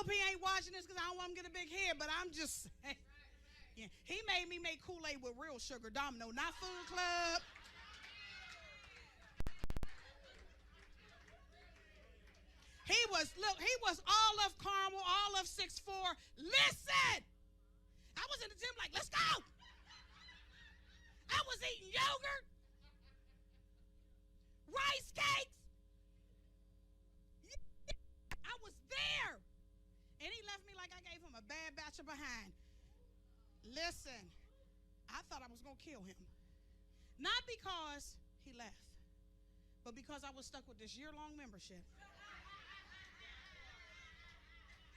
hope he ain't watching this because I don't want him to get a big head, but I'm just saying. Yeah. He made me make Kool-Aid with real sugar, Domino, not Food Club. He was all of caramel, all of 6'4". Listen! I was in the gym like, let's go! I was eating yogurt, rice cakes. I was there. And he left me like I gave him a bad batch of behind. Listen, I thought I was going to kill him. Not because he left, but because I was stuck with this year-long membership.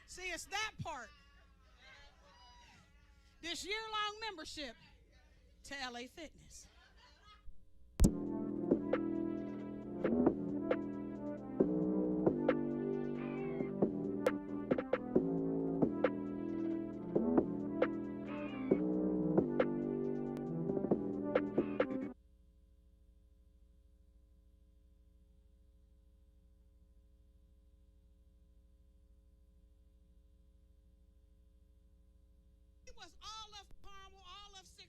See, it's that part. This year-long membership to LA Fitness. Was all of caramel, all of 6'4".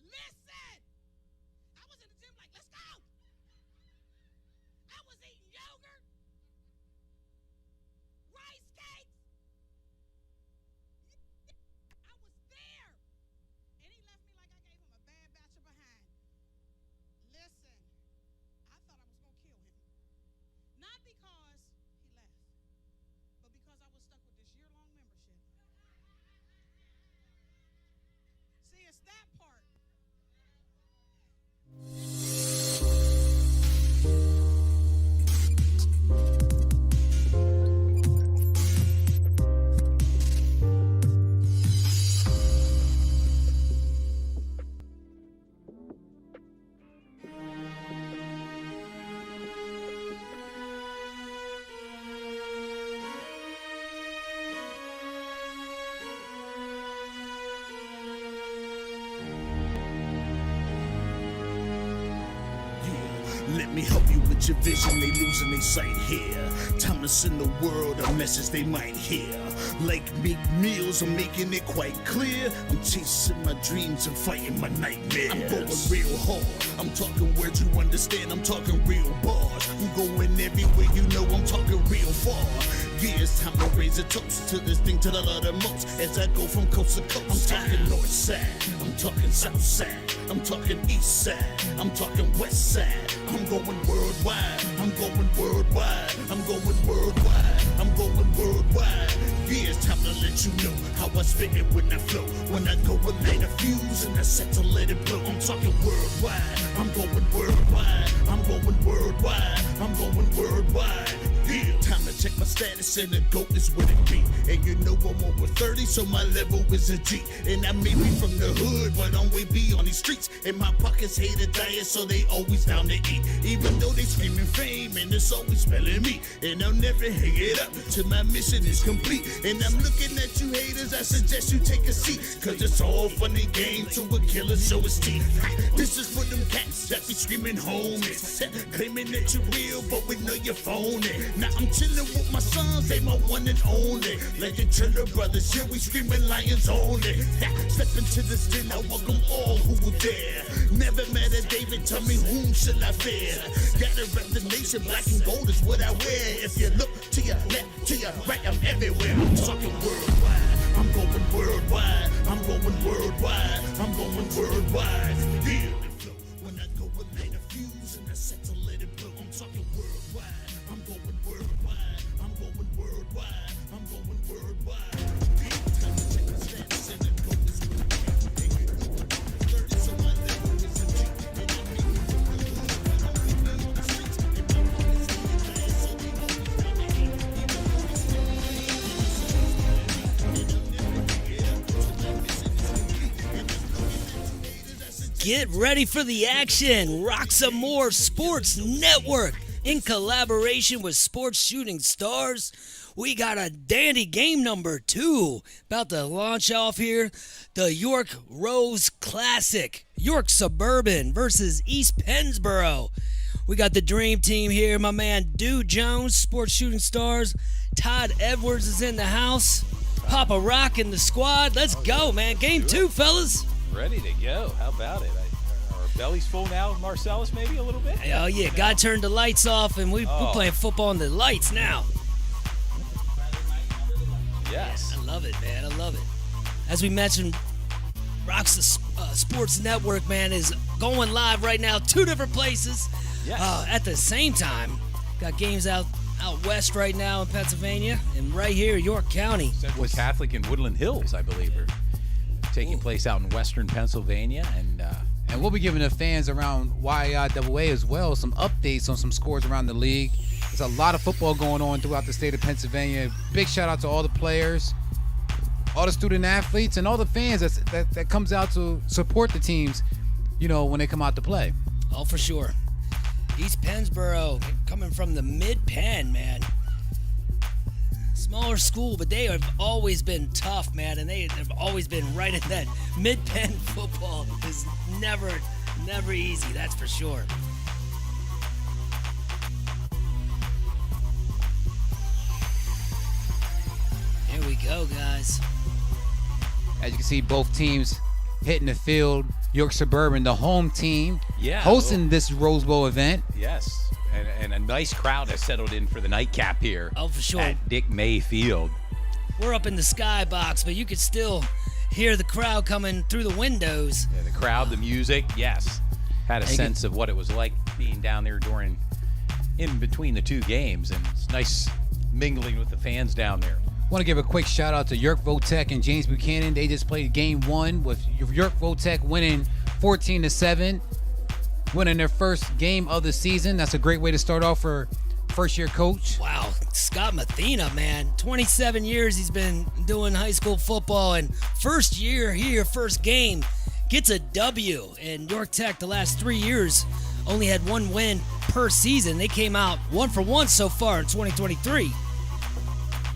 Listen! I was in the gym like, let's go! I was eating yogurt, rice cakes. I was there. And he left me like I gave him a bad batch of behind. Listen, I thought I was going to kill him. Not because he left, but because I was stuck with this year-long membership. See, it's that part. Let me help you with your vision, they losing their sight here. Time to send the world a message they might hear. Like Meek Mills, I'm making it quite clear. I'm chasing my dreams and fighting my nightmares. I'm going real hard, I'm talking words you understand, I'm talking real bars. I'm going everywhere you know, I'm talking real far. Yeah, it's time to raise a toast to this thing to the uttermost. As I go from coast to coast, I'm talking north side, I'm talking south side, I'm talking east side, I'm talking west side. I'm going worldwide, I'm going worldwide, I'm going worldwide, I'm going worldwide. Yeah, it's time to let you know how I spit it when I flow. When I go and light a fuse and I set to let it blow. I'm talking worldwide, I'm going worldwide, I'm going worldwide, I'm going worldwide. Yeah, time to check my status and the GOAT is what it be. And you know I'm over 30, so my level is a G. And I may be from the hood, but I'm way be on these streets. And my pockets hate a diet, so they always down to eat. Even though they screaming fame, and it's always spelling me. And I'll never hang it up till my mission is complete. And I'm looking at you haters, I suggest you take a seat. Cause it's all funny game to a killer show his teeth. This is for them cats that be screaming homies. Claiming that you're real, but we know you're phony. Now I'm chillin' with my sons, they my one and only. Like the Triller brothers, yeah, we screaming lions only. Step into this den, I welcome all who were there. Never met a David, tell me whom shall I fear? Gotta rep the nation, black and gold is what I wear. If you look to your left, to your right, I'm everywhere. I'm talking worldwide, I'm going worldwide, I'm going worldwide, I'm going worldwide. Yeah. When I go and light a fuse and I set to let it blow, I'm talking worldwide, I'm going worldwide, I'm going worldwide, I'm going worldwide. Time to check the stats and the GOAT is what it be. And you know I'm 30, so my level is a G. And I make it from the hood, but I'm living on the streets. And my pockets hate the diet, so they always down to eat. Even though they screaming fame, and it's always spelling me. And I'll never hang it up till my mission is complete. And I'm looking at you haters, I suggest Get ready for the action. Roxamore Sports Network, in collaboration with Sports Shooting Stars. We got a dandy game number 2 about to launch off here. The York Rose Classic. York Suburban versus East Pennsboro. We got the dream team here. My man, Dew Jones, Sports Shooting Stars. Todd Edwards is in the house. Papa Rock in the squad. Let's go, man. Game 2, fellas. Ready to go. How about it? Our belly's full now, Marcellus, maybe a little bit? Oh, yeah. God turned the lights off, and we're playing football in the lights now. Yes. I love it, man. I love it. As we mentioned, Roxamore Sports Network, man, is going live right now. 2 different places at the same time. Got games out west right now in Pennsylvania, and right here, York County. Central Catholic and Woodland Hills, I believe, are taking place out in western Pennsylvania. And we'll be giving the fans around YIAA as well some updates on some scores around the league. There's a lot of football going on throughout the state of Pennsylvania. Big shout out to all the players, all the student athletes, and all the fans that comes out to support the teams, when they come out to play. Oh, for sure. East Pennsboro, coming from the mid-Penn, man. Smaller school, but they have always been tough, man, and they have always been right in that mid-Penn. Football is never easy, that's for sure. Here we go, guys. As you can see, both teams hitting the field. York Suburban, the home team, hosting this Rose Bowl event. Yes, and a nice crowd has settled in for the nightcap here. Oh, for sure. At Dick May Field. We're up in the skybox, but you could still hear the crowd coming through the windows. Yeah, the crowd, the music, yes. Had a sense of what it was like being down there in between the 2 games, and it's nice mingling with the fans down there. Want to give a quick shout out to York Votech and James Buchanan. They just played game 1 with York Votech winning 14-7, winning their first game of the season. That's a great way to start off for first-year coach. Wow, Scott Mathena, man, 27 years he's been doing high school football, and first year here, first game, gets a W. And York Tech, the last 3 years, only had 1 win per season. They came out 1-for-1 so far in 2023.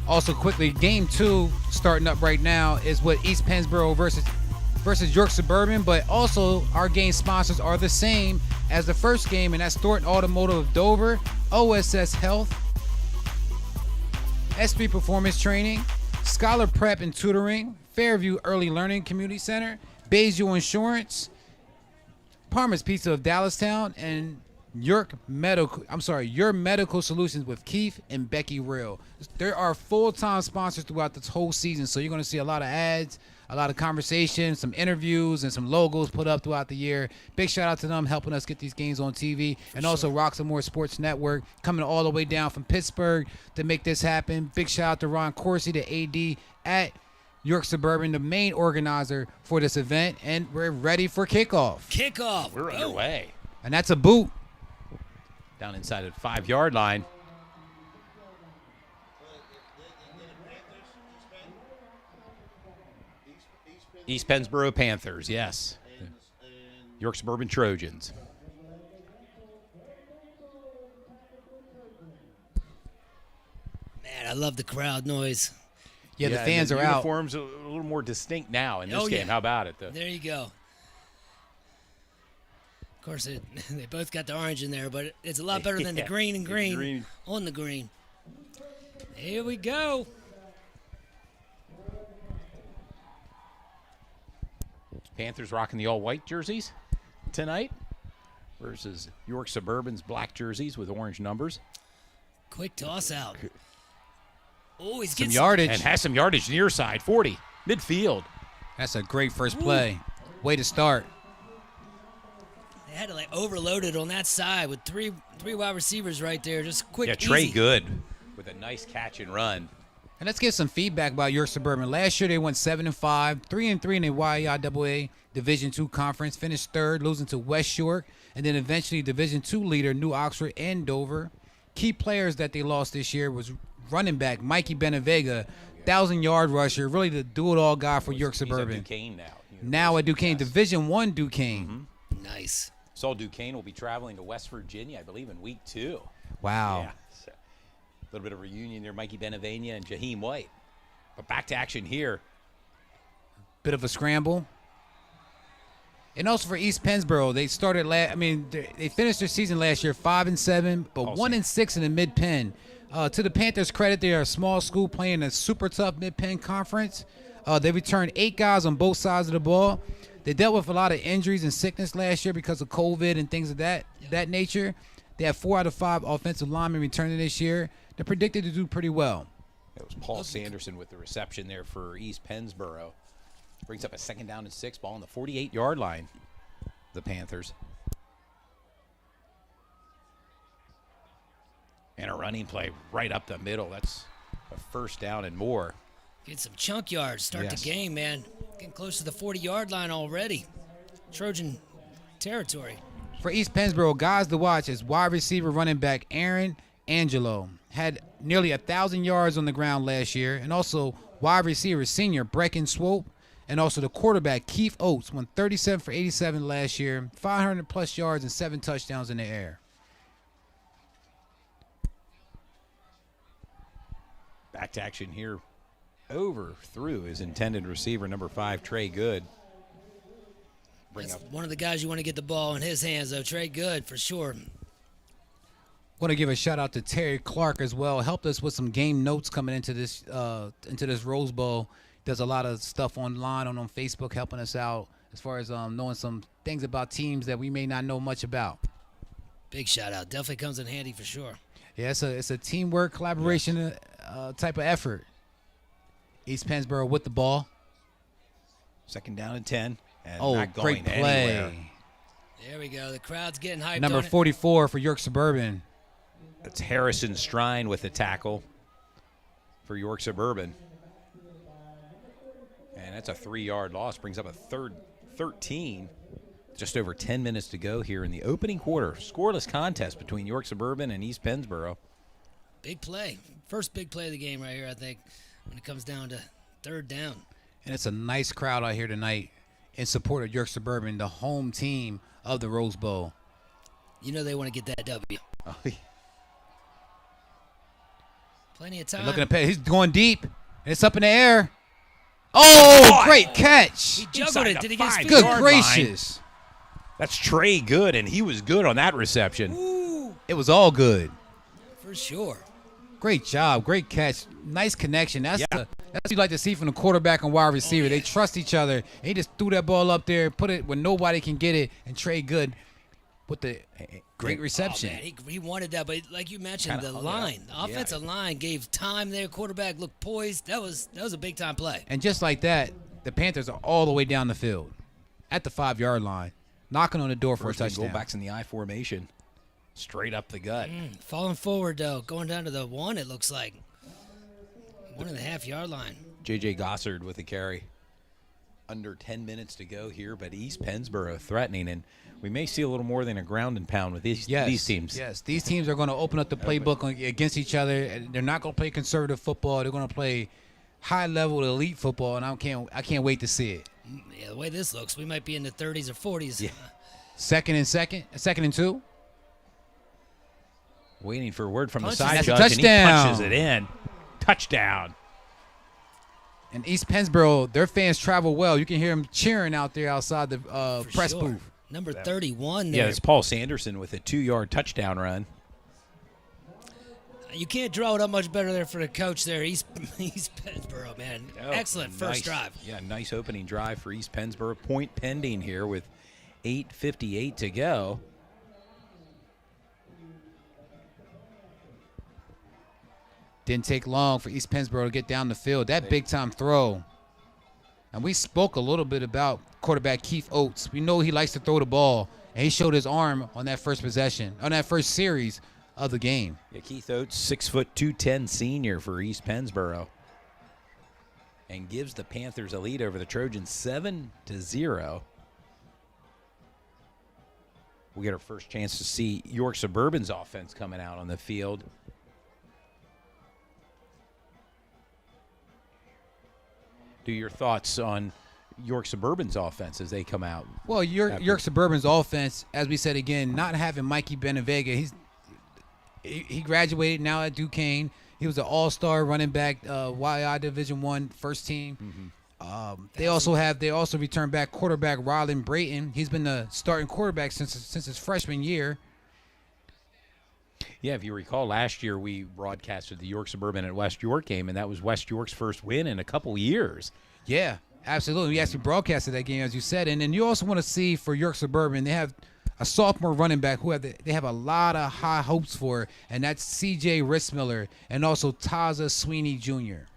Also, quickly, game 2 starting up right now is with East Pennsboro versus York Suburban, but also our game sponsors are the same as the first game, and that's Thornton Automotive of Dover, OSS Health, SB Performance Training, Scholar Prep and Tutoring, Fairview Early Learning Community Center, Bayview Insurance, Parma's Pizza of Dallastown, and Your Medical Solutions with Keith and Becky Real. There are full-time sponsors throughout this whole season, so you're going to see a lot of ads, a lot of conversations, some interviews, and some logos put up throughout the year. Big shout out to them helping us get these games on TV. And also Roxamore Sports Network coming all the way down from Pittsburgh to make this happen. Big shout out to Ron Corsi, the AD at York Suburban, the main organizer for this event. And we're ready for kickoff. We're underway. And that's a boot. Down inside the 5-yard line. East Pennsboro Panthers, yes. York Suburban Trojans. Man, I love the crowd noise. Yeah, the fans are out. The uniforms are a little more distinct now in this game. Yeah. How about it? There you go. Of course, they both got the orange in there, but it's a lot better than the green and green on the green. Here we go. Panthers rocking the all-white jerseys tonight versus York Suburban's black jerseys with orange numbers. Quick toss out. Oh, he's Some getting yardage. And has some yardage near side, 40, midfield. That's a great first play. Way to start. They had to overload it on that side with three wide receivers right there. Just quick, Yeah, Trey easy. Good with a nice catch and run. And let's get some feedback about York Suburban. Last year they went 7-5, 3-3 in the YIAA Division II conference. Finished third, losing to West York, and then eventually Division II leader New Oxford and Dover. Key players that they lost this year was running back Mikey Benavega, 1,000-yard rusher, really the do-it-all guy for York Suburban. He's at Duquesne now. Now at Duquesne, Division I Duquesne. Mm-hmm. Nice. Saul Duquesne will be traveling to West Virginia, I believe, in week 2. Wow. Yeah. So, a little bit of reunion there, Mikey Benavenia and Jaheim White. But back to action here. Bit of a scramble. And also for East Pennsboro, they started they finished their season last year 5-7, but 1-6 in the Mid-Penn. To the Panthers' credit, they are a small school playing a super tough Mid-Penn conference. They returned 8 guys on both sides of the ball. They dealt with a lot of injuries and sickness last year because of COVID and things of that nature. They have 4 out of 5 offensive linemen returning this year. They're predicted to do pretty well. It was Paul Sanderson with the reception there for East Pennsboro. Brings up a 2nd down and 6, ball on the 48-yard line. The Panthers. And a running play right up the middle. That's a 1st down and more. Get some chunk yards. Start the game, man. Getting close to the 40-yard line already. Trojan territory. For East Pennsboro, guys to watch is wide receiver running back Aaron Angelo. Had nearly 1,000 yards on the ground last year. And also wide receiver senior Brecken Swope. And also the quarterback, Keith Oates, went 37 for 87 last year, 500-plus yards and 7 touchdowns in the air. Back to action here. Overthrew his intended receiver, number 5, Trey Good. That's one of the guys you want to get the ball in his hands, though. Trey Good, for sure. Want to give a shout-out to Terry Clark as well. Helped us with some game notes coming into this Rose Bowl. Does a lot of stuff online on Facebook, helping us out as far as knowing some things about teams that we may not know much about. Big shout out. Definitely comes in handy for sure. Yeah, it's a teamwork, collaboration type of effort. East Pennsboro with the ball. 2nd down and 10. And not going great play. Anywhere. There we go. The crowd's getting hyped. Number 44 for York Suburban. That's Harrison Strine with the tackle for York Suburban. And that's a 3-yard loss. Brings up a 3rd 13. Just over 10 minutes to go here in the opening quarter. Scoreless contest between York Suburban and East Pennsboro. Big play. First big play of the game right here, I think, when it comes down to 3rd down. And it's a nice crowd out here tonight in support of York Suburban, the home team of the Rose Bowl. You know they want to get that W. Oh, yeah. Plenty of time. And looking at he's going deep, and it's up in the air. Oh, great catch. He juggled it. Did he get his feet? Good gracious. That's Trey Good, and he was good on that reception. Ooh. It was all good. For sure. Great job. Great catch. Nice connection. That's what you like to see from the quarterback and wide receiver. They trust each other. He just threw that ball up there, put it where nobody can get it, and Trey Good with the great reception. Oh, man, he wanted that, but like you mentioned, the offensive line gave time there. Quarterback looked poised. That was a big-time play. And just like that, the Panthers are all the way down the field at the 5-yard line, knocking on the door for a touchdown. Goalbacks in the I formation. Straight up the gut. Falling forward, though. Going down to the 1, it looks like. 1.5-yard line. J.J. Gossard with the carry. Under 10 minutes to go here, but East Pennsboro threatening, and we may see a little more than a ground and pound with these teams. Yes, these teams are going to open up the playbook against each other. They're not going to play conservative football. They're going to play high-level elite football, and I can't wait to see it. Yeah, the way this looks, we might be in the 30s or 40s. Yeah. Second and 2. Waiting for a word from the Punches. side That's a judge, and he touchdown. punches it in. Touchdown. And East Pennsboro, their fans travel well. You can hear them cheering out there outside the press booth. Number 31 there. Yeah, it's Paul Sanderson with a 2-yard touchdown run. You can't draw it up much better there for the coach there. East Pennsboro, man. Excellent first drive. Yeah, nice opening drive for East Pennsboro. Point pending here with 8:58 to go. Didn't take long for East Pennsboro to get down the field. That big-time throw. And we spoke a little bit about quarterback Keith Oates. We know he likes to throw the ball, and he showed his arm on that first possession, on that first series of the game. Yeah, Keith Oates, 6', 210 senior for East Pennsboro, and gives the Panthers a lead over the Trojans 7-0. We get our first chance to see York Suburban's offense coming out on the field. Do your thoughts on York Suburban's offense as they come out? Well, York Suburban's offense, as we said again, not having Mikey Benavega. He graduated now at Duquesne. He was an all-star running back, YI Division I first team. They also returned back quarterback Rylan Brayton. He's been the starting quarterback since his freshman year. Yeah, if you recall, last year we broadcasted the York Suburban at West York game, and that was West York's first win in a couple years. Yeah, absolutely. We actually broadcasted that game, as you said. And then you also want to see for York Suburban, they have a sophomore running back who they have a lot of high hopes for, and that's C.J. Rissmiller and also Taza Sweeney Jr.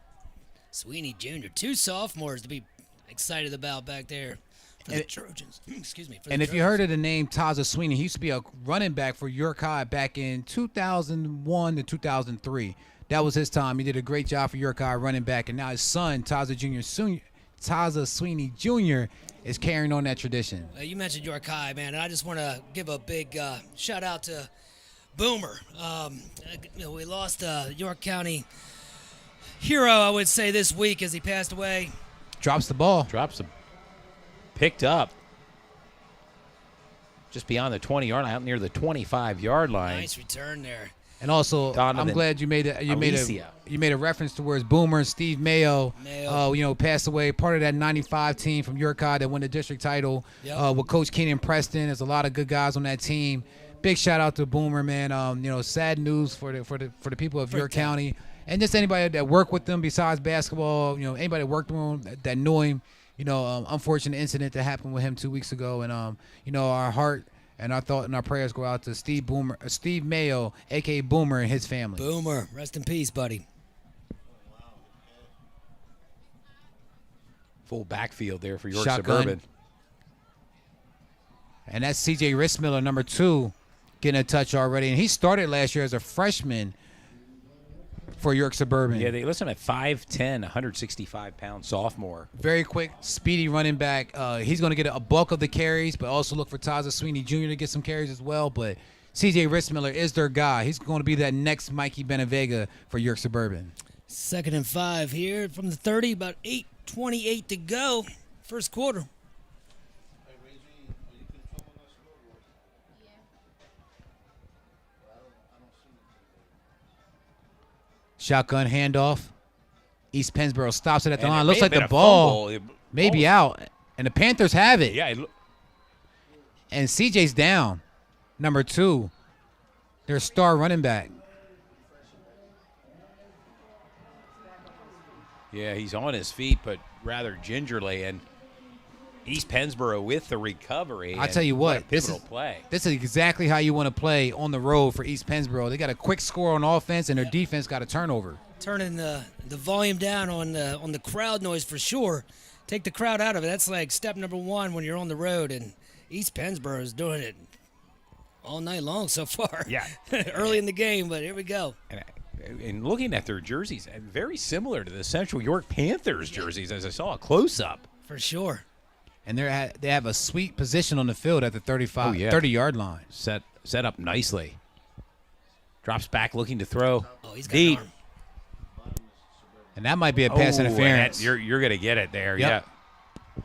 Sweeney Jr., 2 sophomores to be excited about back there for the Trojans. Excuse me. And if you heard of the name Taza Sweeney, he used to be a running back for York High back in 2001 to 2003. That was his time. He did a great job for York High running back, and now his son, Taza Sweeney Jr., is carrying on that tradition. You mentioned York High, man, and I just want to give a big shout out to Boomer. We lost York County hero, I would say, this week as he passed away. Drops the ball. Picked up just beyond the 20-yard line, out near the 25-yard line. Nice return there. And also, I'm glad you made a reference towards Boomer and Steve Mayo. Passed away. Part of that '95 team from York High that won the district title with Coach Keenan Preston. There's a lot of good guys on that team. Big shout out to Boomer, man. Sad news for the people of York County, and just anybody that worked with them besides basketball. Anybody that worked with him that knew him. Unfortunate incident that happened with him 2 weeks ago, and our heart and our thought and our prayers go out to Steve Mayo, aka Boomer, and his family. Boomer, rest in peace, buddy. Full backfield there for York Shotgun. Suburban. And that's C.J. Rissmiller, number 2, getting a touch already, and he started last year as a freshman for York Suburban. Yeah, they listen at 5'10", 165-pound sophomore. Very quick, speedy running back. He's going to get a bulk of the carries, but also look for Taza Sweeney Jr. to get some carries as well. But C.J. Rissmiller is their guy. He's going to be that next Mikey Benavega for York Suburban. 2nd and 5 here from the 30, about 8:28 to go, first quarter. Shotgun handoff. East Pennsboro stops it at the And line. it Looks may like have the been a ball fumble. may be out. And the Panthers have it. Yeah. And CJ's down. Number 2. Their star running back. Yeah, he's on his feet, but rather gingerly. And East Pennsboro with the recovery. I tell you what, a pivotal play. This is exactly how you want to play on the road for East Pennsboro. They got a quick score on offense, and their defense got a turnover. Turning the volume down on the crowd noise for sure. Take the crowd out of it. That's like step number 1 when you're on the road, and East Pennsboro is doing it all night long so far. Yeah. Early in the game, but here we go. And looking at their jerseys, very similar to the Central York Panthers jerseys, as I saw a close-up. For sure. And they have a sweet position on the field at the 30-yard line. Set up nicely. Drops back looking to throw. Oh, he's got deep. an arm. And that might be a pass interference. You're going to get it there, Yep. yeah.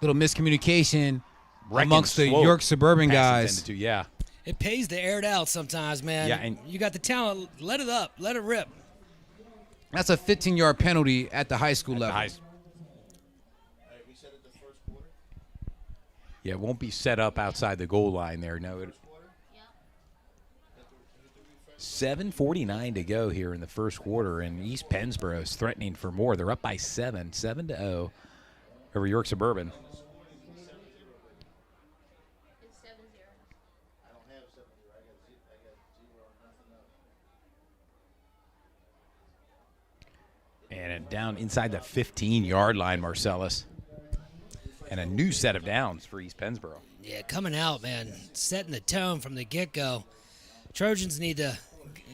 Little miscommunication Wrecking amongst the slope. York Suburban Pass guys. intended to, yeah. It pays to air it out sometimes, man. Yeah, and you got the talent. Let it up. Let it rip. That's a 15-yard penalty at the high school level. Yeah, it won't be set up outside the goal line there. No. 7:49 to go here in the first quarter, and East Pennsboro is threatening for more. They're up by 7-0 over York Suburban. And down inside the 15-yard line, Marcellus. And a new set of downs for East Pennsboro. Yeah, coming out, man. Setting the tone from the get-go. Trojans need to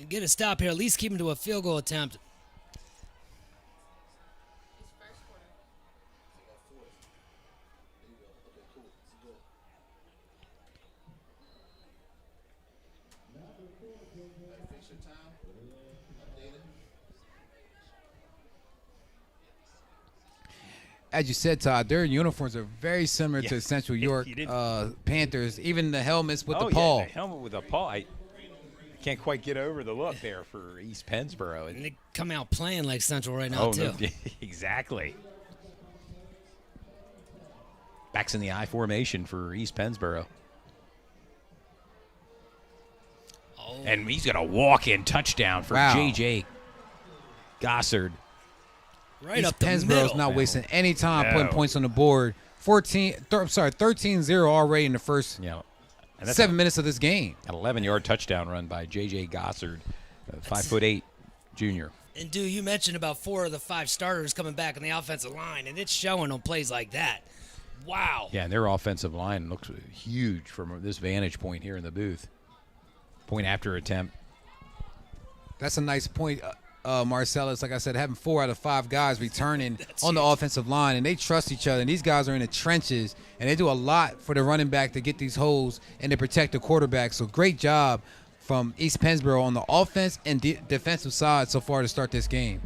get a stop here, at least keep them to a field goal attempt. As you said, Todd, their uniforms are very similar to Central York Panthers. Even the helmets with the paw. Yeah, the helmet with the paw. I can't quite get over the look there for East Pennsboro. And they come out playing like Central right now, too. No, exactly. Backs in the I formation for East Pennsboro. Oh. And he's got a walk-in touchdown for J.J. Gossard. Right East up the Pennsboro's middle. not wasting any time No. putting points on the board. 13-0 already in the first Yeah. And that's 7 minutes of this game. an 11-yard touchdown run by J.J. Gossard, 5'8" junior. And, dude, you mentioned about 4 of the 5 starters coming back on the offensive line, and it's showing on plays like that. Wow. Yeah, and their offensive line looks huge from this vantage point here in the booth. Point after attempt. That's a nice point, Marcellus. Like I said, having 4 out of 5 guys returning That's on the huge. offensive line, and they trust each other. And these guys are in the trenches, and they do a lot for the running back to get these holes and to protect the quarterback. So great job from East Pennsboro on the offense and defensive side so far to start this game.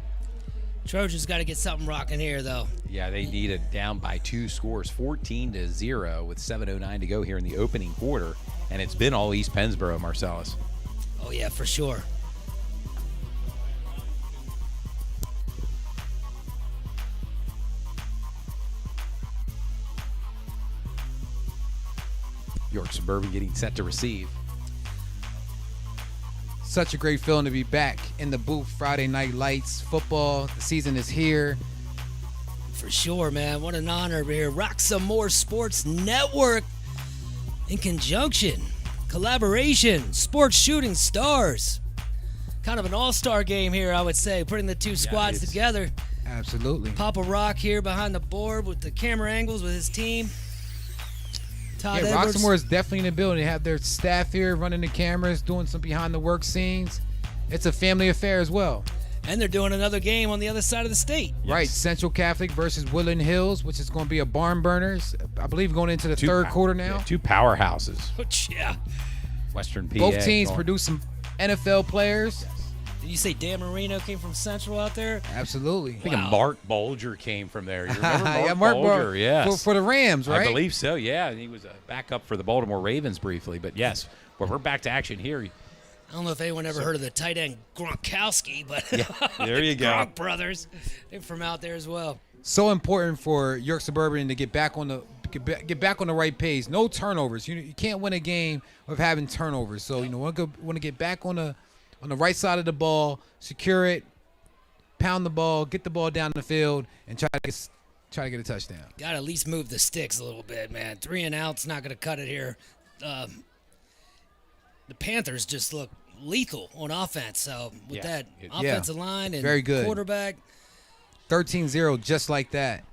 Trojans got to get something rocking here, though. Yeah, they need it down by 2 scores, 14-0 with 7:09 to go here in the opening quarter. And it's been all East Pennsboro, Marcellus. Oh, yeah, for sure. York Suburban getting set to receive. Such a great feeling to be back in the booth. Friday Night Lights football. The season is here. For sure, man. What an honor here. Roxamore Sports Network in conjunction, collaboration, Sports Shooting Stars. Kind of an all-star game here, I would say, putting the two squads it's- together. Absolutely. Papa Rock here behind the board with the camera angles with his team. Todd Yeah, Edwards. Roxamore is definitely in the building. They have their staff here running the cameras, doing some behind the work scenes. It's a family affair as well. And they're doing another game on the other side of the state. Right, Central Catholic versus Woodland Hills, which is going to be a barn burners. I believe going into the third quarter now. Yeah, 2 powerhouses. Yeah. Western PA. Both teams going- produce some NFL players. Did you say Dan Marino came from Central out there? Absolutely. I think Wow. Mark Bulger came from there. You remember Mark Yeah, Mark Bulger? Bulger, Yes. for the Rams, right? I believe so, yeah. He was a backup for the Baltimore Ravens briefly. But, yes, well, we're back to action here. I don't know if anyone ever heard of the tight end Gronkowski, but there you go. Gronk brothers, they're from out there as well. So important for York Suburban to get back on the right pace. No turnovers. You can't win a game with having turnovers. So want to get back on the right side of the ball, secure it, pound the ball, get the ball down the field, and try to get a touchdown. Got to at least move the sticks a little bit, man. 3 and out's not going to cut it here. The Panthers just look lethal on offense. So with that offensive line and Very good. quarterback, 13-0, just like that.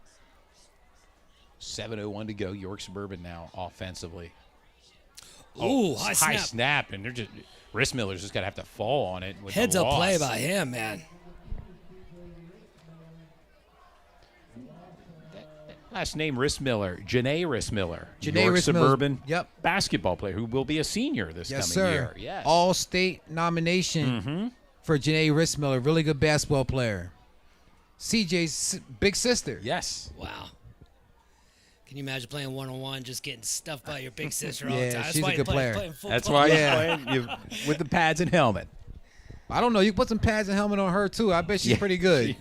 7:01 to go. York Suburban now offensively. ooh, high snap. And they're just Rissmiller's just got to have to fall on it. With Heads the up play loss. by him, man. Last name Rissmiller, Janae Rissmiller. Janae York Rissmiller's- Suburban yep. basketball player who will be a senior this Yes, coming sir. year. Yes. All-state nomination for Janae Rissmiller. Really good basketball player. CJ's big sister. Yes. Wow. Can you imagine playing one-on-one, just getting stuffed by your big sister all Yeah, the time? That's she's why a you good play- player. playing football. That's why Yeah. you're playing with the pads and helmet. I don't know. You put some pads and helmet on her, too. I bet she's pretty good.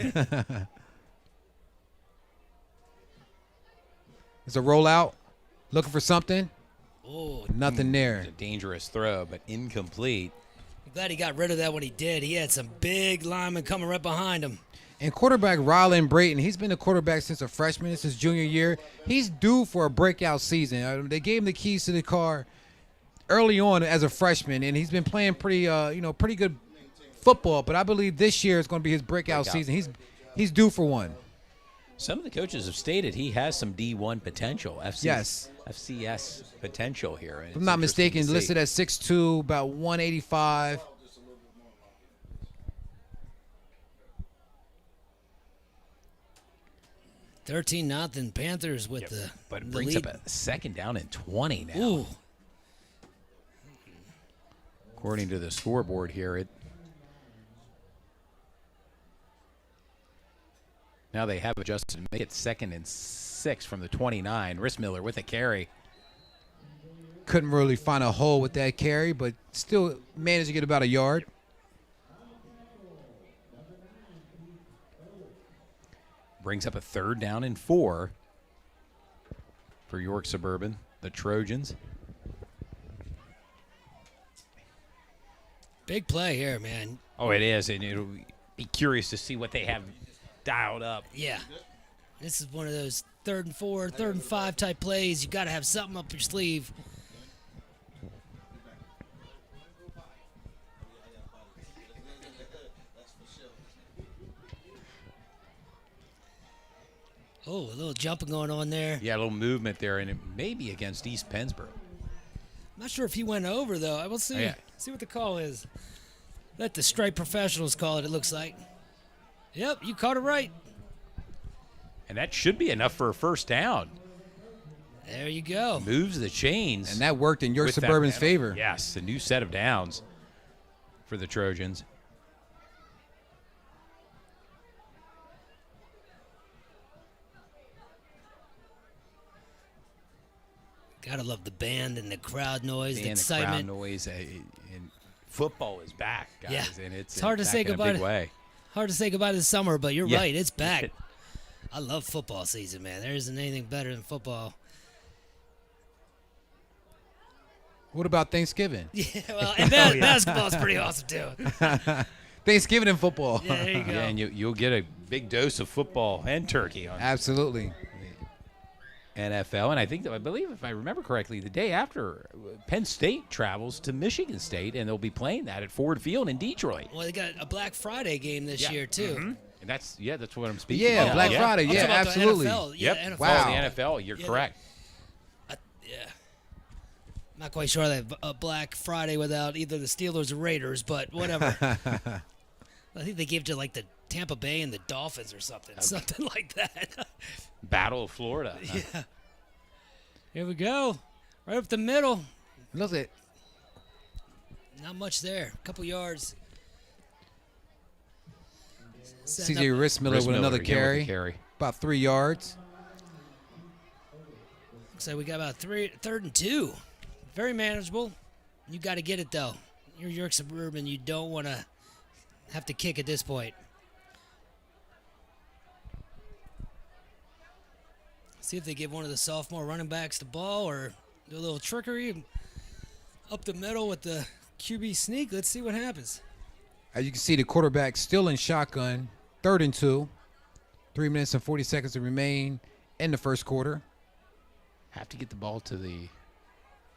It's a rollout. Looking for something. Oh, Nothing there. It's a dangerous throw, but incomplete. I'm glad he got rid of that when he did. He had some big linemen coming right behind him. And quarterback Rylan Brayton, he's been a quarterback since a freshman. It's his junior year. He's due for a breakout season. They gave him the keys to the car early on as a freshman, and he's been playing pretty good football. But I believe this year is going to be his breakout season. He's due for one. Some of the coaches have stated he has some D1 potential, FCS potential here. If I'm not mistaken, listed at 6'2", about 185. $13-0 Panthers with the But it the brings lead. up a second down and 20 now. Ooh, According to the scoreboard here, now they have adjusted to make it 2nd and 6 from the 29. Rissmiller with a carry. Couldn't really find a hole with that carry, but still managed to get about a yard. Brings up a 3rd down and 4. for York Suburban, the Trojans. Big play here, man. Oh, it is, and it'll be curious to see what they have dialed up. Yeah. This is one of those 3rd and 4, 3rd and 5 type plays. You got to have something up your sleeve. Oh, a little jumping going on there. Yeah, a little movement there, and it may be against East Pennsboro. I'm not sure if he went over, though. I will see. Oh, yeah. See what the call is. Let the strike professionals call it looks like. Yep, you caught it right. And that should be enough for a first down. There you go. Moves the chains. And that worked in York with that Suburban's penalty. favor. Yes, a new set of downs for the Trojans. Gotta love the band and the crowd noise, the And excitement. the crowd noise. And football is back, guys. Yeah. And it's hard to back say in a goodbye. big way. Hard to say goodbye to the summer, but you're Yeah. right. It's back. I love football season, man. There isn't anything better than football. What about Thanksgiving? Yeah, well, and basketball's pretty awesome, too. Thanksgiving and football. Yeah, there you go. Yeah, and you'll get a big dose of football and turkey on Absolutely. NFL. And I believe, if I remember correctly, the day after, Penn State travels to Michigan State, and they'll be playing that at Ford Field in Detroit. Well, they got a Black Friday game this year, too. Mhm. And that's what I'm speaking Yeah, about. Black Friday. I'm Yeah, talking about the absolutely. NFL. Yep. Yeah, NFL. Wow. The NFL, you're Yeah, correct. Yeah. I'm not quite sure they have a Black Friday without either the Steelers or Raiders, but whatever. I think they gave it to, like, the Tampa Bay and the Dolphins or something. Okay. Something like that. Battle of Florida. Yeah. Here we go. Right up the middle. Look at Not much there. A couple yards. CJ Rissmiller with another carry. About 3 yards. Looks like we got about 3rd and 2. Very manageable. You got to get it, though. You're York Suburban. You don't want to have to kick at this point. See if they give one of the sophomore running backs the ball or do a little trickery up the middle with the QB sneak. Let's see what happens. As you can see, the quarterback still in shotgun. 3rd and 2. 3 minutes and 40 seconds to remain in the first quarter. Have to get the ball to the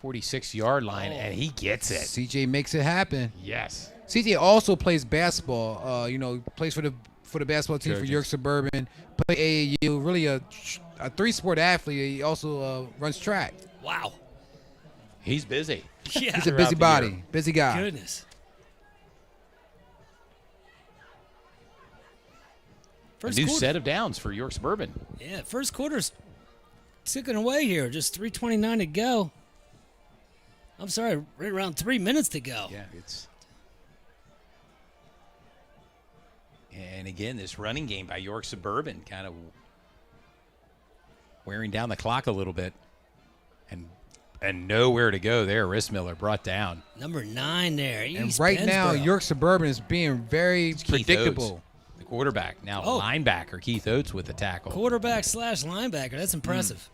46-yard line, and he gets it. CJ makes it happen. Yes. CJ also plays basketball. Plays for the basketball team Trojans. for York Suburban. Play AAU. Really a 3-sport athlete. He also runs track. Wow. He's busy. Yeah. He's a Throughout busy the body, year. busy guy. Goodness. A new set of downs for York Suburban. Yeah, first quarter's ticking away here. Just 3:29 to go. I'm sorry, right around 3 minutes to go. Yeah, and again, this running game by York Suburban kind of wearing down the clock a little bit, and nowhere to go there. Rissmiller brought down. Number 9 there. And East right now, Pennsboro. York Suburban is being very Keith predictable. Oates, the quarterback, now Oh. linebacker Keith Oates with the tackle. Quarterback / linebacker. That's impressive.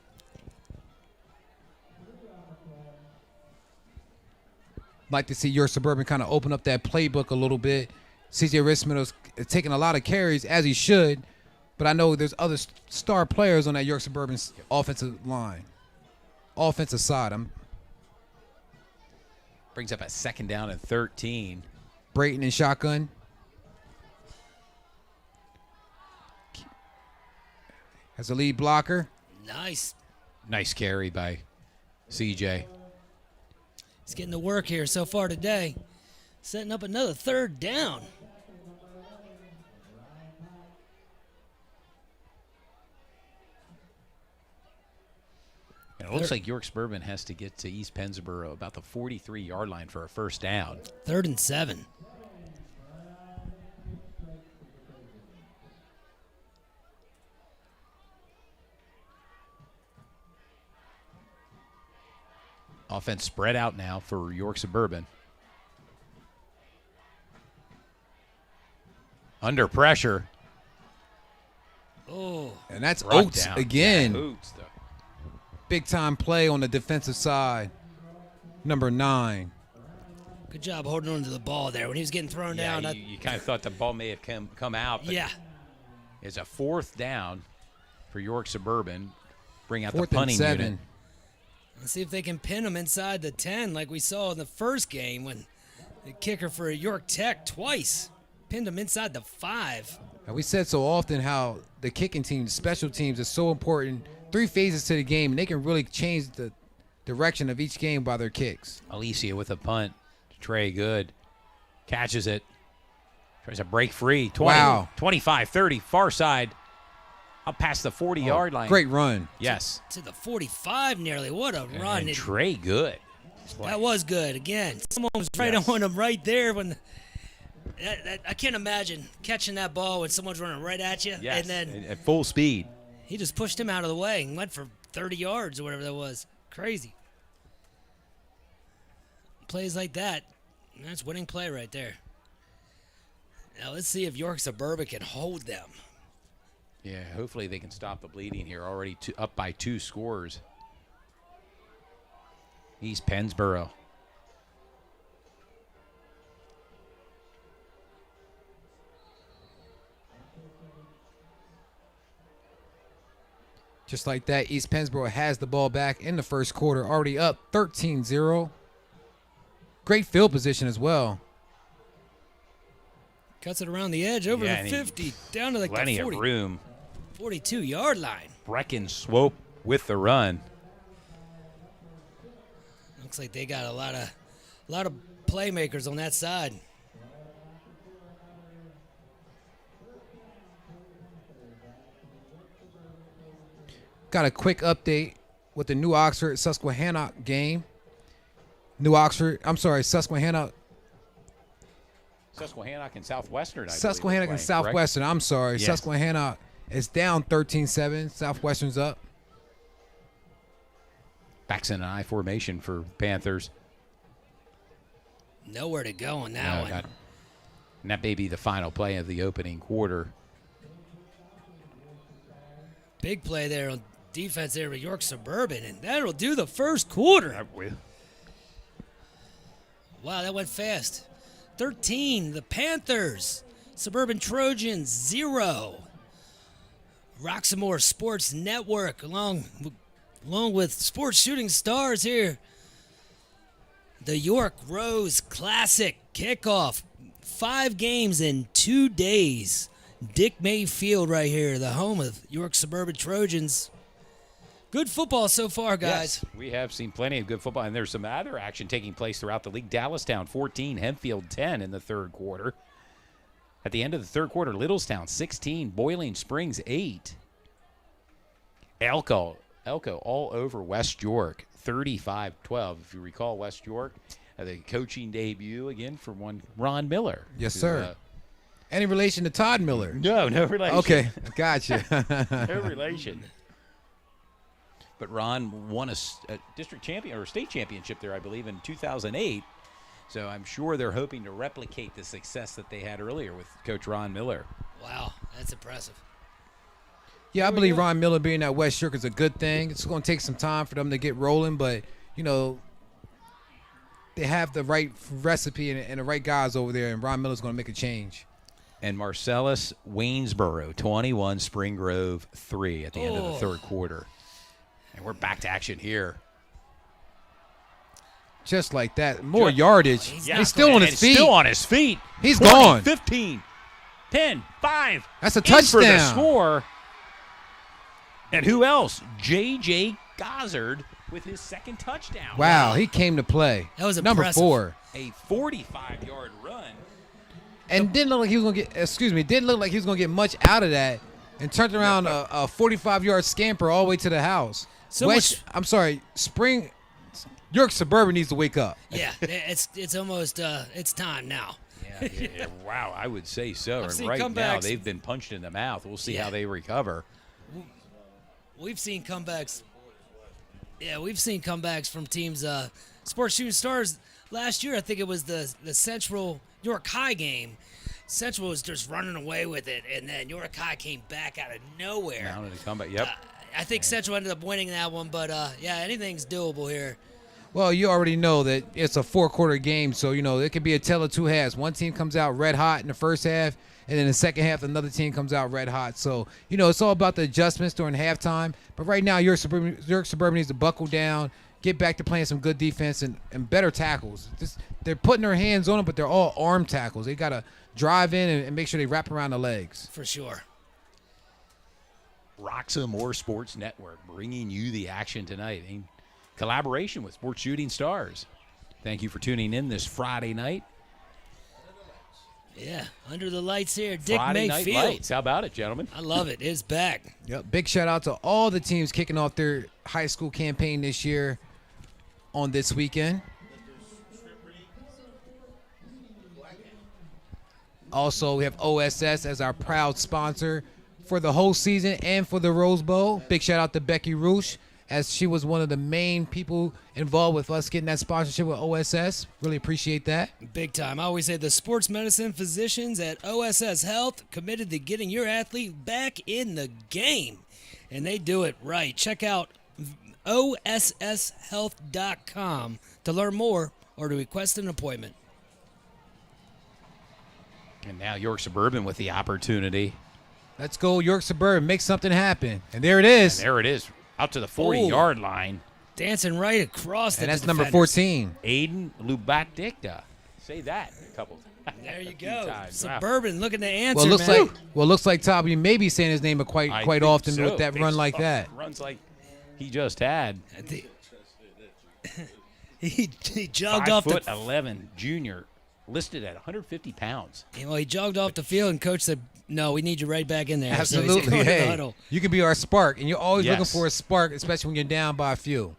Like to see York Suburban kind of open up that playbook a little bit. CJ Rissmiller is taking a lot of carries, as he should, but I know there's other star players on that York Suburban offensive line. Offensive side. Brings up a 2nd down and 13. Brayton in shotgun. As a lead blocker. Nice. Nice carry by CJ. He's getting to work here so far today. Setting up another 3rd down. And it looks like York Suburban has to get to East Pennsboro about the 43-yard line for a first down. 3rd and 7. Offense spread out now for York Suburban. Under pressure. Oh. And that's Brought Oates down. again. Yeah, Oates, big time play on the defensive side. Number 9. Good job holding on to the ball there when he was getting thrown down. You kind of thought the ball may have come out. But Yeah. It's a 4th down for York Suburban. Bring out 4th the punting and 7. unit. Let's see if they can pin him inside the 10 like we saw in the first game when the kicker for York Tech twice pinned him inside the 5. And we said so often how the kicking team, the special teams, is so important. 3 phases to the game, and they can really change the direction of each game by their kicks. Alicia with a punt. Trey good. Catches it. Tries to break free. 20, Wow. 25, 30, far side. Up past the 40-yard line. Great run. Yes. To the 45 nearly. What a run. And Trey good. That was good. Again, someone was right Yes. on him right there. When I can't imagine catching that ball when someone's running right at you. Yes. And then At full speed. he just pushed him out of the way and went for 30 yards or whatever that was. Crazy. Plays like that, that's winning play right there. Now let's see if York Suburban can hold them. Yeah, hopefully they can stop the bleeding here. Already up by 2 scores. East Pennsboro. Just like that, East Pennsboro has the ball back in the first quarter, already up 13-0. Great field position as well. Cuts it around the edge over Yeah, the and 50, down to like Plenty the of 40, room. 42-yard line. Brecken Swope with the run. Looks like they got a lot of playmakers on that side. Got a quick update with the New Oxford Susquehanna game. Susquehanna Susquehannock and Southwestern, I believe, Susquehanna are and playing, Southwestern. I'm sorry. Yes. Susquehanna is down 13-7. Southwestern's up. correct? Backs in an I formation for Panthers. Nowhere to go on that No, one. and that may be the final play of the opening quarter. Big play there on defense there with York Suburban, and that'll do the first quarter. Wow, that went fast. 13, the Panthers. Suburban Trojans, 0. Roxamore Sports Network, along with Sports Shooting Stars here. The York Rose Classic kickoff. 5 games in 2 days. Dick May Field right here, the home of York Suburban Trojans. Good football so far, guys. Yes, we have seen plenty of good football, and there's some other action taking place throughout the league. Dallastown 14, Hempfield 10 in the third quarter. At the end of the third quarter, Littlestown 16, Boiling Springs 8. Elko all over West York, 35-12. If you recall, West York, the coaching debut again for one Ron Miller. Yes, who, sir. Any relation to Todd Miller? No relation. Okay, gotcha. No relation. But Ron won a district champion or state championship there, I believe, in 2008. So I'm sure they're hoping to replicate the success that they had earlier with Coach Ron Miller. Wow, that's impressive. Yeah, I believe Ron Miller being at West York is a good thing. It's going to take some time for them to get rolling, but, you know, they have the right recipe and the right guys over there, and Ron Miller's going to make a change. And Marcellus Waynesboro, 21, Spring Grove 3 at the end of the third quarter. And we're back to action here. Just like that. More yardage. He's still on his feet. Still on his feet. He's 20, gone. 15, 10, 5. That's a in for the touchdown. score. And who else? J.J. Gozzard with his second touchdown. Wow, he came to play. That was number impressive. 4. A 45-yard run. And didn't look like he was going to get, didn't look like he was going to get much out of that, and turned around a 45-yard scamper all the way to the house. York Suburban needs to wake up. Yeah, it's almost it's time now. Yeah, wow, I would say so. I've And seen right now, comebacks. they've been punched in the mouth. We'll see Yeah. how they recover. We've seen comebacks. Yeah, we've seen comebacks from teams. Sports Shooting Stars last year, I think it was the Central York High game. Central was just running away with it, and then York High came back out of nowhere. Mounted a comeback. Yep. I think Central ended up winning that one, but yeah, anything's doable here. Well, you already know that it's a 4-quarter game, so, it could be a tale of two halves. One team comes out red hot in the first half, and then in the second half, another team comes out red hot. So, it's all about the adjustments during halftime. But right now, York Suburban needs to buckle down, get back to playing some good defense and better tackles. They're putting their hands on them, but they're all arm tackles. They got to drive in and make sure they wrap around the legs. For sure. Roxamore Sports Network bringing you the action tonight in collaboration with Sports Shooting Stars. Thank you for tuning in this Friday night. Yeah, under the lights here, Dick Friday Mayfield. Night Lights. How about it, gentlemen? I love it. It's back. Yep. Big shout out to all the teams kicking off their high school campaign this year on this weekend. Also, we have OSS as our proud sponsor for the whole season and for the Rose Bowl. Big shout out to Becky Roosh, as she was one of the main people involved with us getting that sponsorship with OSS. Really appreciate that. Big time. I always say the sports medicine physicians at OSS Health committed to getting your athlete back in the game. And they do it right. Check out OSShealth.com to learn more or to request an appointment. And now York Suburban with the opportunity. Let's go, York Suburban. Make something happen. And there it is. And there it is. Out to the 40-yard line. Dancing right across the And that's defenders. number 14. Aiden Lubac-Dicta. Say that a couple times. There you go. Times. Suburban looking to answer, Well, it man. looks like Todd, you may be saying his name quite I think often so. with that Big run like stuff. that. Runs like he just had. He jogged off the 5'11" junior, listed at 150 pounds. Well, he jogged off the field, and coach said, "No, we need you right back in there." So he's Absolutely. going to the Hey, huddle. you can be our spark, and you're always Yes. looking for a spark, especially when you're down by a few.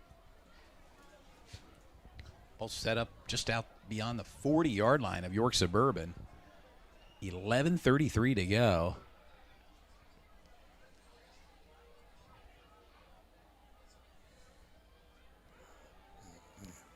All set up just out beyond the 40-yard line of York Suburban. 11:33 to go.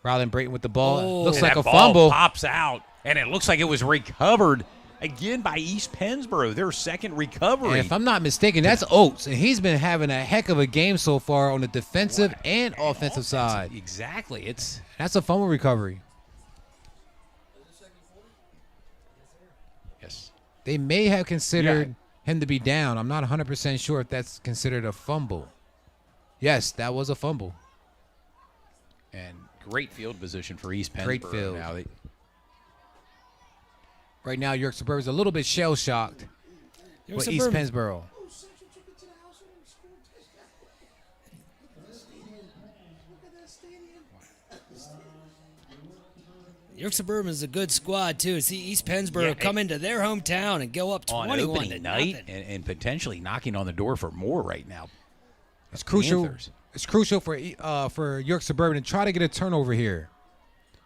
Rylan Brayton with the ball. Oh. Looks And like that a ball fumble. pops out, and it looks like it was recovered again by East Pennsboro, their second recovery. And if I'm not mistaken, that's Oates, and he's been having a heck of a game so far on the defensive and offensive side. Exactly. It's That's a fumble recovery. yes. They may have considered him to be down. I'm not 100% sure if that's considered a fumble. Yes, that was a fumble. And great field position for East Pennsboro. Great field. Now Right now, York Suburban's a little bit shell-shocked York with East Suburban. Pennsboro. York Suburban is a good squad too. See East Pennsboro Yeah, come into their hometown and go up on 21 opening to night nothing. and potentially knocking on the door for more right now. It's crucial. Panthers. It's crucial for York Suburban to try to get a turnover here.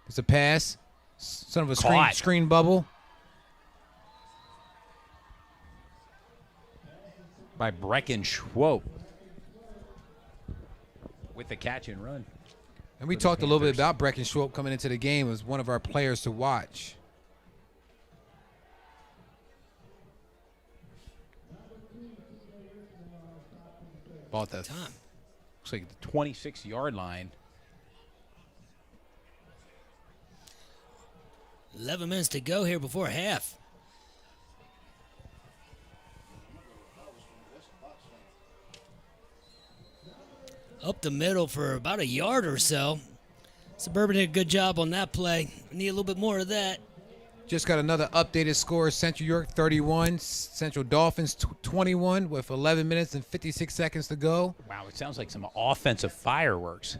It's a pass. Son of a Caught. screen bubble. By Brecken Schwope with the catch and run. And we For the talked a little bit Panthers. about Brecken Schwab coming into the game as one of our players to watch. Ball at the Time. looks like the 26-yard line. 11 minutes to go here before half. Up the middle for about a yard or so. Suburban did a good job on that play. We need a little bit more of that. Just got another updated score. Central York 31, Central Dolphins 21 with 11 minutes and 56 seconds to go. Wow, it sounds like some offensive fireworks.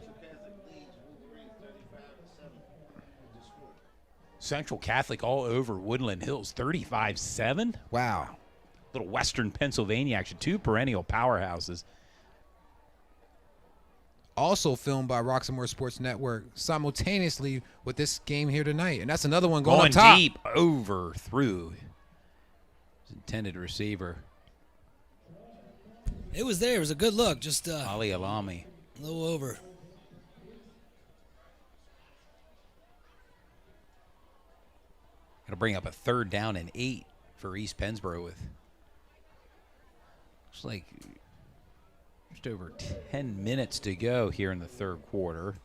Central Catholic all over Woodland Hills, 35-7. Wow. Little Western Pennsylvania action. Two perennial powerhouses. Also filmed by Roxamore Sports Network simultaneously with this game here tonight. And that's another one going Going up top. deep, over, through. His intended receiver, It was there. It was a good look. Just Ali Alami. a little over. Going to bring up a 3rd down and 8 for East Pennsboro with looks like Just over 10 minutes to go here in the third quarter.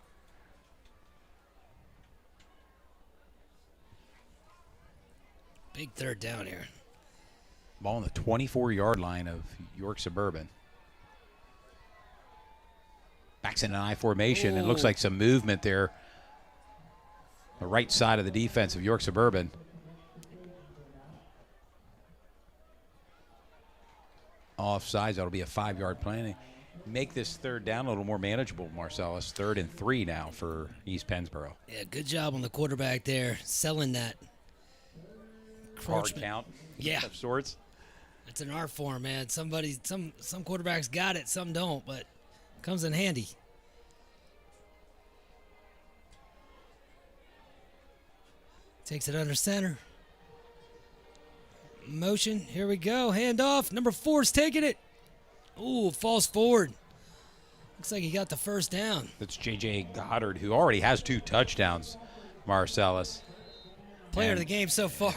Big third down here. Ball on the 24-yard line of York Suburban. Backs in an I formation. It looks like some movement there. The right side of the defense of York Suburban. Offsides, that'll be a 5-yard play. Make this third down a little more manageable, Marcellus. 3rd and 3 now for East Pennsboro. Yeah, good job on the quarterback there, selling that. Hard count, yeah, of sorts. That's an art form, man. Some quarterbacks got it, some don't, but it comes in handy. Takes it under center. Motion. Here we go. Handoff. Number 4's taking it. Ooh, falls forward. Looks like he got the first down. That's J.J. Goddard, who already has 2 touchdowns, Marcellus. Player of the game so far.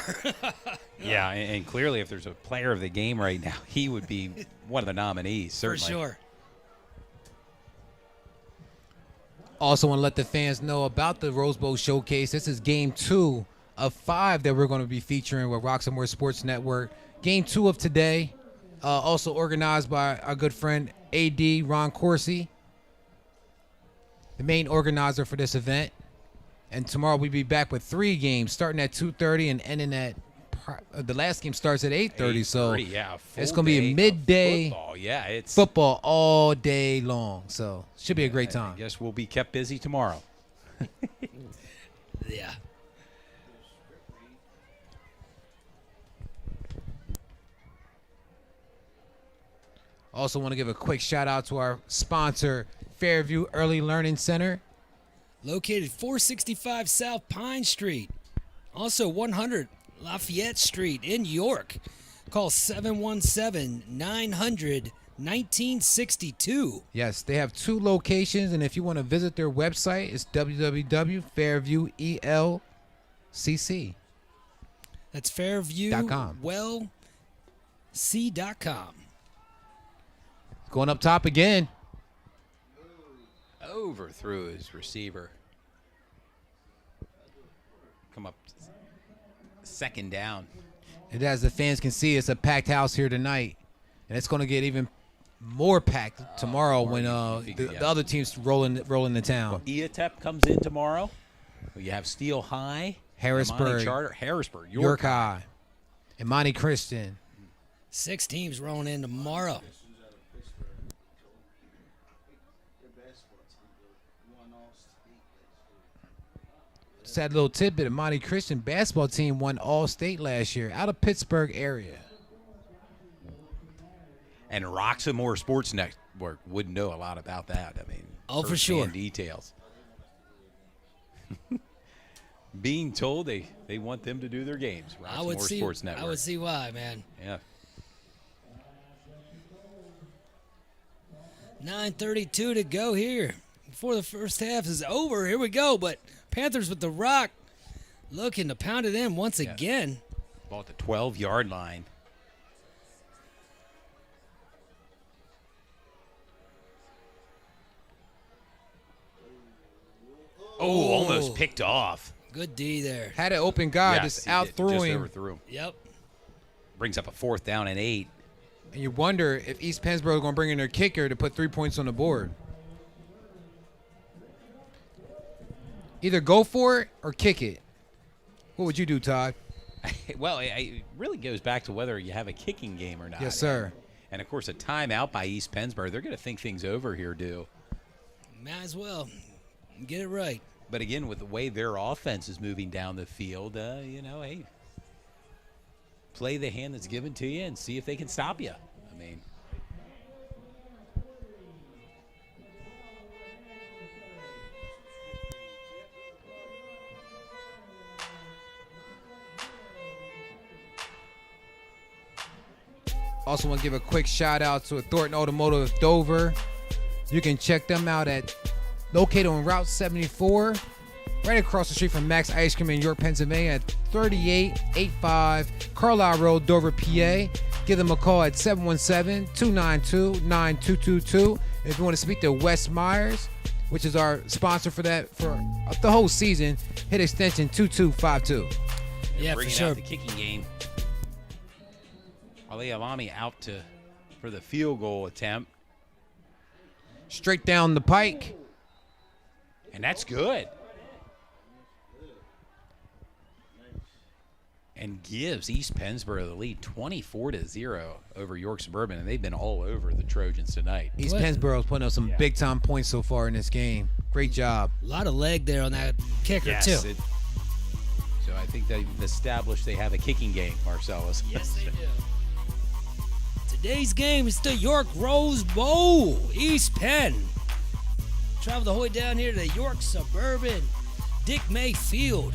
Yeah, and clearly if there's a player of the game right now, he would be one of the nominees, certainly. For sure. Also want to let the fans know about the Rose Bowl Showcase. This is game 2 of 5 that we're going to be featuring with Roxamore Sports Network. Game 2 of today, also organized by our good friend A.D. Ron Corsi, the main organizer for this event. And tomorrow we'll be back with 3 games, starting at 2:30 and ending at the last game starts at 8:30. So yeah, it's going to be a midday football. Yeah, it's football all day long. So should be a great time. I guess we'll be kept busy tomorrow. Yeah. Also want to give a quick shout out to our sponsor, Fairview Early Learning Center. Located 465 South Pine Street. Also 100 Lafayette Street in York. Call 717-900-1962. Yes, they have 2 locations, and if you want to visit their website, it's www.fairviewelcc. That's fairviewwellc.com. Going up top again. Overthrew his receiver. Come up 2nd down. And as the fans can see, it's a packed house here tonight. And it's going to get even more packed tomorrow when the other teams roll into town. Well, EATEP comes in tomorrow. You have Steel High, Harrisburg, Harrisburg, York High, and Monty Christian. 6 teams rolling in tomorrow. Sad little tidbit: Monty Christian basketball team won All-State last year out of Pittsburgh area. And Roxamore Sports Network would know a lot about that. I mean, for sure. Details. Being told they want them to do their games. Roxamore Sports Network. I would see why, man. Yeah. 9:32 to go here before the first half is over. Here we go, but Panthers with the rock, looking to pound it in once again. Ball at the 12-yard line. Oh, almost picked off. Good D there. Had an open guy, Yes, just outthrew just him. overthrew. Yep. Brings up a 4th down and 8. And you wonder if East Pennsboro is going to bring in their kicker to put 3 points on the board. Either go for it or kick it. What would you do, Todd? Well, it really goes back to whether you have a kicking game or not. Yes, sir. And, of course, a timeout by East Pennsboro. They're going to think things over here, Might as well get it right. But, again, with the way their offense is moving down the field, hey, play the hand that's given to you and see if they can stop you. I mean, Also want to give a quick shout out to Thornton Automotive of Dover. You can check them out located on Route 74, right across the street from Max Ice Cream in York, Pennsylvania at 3885 Carlisle Road, Dover, PA. give them a call at 717-292-9222. If you want to speak to Wes Myers, which is our sponsor for the whole season, hit extension 2252. Yeah, for Bringing sure. out the kicking game. Ali Alami out for the field goal attempt. Straight down the pike. And that's good. And gives East Pennsboro the lead 24-0 over York Suburban, and they've been all over the Trojans tonight. East Pennsboro's putting up some big-time points so far in this game. Great job. A lot of leg there on that kicker, Yes, too. So I think they've established they have a kicking game, Marcellus. Yes, they do. Today's game is the York Rose Bowl. East Penn. Travel the whole way down here to the York Suburban Dick May Field.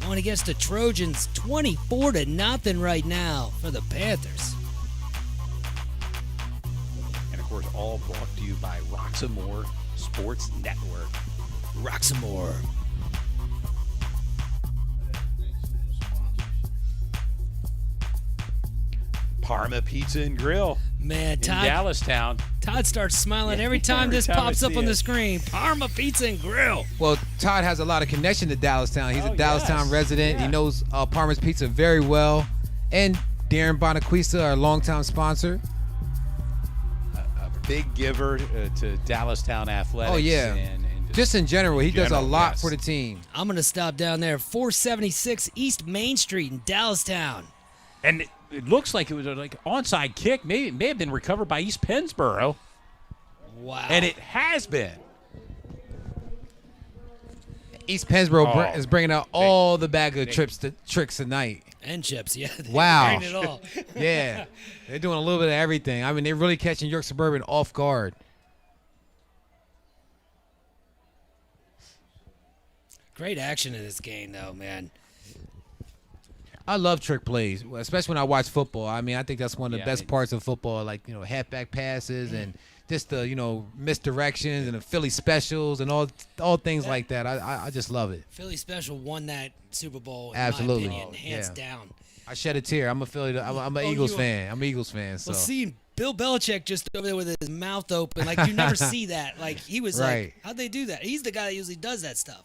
Going against the Trojans 24-0 right now for the Panthers. And of course, all brought to you by Roxamore Sports Network. Roxamore. Parma Pizza and Grill Man, in Todd Dallastown. starts smiling every time this Every time pops I up see on the it. screen. Parma Pizza and Grill. Well, Todd has a lot of connection to Dallastown. He's Oh, a Dallastown yes. resident. Yeah. He knows Parma's Pizza very well. And Darren Bonaquista, our longtime sponsor. A big giver to Dallastown athletics. Oh, yeah. And Just in general, he does a general, lot yes. for the team. I'm going to stop down there. 476 East Main Street in Dallastown. And it looks like it was like onside kick. Maybe it may have been recovered by East Pennsboro, Wow. and it has been. East Pennsboro Oh, is bringing out all the bag of tricks tonight. And chips, yeah. They Wow. bring it all. Yeah, they're doing a little bit of everything. I mean, they're really catching York Suburban off guard. Great action in this game, though, man. I love trick plays, especially when I watch football. I mean, I think that's one of the best parts of football, like, halfback passes and just the, misdirections and the Philly specials and all things like that. I just love it. Philly Special won that Super Bowl, in Absolutely. my opinion, hands Yeah. down. I shed a tear. I'm a Philly. I'm an Oh, Eagles you are. fan. I'm an Eagles fan. So Well, seeing Bill Belichick just over there with his mouth open, like, you never see that. Like, he was Right. like, how'd they do that? He's the guy that usually does that stuff.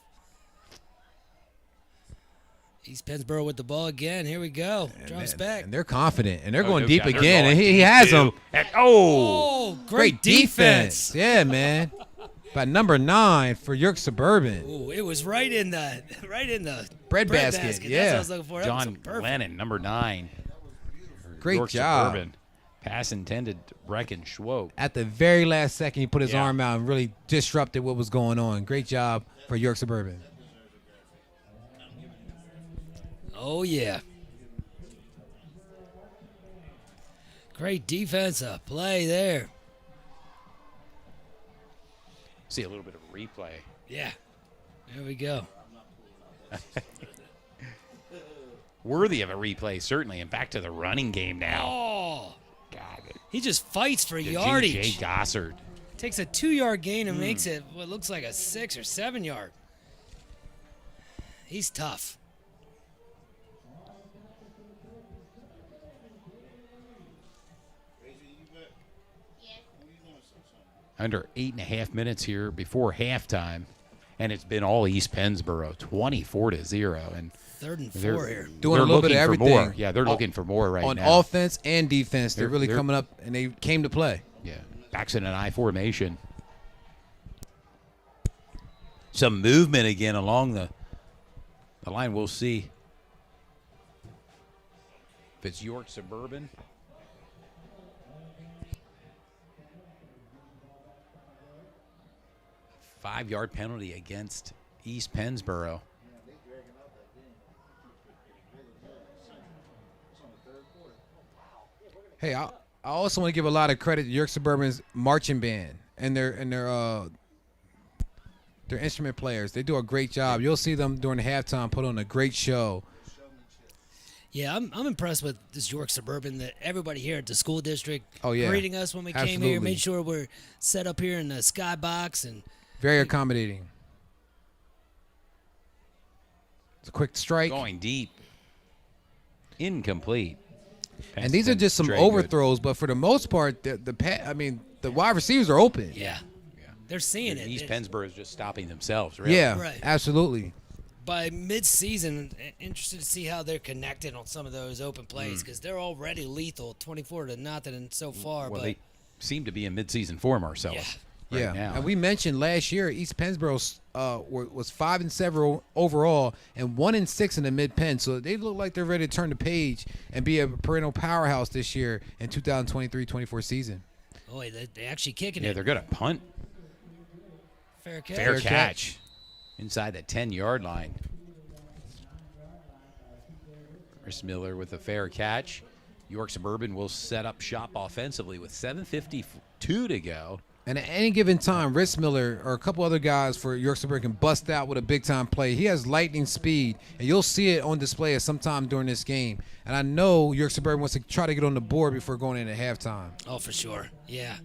East Pennsboro with the ball again. Here we go. Drums back. and they're confident and they're Oh, going no deep doubt. They're again, going and he deep, has too. them. And, Oh, great defense. Yeah, man. By number 9 for York Suburban. Ooh, it was right in the Bread basket, That's yeah. what I was looking for. That was John perfect. Lennon, number 9. Great York job. Suburban. Pass intended to Brecken Schwope. At the very last second, he put his Yeah. arm out and really disrupted what was going on. Great job for York Suburban. Oh, yeah. Great defensive play there. See a little bit of a replay. Yeah. There we go. Worthy of a replay, certainly. And back to the running game now. Oh, God. he just fights for Jay yardage. Gossard. Takes a 2-yard gain and makes it what looks like a 6 or 7 yard. He's tough. Under 8.5 minutes here before halftime. And it's been all East Pennsboro, 24-0. And 3rd and 4 they're here. Doing they're a little bit of looking for everything. more. Yeah, they're looking for more right On now. offense and defense, they're really they're- coming up, and they came to play. Yeah, backs in an I formation. Some movement again along the line. We'll see if it's York Suburban. Five-yard penalty against East Pennsboro. Hey, I also want to give a lot of credit to York Suburban's marching band and their instrument players. They do a great job. You'll see them during the halftime put on a great show. Yeah, I'm impressed with this York Suburban, that everybody here at the school district Oh, yeah. greeting us when we came here, Absolutely. made sure we're set up here in the skybox, and Very accommodating. It's a quick strike. Going deep. Incomplete. And these are just some overthrows, but for the most part, the wide receivers are open. Yeah. They're seeing it. East Pennsboro is just stopping themselves, really. Yeah, Right. absolutely. By mid-season, interested to see how they're connected on some of those open plays because they're already lethal, 24-0 so far. Well, but they seem to be in mid-season form, Marcellus. Yeah. Right now. And we mentioned last year East Pennsboro was 5-7 overall and 1-6 in the mid-pen, so they look like they're ready to turn the page and be a perennial powerhouse this year in 2023-24 season. Boy, they actually kicking Yeah, it. they're going to punt. Fair catch. Fair catch. Inside the 10-yard line. Chris Miller with a fair catch. York Suburban will set up shop offensively with 7:52 to go. And at any given time, Rhys Miller or a couple other guys for York Suburban can bust out with a big-time play. He has lightning speed, and you'll see it on display at some time during this game. And I know York Suburban wants to try to get on the board before going into halftime. Oh, for sure. Yeah.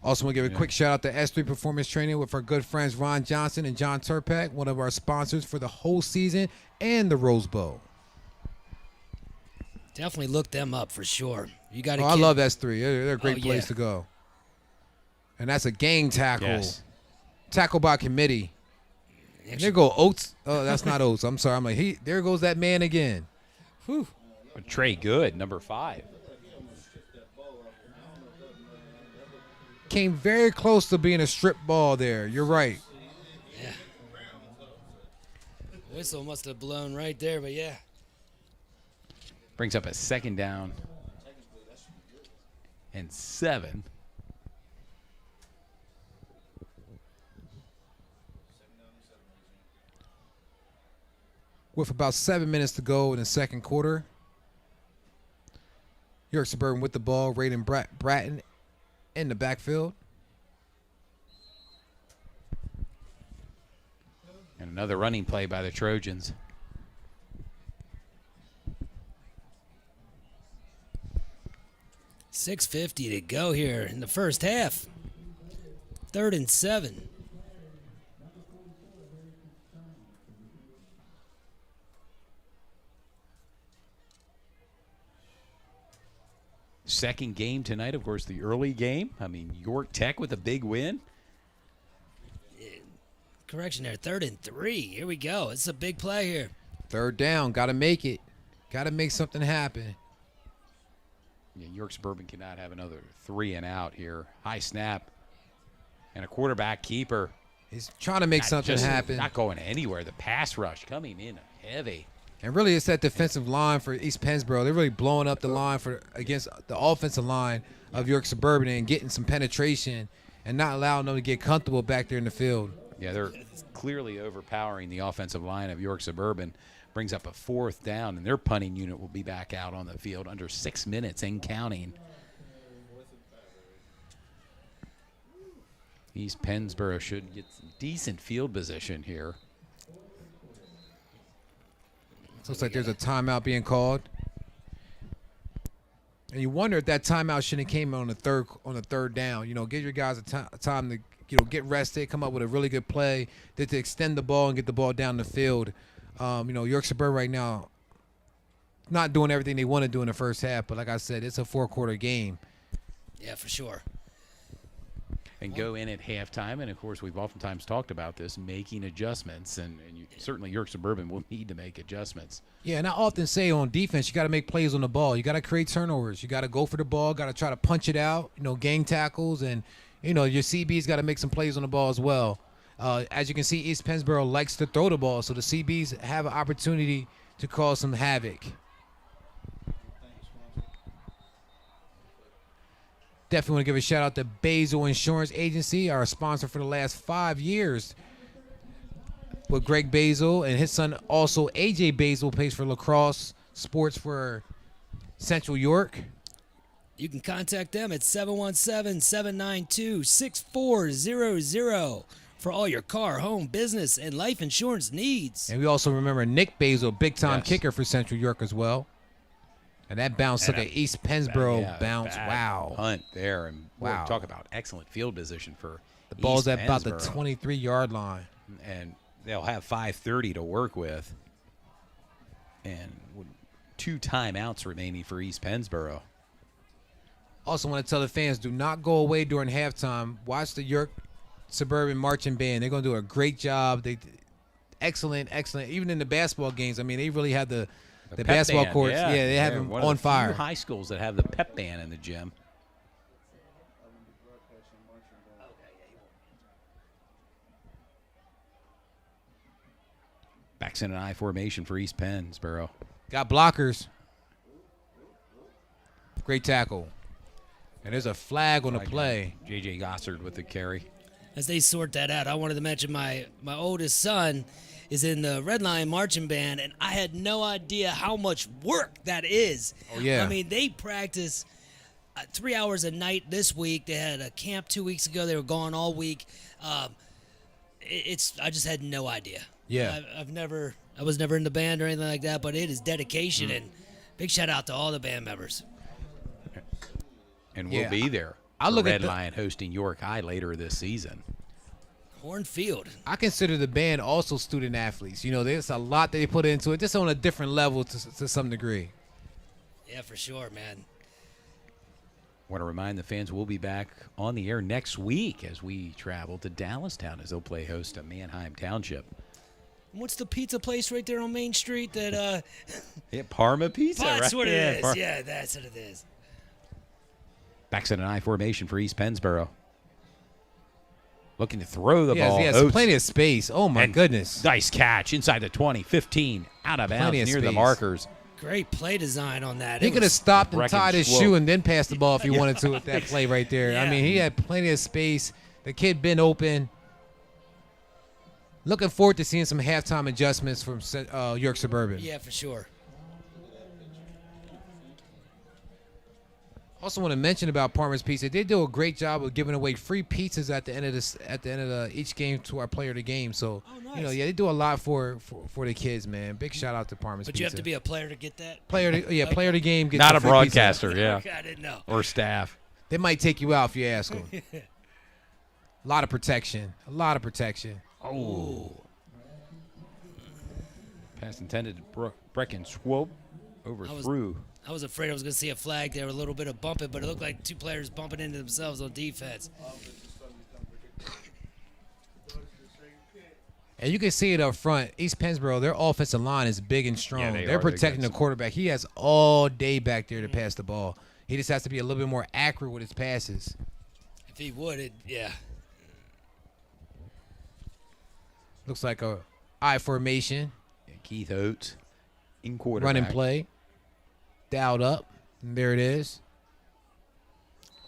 Also want to give a quick shout out to S3 Performance Training with our good friends Ron Johnson and John Turpak, one of our sponsors for the whole season and the Rose Bowl. Definitely look them up for sure. You got to. I love S3. They're a great Oh, place yeah. to go. And that's a gang tackle. Yes. Tackle by committee. And there go Oates. Oh, that's not Oates. I'm sorry. I'm like, there goes that man again. Whew. Trey Good, number 5. Came very close to being a strip ball there. You're right. Yeah. Whistle must have blown right there, but yeah. Brings up a 2nd down and 7. With about 7 minutes to go in the second quarter. York Suburban with the ball. Raiden Bratton in the backfield. And another running play by the Trojans. $6:50 to go here in the first half. 3rd and 7. Second game tonight, of course, the early game. I mean, York Tech with a big win. Correction there, 3rd and 3. Here we go. It's a big play here. 3rd down. Got to make it. Got to make something happen. Yeah, York Suburban cannot have another 3 and out here. High snap. And a quarterback keeper. He's trying to make something happen. Not going anywhere. The pass rush coming in heavy. And really, it's that defensive line for East Pennsboro. They're really blowing up the line against the offensive line of York Suburban and getting some penetration and not allowing them to get comfortable back there in the field. Yeah, they're clearly overpowering the offensive line of York Suburban. Brings up a 4th down, and their punting unit will be back out on the field under 6 minutes and counting. East Pennsboro should get some decent field position here. Looks like there's a timeout being called. And you wonder if that timeout shouldn't have came on the third down. You know, give your guys a time to, get rested, come up with a really good play, to extend the ball and get the ball down the field. York Suburban right now not doing everything they want to do in the first half, but like I said, it's a 4-quarter game. Yeah, for sure. And go in at halftime, and of course we've oftentimes talked about this, making adjustments, and certainly York Suburban will need to make adjustments. Yeah, and I often say on defense, you got to make plays on the ball. You got to create turnovers. You got to go for the ball, got to try to punch it out, gang tackles, and, your CB's got to make some plays on the ball as well. As you can see, East Pennsboro likes to throw the ball, so the CBs have an opportunity to cause some havoc. Definitely want to give a shout out to Basil Insurance Agency, our sponsor for the last 5 years. With Greg Basil and his son, also AJ Basil, plays for lacrosse sports for Central York. You can contact them at 717-792-6400 for all your car, home, business, and life insurance needs. And we also remember Nick Basil, big-time Yes. kicker for Central York as well. And that bounce took And an East Pennsboro Yeah, bounce. bad Wow. punt there. And Wow. talk about excellent field position for The ball's East at about the Pennsboro. 23-yard line. And they'll have 5:30 to work with. And 2 timeouts remaining for East Pennsboro. Also want to tell the fans, do not go away during halftime. Watch the York Suburban Marching Band. They're going to do a great job. Excellent. Even in the basketball games, I mean, they really have the pep basketball band, courts. Yeah, They have them one of on the fire. Few high schools that have the pep band in the gym. Backs in an I formation for East Pennsboro. Got blockers. Great tackle. And there's a flag on the play. J.J. Gossard with the carry. As they sort that out, I wanted to mention my oldest son is in the Red Line Marching Band, and I had no idea how much work that is. Oh, yeah. I mean, they practice 3 hours a night this week. They had a camp 2 weeks ago. They were gone all week. I just had no idea. Yeah. I was never in the band or anything like that, but it is dedication, and big shout out to all the band members. And we'll Yeah, be there. I look at Red the- Lion hosting York High later this season. Hornfield. I consider the band also student athletes. You know, there's a lot they put into it, just on a different level to some degree. Yeah, for sure, man. Want to remind the fans we'll be back on the air next week as we travel to Dallastown as they'll play host to Manheim Township. What's the pizza place right there on Main Street that Yeah, Parma Pizza, that's right? what it is. Par- Yeah, that's what it is. Backs in an I formation for East Pennsboro. Looking to throw the ball. He has Oates. plenty of space. Oh, my And goodness. Nice catch inside the 20, 15, out of bounds Plenty of near the space. markers. Great play design on that. He It could have was- stopped and Brecken tied his slope. shoe and then passed the ball if he wanted to with that play right there. I Yeah. mean, he had plenty of space. The kid been open. Looking forward to seeing some halftime adjustments from York Suburban. Yeah, for sure. Also want to mention about Parmer's Pizza. They do a great job of giving away free pizzas at the end of each game to our player of the game. So, nice. you know, yeah, they do a lot for the kids, man. Big shout out to Parmer's But Pizza. you have to be a player to get that. player of the game. Gets Not the a free broadcaster, pizza. yeah. I didn't know. Or staff. They might take you out if you ask them. A lot of protection. Oh. Pass intended to Brecken swope overthrew. I was afraid I was going to see a flag there, a little bit of bumping, but it looked like two players bumping into themselves on defense. And you can see it up front. East Pennsboro, their offensive line is big and strong. Yeah, they They're are. They protecting got the quarterback. He has all day back there to pass the ball. He just has to be a little bit more accurate with his passes. If he would, yeah. Looks like a I formation, Yeah, Keith Oates in quarterback. running play, dialed up. And there it is.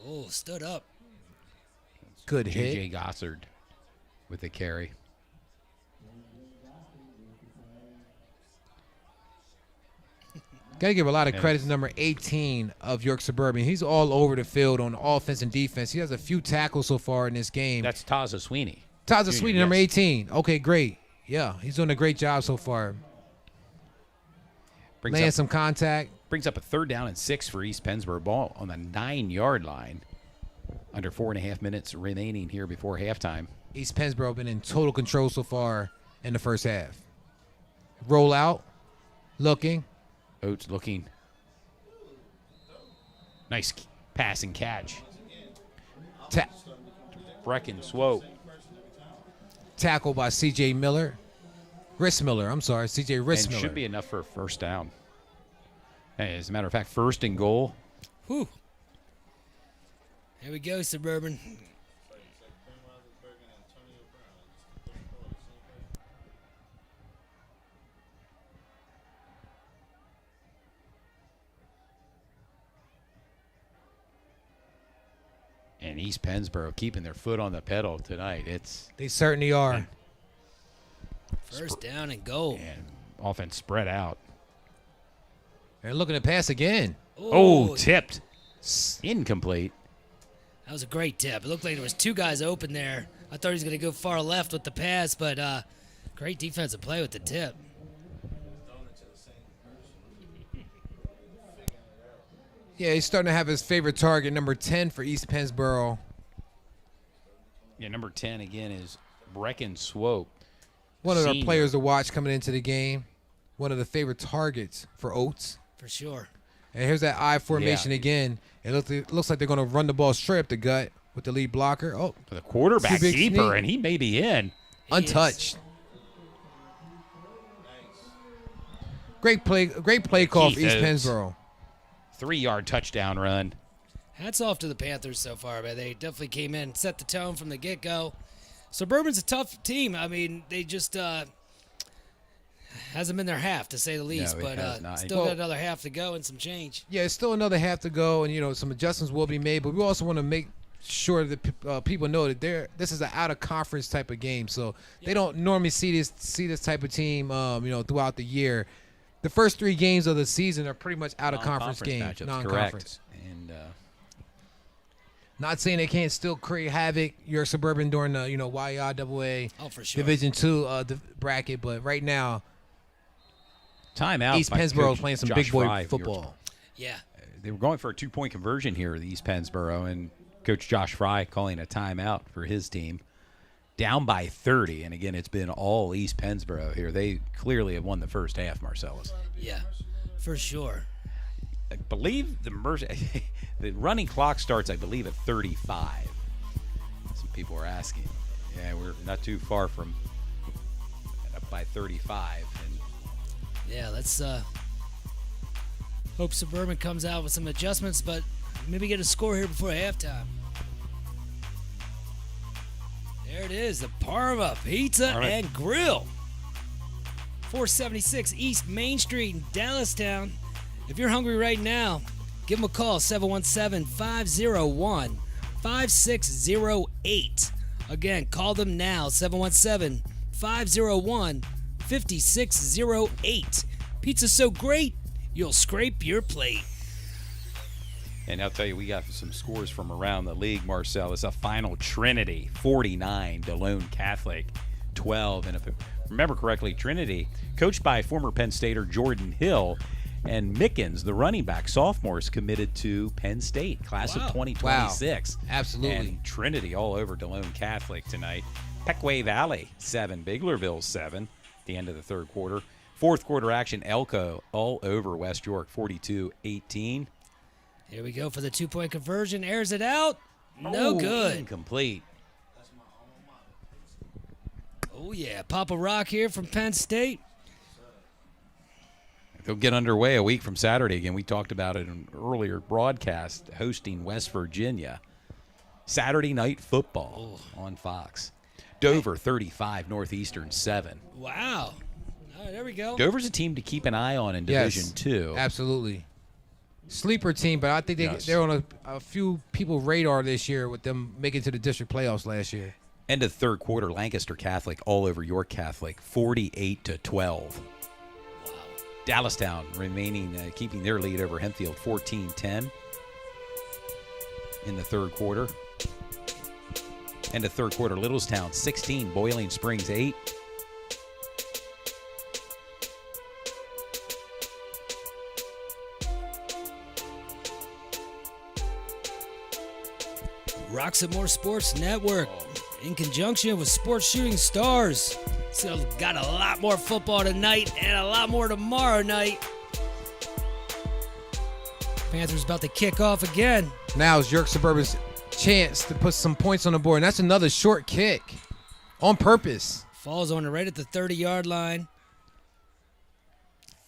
Oh, stood up. Good J.J. hit. Gossard with the carry. Got to give a lot of credit to number 18 of York Suburban. He's all over the field on offense and defense. He has a few tackles so far in this game. That's Taza Sweeney. Taza Junior, Sweetie, number yes. 18. Okay, great. Yeah, he's doing a great job so far. Brings Laying up, some contact. brings up a 3rd down and 6 for East Pennsboro. Ball on the 9-yard line. Under 4.5 minutes remaining here before halftime. East Pennsboro been in total control so far in the first half. Roll out. Looking. Oates looking. Nice pass and catch. Brecken swope. Tackle by C.J. Miller. Rissmiller. I'm sorry. C.J. And Rissmiller. should be enough for a 1st down. Hey, as a matter of fact, 1st and goal. Whew. Here we go, Suburban. And East Pennsboro keeping their foot on the pedal tonight. It's They certainly are. First down and goal. and offense spread out. They're looking to pass again. Oh, tipped. Incomplete. That was a great tip. It looked like there was two guys open there. I thought he was going to go far left with the pass, but great defensive play with the tip. Yeah, he's starting to have his favorite target, number 10 for East Pennsboro. Yeah, number 10 again is Brecken Swope. One of our Senior. players to watch coming into the game. One of the favorite targets for Oates. For sure. And here's that I formation again. It looks like they're going to run the ball straight up the gut with the lead blocker. Oh, For the quarterback Too big keeper, sneak. and he may be in. He untouched. Great play call for Keith East Oates. Pennsboro. 3-yard touchdown run. Hats off to the Panthers so far, man. They definitely came in, set the tone from the get-go. Suburban's a tough team. I mean, they just hasn't been their half, to say the least. No, it has not. Still Well- got another half to go and some change. Yeah, it's still another half to go, and some adjustments will be made. But we also want to make sure that people know that this is an out of conference type of game, so they don't normally see this type of team, throughout the year. The first 3 games of the season are pretty much out of conference games, matchups, non-conference. correct. And Not saying they can't still create havoc. York Suburban during the YIAA Oh, for sure. Division II bracket, but right now timeout. East by Pennsboro is Coach playing some Josh big boy Fry of York. football. Yeah. They were going for a 2-point conversion here, the East Pennsboro, and Coach Josh Fry calling a timeout for his team. Down by 30, and again, it's been all East Pennsboro here. They clearly have won the first half, Marcellus. Yeah, for sure. I believe the running clock starts, I believe, at 35. Some people are asking. Yeah, we're not too far from up by 35. And Yeah, let's hope Suburban comes out with some adjustments, but maybe get a score here before halftime. There it is, the Parma Pizza All right. and Grill. 476 East Main Street in Dallastown. If you're hungry right now, give them a call, 717-501-5608. Again, call them now, 717-501-5608. Pizza's so great, you'll scrape your plate. And I'll tell you, we got some scores from around the league, Marcel. It's a final Trinity, 49, DeLone Catholic, 12. And if I remember correctly, Trinity, coached by former Penn Stater Jordan Hill, and Mickens, the running back, sophomore, is committed to Penn State, class Wow. of 2026. Wow. Absolutely. And Trinity all over DeLone Catholic tonight. Pequay Valley, 7. Biglerville, 7. At the end of the third quarter. Fourth quarter action, Elko all over West York, 42-18. Here we go for the 2-point conversion. Airs it out. No good. Incomplete. Oh, yeah. Papa Rock here from Penn State. They'll get underway a week from Saturday again. We talked about it in an earlier broadcast, hosting West Virginia. Saturday night football on Fox. Dover, 35, Northeastern, 7. Wow. All right, there we go. Dover's a team to keep an eye on in Division II. Absolutely. Sleeper team, but I think Yes. they're on a few people's radar this year with them making it to the district playoffs last year. End of third quarter, Lancaster Catholic all over York Catholic, 48-12. Wow. Dallastown remaining, keeping their lead over Hempfield, 14-10 in the third quarter. End of third quarter, Littlestown 16, Boiling Springs 8. Roxamore Sports Network, in conjunction with Sports Shooting Stars. So got a lot more football tonight and a lot more tomorrow night. Panthers about to kick off again. Now is York Suburban's chance to put some points on the board, and that's another short kick on purpose. Falls on it right at the 30-yard line.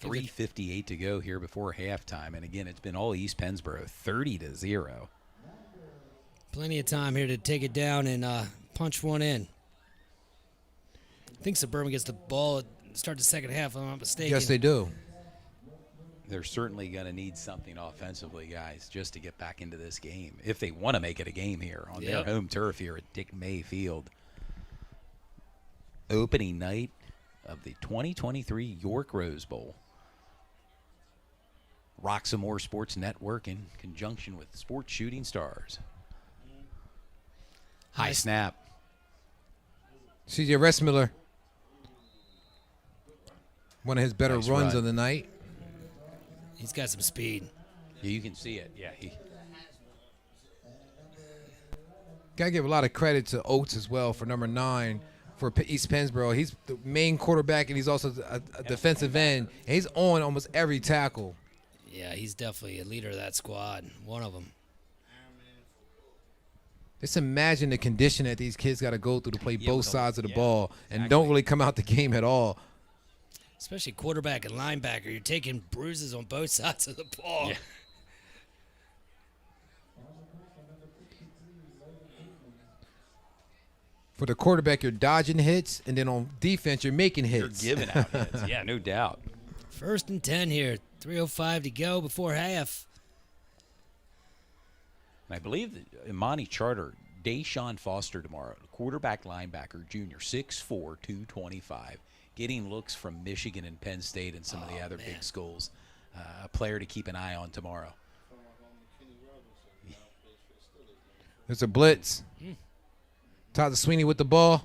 3:58 to go here before halftime. And again, it's been all East Pennsboro, 30-0. Plenty of time here to take it down and punch one in. I think Suburban gets the ball at the start of the second half, if I'm not mistaken. Yes, they do. They're certainly going to need something offensively, guys, just to get back into this game. If they want to make it a game here on their Yep. home turf here at Dick May Field. Opening night of the 2023 York Rose Bowl. Roxamore Sports Network in conjunction with Sports Shooting Stars. High snap. CJ Restmiller, one of his better Nice runs run. of the night. He's got some speed. Yeah, you can see it. Yeah, Gotta give a lot of credit to Oates as well for number 9 for East Pennsboro. He's the main quarterback, and he's also a defensive end. And he's on almost every tackle. Yeah, he's definitely a leader of that squad. One of them. Just imagine the condition that these kids got to go through to play both sides of the ball and exactly. don't really come out the game at all. Especially quarterback and linebacker. You're taking bruises on both sides of the ball. Yeah. For the quarterback, you're dodging hits, and then on defense, you're making hits. You're giving out hits. Yeah, no doubt. 1st and 10 here. 3:05 to go before half. I believe that Imani Charter, Deshaun Foster tomorrow, quarterback linebacker, junior, 6'4", 225, getting looks from Michigan and Penn State and some of the other big schools. A player to keep an eye on tomorrow. There's a blitz. Tyler Sweeney with the ball.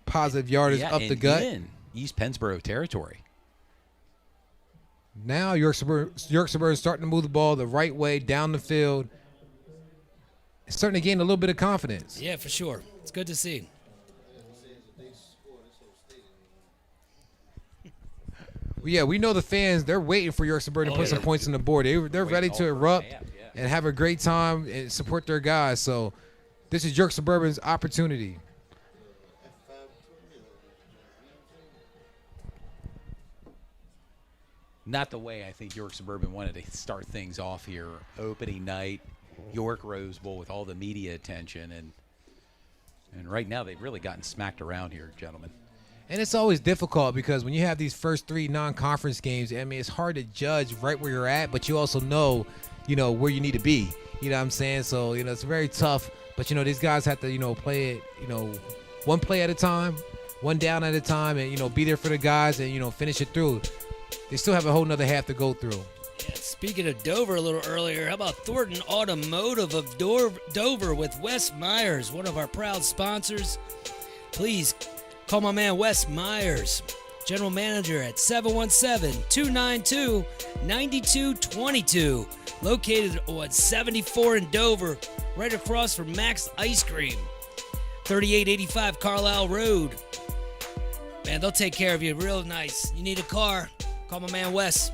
Positive yardage up the gut. In East Pennsboro territory. Now York Suburban starting to move the ball the right way down the field. It's starting to gain a little bit of confidence. Yeah, for sure. It's good to see. Yeah, we know the fans, they're waiting for York Suburban to put some points on the board. They're ready to erupt and have a great time and support their guys. So this is York Suburban's opportunity. Not the way I think York Suburban wanted to start things off here. Opening night, York Rose Bowl with all the media attention. And right now they've really gotten smacked around here, gentlemen. And it's always difficult because when you have these first 3 non-conference games, I mean, it's hard to judge right where you're at, but you also know, where you need to be. You know what I'm saying? So, it's very tough. But, these guys have to, play it, one play at a time, one down at a time, and, be there for the guys and, finish it through. They still have a whole nother half to go through. Yeah, speaking of Dover a little earlier, how about Thornton Automotive of Dover with Wes Myers, one of our proud sponsors? Please call my man Wes Myers, General Manager at 717-292-9222, located on 74 in Dover, right across from Max Ice Cream, 3885 Carlisle Road. Man, they'll take care of you real nice. You need a car, call my man Wes.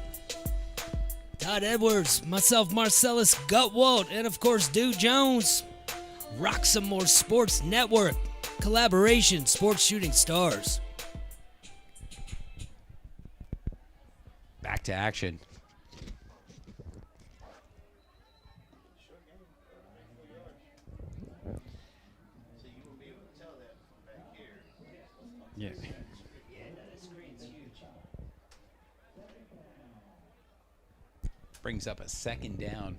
Todd Edwards, myself, Marcellus Gutwalt, and of course, Dude Jones. Roxamore Sports Network. Collaboration, Sports Shooting Stars. Back to action. Yeah. Brings up a 2nd down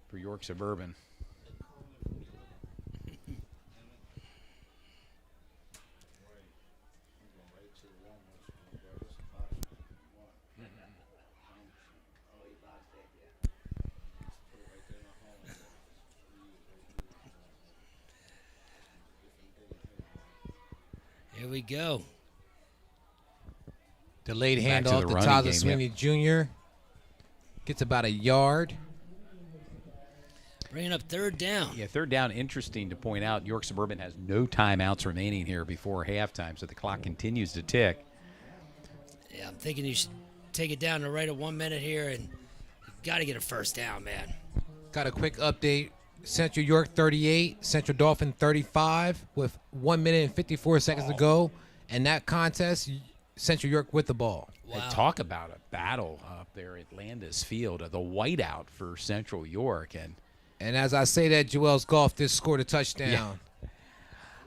for York Suburban. Here we go. Delayed Back to handoff the to running Tyler game, Sweeney Jr. Gets about a yard. Bringing up 3rd down. Yeah, 3rd down, interesting to point out. York Suburban has no timeouts remaining here before halftime, so the clock continues to tick. Yeah, I'm thinking you should take it down to right at 1 minute here, and you got to get a 1st down, man. Got a quick update. Central York 38, Central Dauphin 35 with 1 minute and 54 seconds to go. And that contest, Central York with the ball. Wow. And talk about a battle up there at Landis Field, the whiteout for Central York. And as I say that, Joel's Golf just scored a touchdown.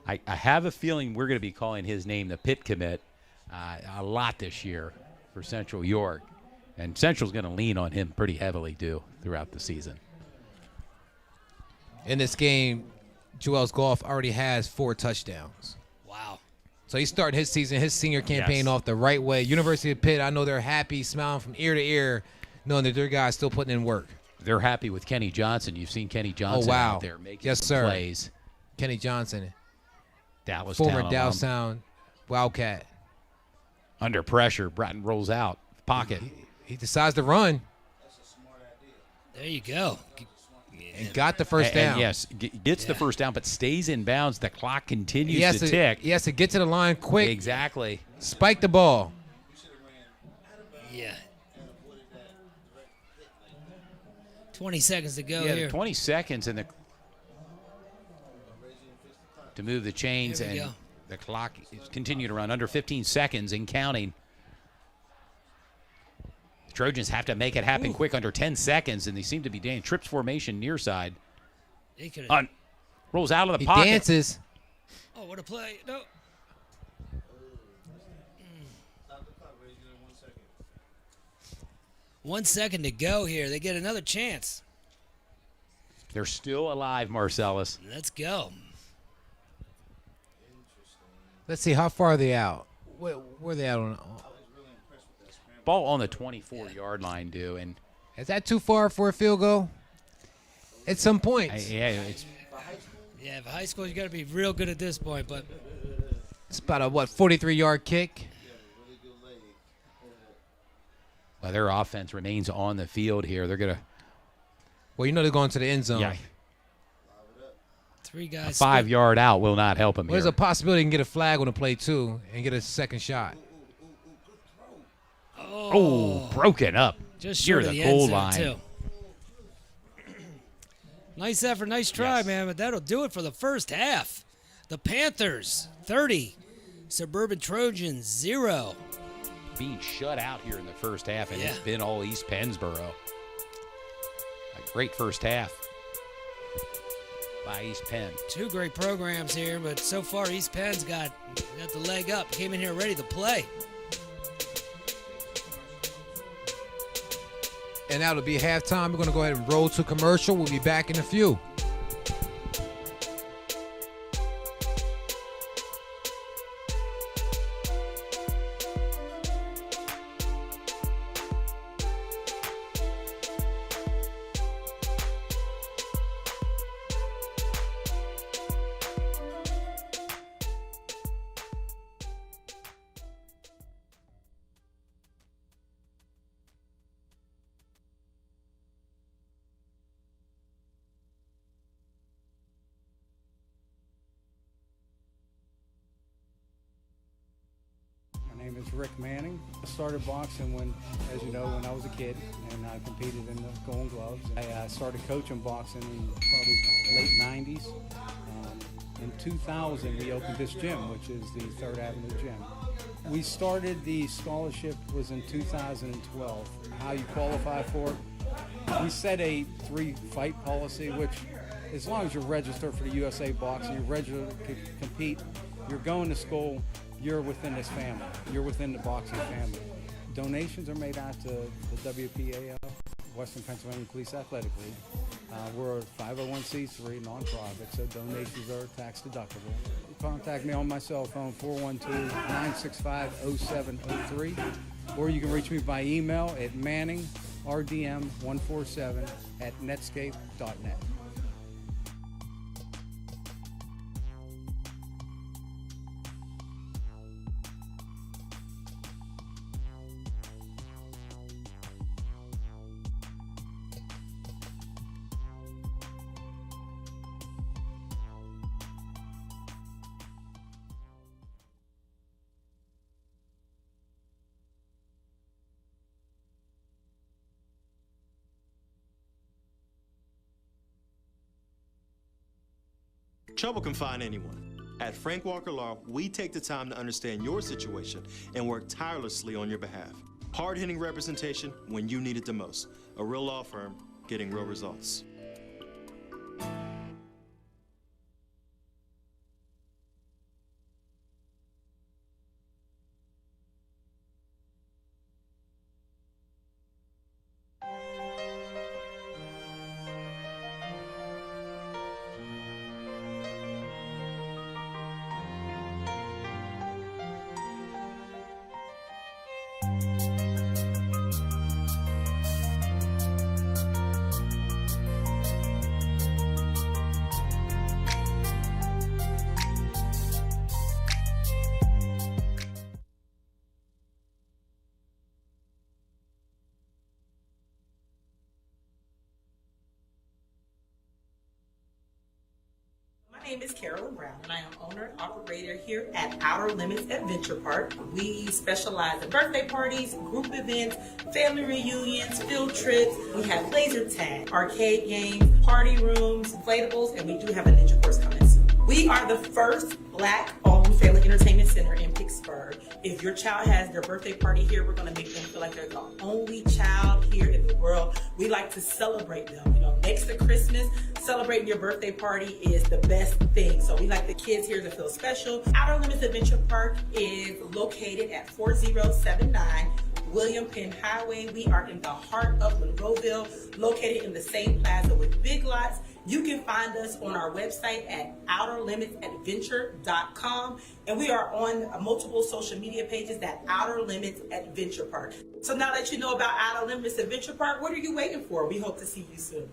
I have a feeling we're going to be calling his name the pit commit a lot this year for Central York. And Central's going to lean on him pretty heavily, too, throughout the season. In this game, Joel's Golf already has 4 touchdowns. Wow. So he's starting his season, his senior campaign off the right way. University of Pitt, I know they're happy, smiling from ear to ear, knowing that their guys still putting in work. They're happy with Kenny Johnson. You've seen Kenny Johnson out there making some plays. Kenny Johnson, Dallas former Dallas Wildcat. Under pressure, Bratton rolls out, pocket. He decides to run. There you go. And got the first down. And yes, gets the first down, but stays in bounds. The clock continues to tick. He has to get to the line quick. Exactly. Spike the ball. Yeah. 20 seconds to go Yeah, here. 20 seconds to move the chains, There we and go. the clock is continue to run under 15 seconds and counting. The Trojans have to make it happen quick, under 10 seconds, and they seem to be doing trips formation near side. They could've- Rolls out of the He pocket. dances. Oh, what a play. No. 1 second to go here. They get another chance. They're still alive, Marcellus. Let's go. Let's see, how far are they out? Where are they out on? Ball on the 24-yard line, and Is that too far for a field goal? At some point. it's Yeah, for high school, you got to be real good at this point, but It's about a, 43-yard kick? well, their offense remains on the field here. They're gonna Well, they're going to the end zone. three guys. 5-yard out will not help him Well, there's here. a possibility he can get a flag on the play, too, and get a second shot. Oh, broken up. Just near short of the the goal end zone, line. too. Nice effort, nice try, Yes. man, but that'll do it for the first half. The Panthers, 30. Suburban Trojans, 0. Being shut out here in the first half, and Yeah. it's been all East Pennsboro. A great first half by East Penn. Two great programs here, but so far East Penn's got the leg up. Came in here ready to play. And that'll be halftime. We're going to go ahead and roll to commercial. We'll be back in a few. My name is Rick Manning. I started boxing when I was a kid, and I competed in the Golden Gloves. I started coaching boxing in probably late 90s. In 2000, we opened this gym, which is the 3rd Avenue Gym. We started the scholarship was in 2012. How you qualify for it? We set a 3-fight policy, which as long as you're registered for the USA Boxing, you're registered to compete, you're going to school, you're within this family. You're within the boxing family. Donations are made out to the WPAL, Western Pennsylvania Police Athletic League. We're a 501c3 nonprofit, so donations are tax deductible. Contact me on my cell phone, 412-965-0703, or you can reach me by email at manningrdm147@netscape.net. Trouble can find anyone. At Frank Walker Law, we take the time to understand your situation and work tirelessly on your behalf. Hard-hitting representation when you need it the most. A real law firm getting real results. name is Carolyn Brown, and I am owner and operator here at Outer Limits Adventure Park. We specialize in birthday parties, group events, family reunions, field trips. We have laser tag, arcade games, party rooms, inflatables, and we do have a ninja course coming soon. We are the first Black-owned family entertainment center in Pittsburgh. If your child has their birthday party here, we're going to make them feel like they're the only child here in the world. We like to celebrate them. You know, next to Christmas, celebrating your birthday party is the best thing. So we like the kids here to feel special. Outer Limits Adventure Park is located at 4079 William Penn Highway. We are in the heart of Monroeville, located in the same plaza with Big Lots. You can find us on our website at outerlimitsadventure.com, and we are on multiple social media pages at Outer Limits Adventure Park. So now that you know about Outer Limits Adventure Park, what are you waiting for? We hope to see you soon.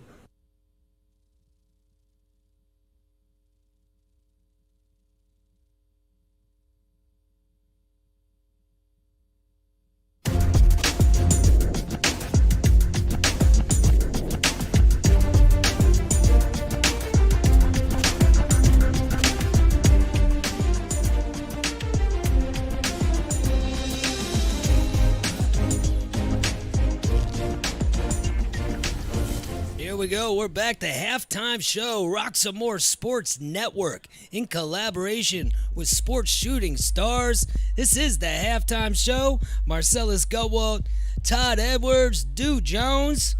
Here we go. We're back to Halftime Show, Roxamore Sports Network, in collaboration with Sports Shooting Stars. This is the Halftime Show. Marcellus Gutwalt, Todd Edwards, Dew Jones.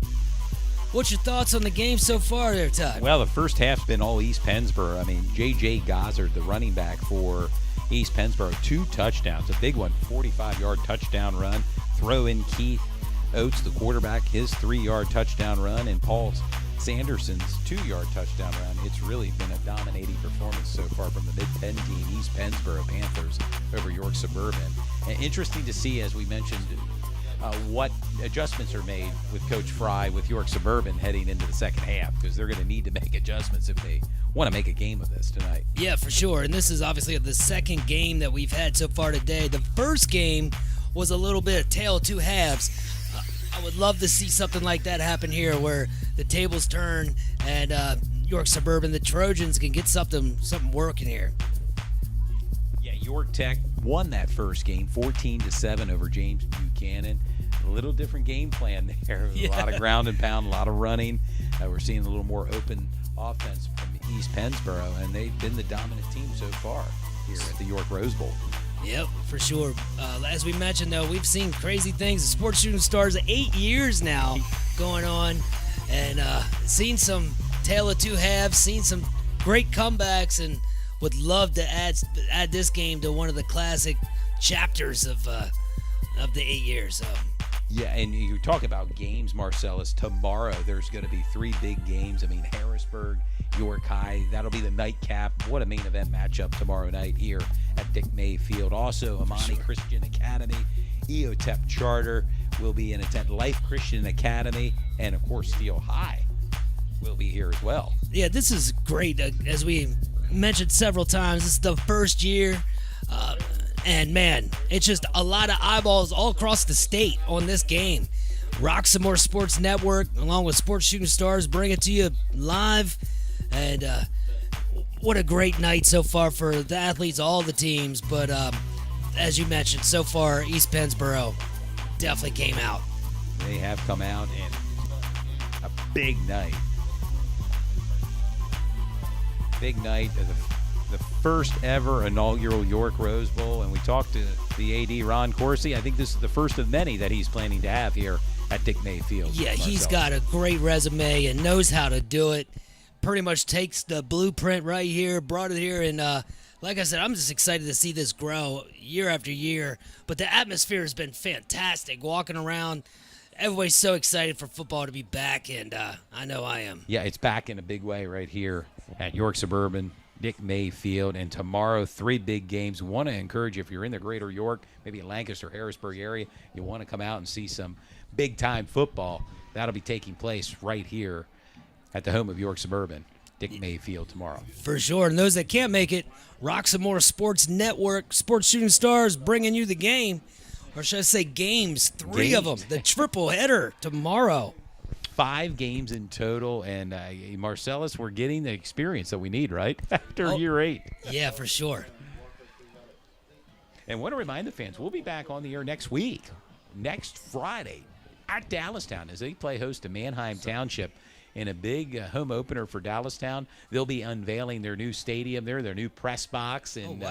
What's your thoughts on the game so far there, Todd? Well, the first half's been all East Pennsboro. I mean, J.J. Gozzard, the running back for East Pennsboro, 2 touchdowns. A big one, 45-yard touchdown run. Throw in Keith Oates, the quarterback, his 3-yard touchdown run, and Paul Sanderson's 2-yard touchdown run. It's really been a dominating performance so far from the Mid-Penn team, East Pennsboro Panthers over York Suburban. And interesting to see, as we mentioned, what adjustments are made with Coach Fry with York Suburban heading into the second half, because they're going to need to make adjustments if they want to make a game of this tonight. Yeah, for sure. And this is obviously the second game that we've had so far today. The first game was a little bit of tale of two halves. I would love to see something like that happen here, where the tables turn and York Suburban, the Trojans, can get something working here. Yeah, York Tech won that first game 14-7 over James Buchanan. A little different game plan there. A lot of ground and pound, a lot of running. We're seeing a little more open offense from East Pennsboro, and they've been the dominant team so far here at the York Rose Bowl. Yep, for sure. As we mentioned, though, we've seen crazy things. The Sports Shooting Stars, 8 years now going on, and seen some tale of two halves, seen some great comebacks, and would love to add this game to one of the classic chapters of the 8 years. Yeah, and you talk about games, Marcellus. Tomorrow there's going to be 3 big games. I mean, Harrisburg, York High, that'll be the nightcap. What a main event matchup tomorrow night here at Dick May Field. Also, Amani Christian Academy, EOTEP Charter will be in attendance. Life Christian Academy, and of course Steel High will be here as well. Yeah, this is great. As we mentioned several times, this is the first year. And man, it's just a lot of eyeballs all across the state on this game. Roxamore Sports Network, along with Sports Shooting Stars, bring it to you live. And what a great night so far for the athletes, all the teams. But as you mentioned, so far, East Pennsboro definitely came out. They have come out, and a big night. Big night of the first ever inaugural York Rose Bowl, and we talked to the AD, Ron Corsi. I think this is the first of many that he's planning to have here at Dick May Field. Yeah, he's got a great resume and knows how to do it. Pretty much takes the blueprint right here, brought it here, and like I said, I'm just excited to see this grow year after year. But the atmosphere has been fantastic. Walking around, everybody's so excited for football to be back, and I know I am. Yeah, it's back in a big way right here at York Suburban, Dick May Field, and tomorrow 3 big games. Want to encourage you, if you're in the greater York, maybe Lancaster, Harrisburg area, you want to come out and see some big-time football. That'll be taking place right here at the home of York Suburban, Dick May Field tomorrow. For sure, and those that can't make it, Roxamore Sports Network, Sports Shooting Stars bringing you the game, or should I say games, 3 of them, the triple header tomorrow. 5 games in total, and Marcellus, we're getting the experience that we need, right? After year 8. Yeah, for sure. And want to remind the fans, we'll be back on the air next week, next Friday, at Dallastown as they play host to Manheim Township in a big home opener for Dallastown. They'll be unveiling their new stadium there, their new press box, and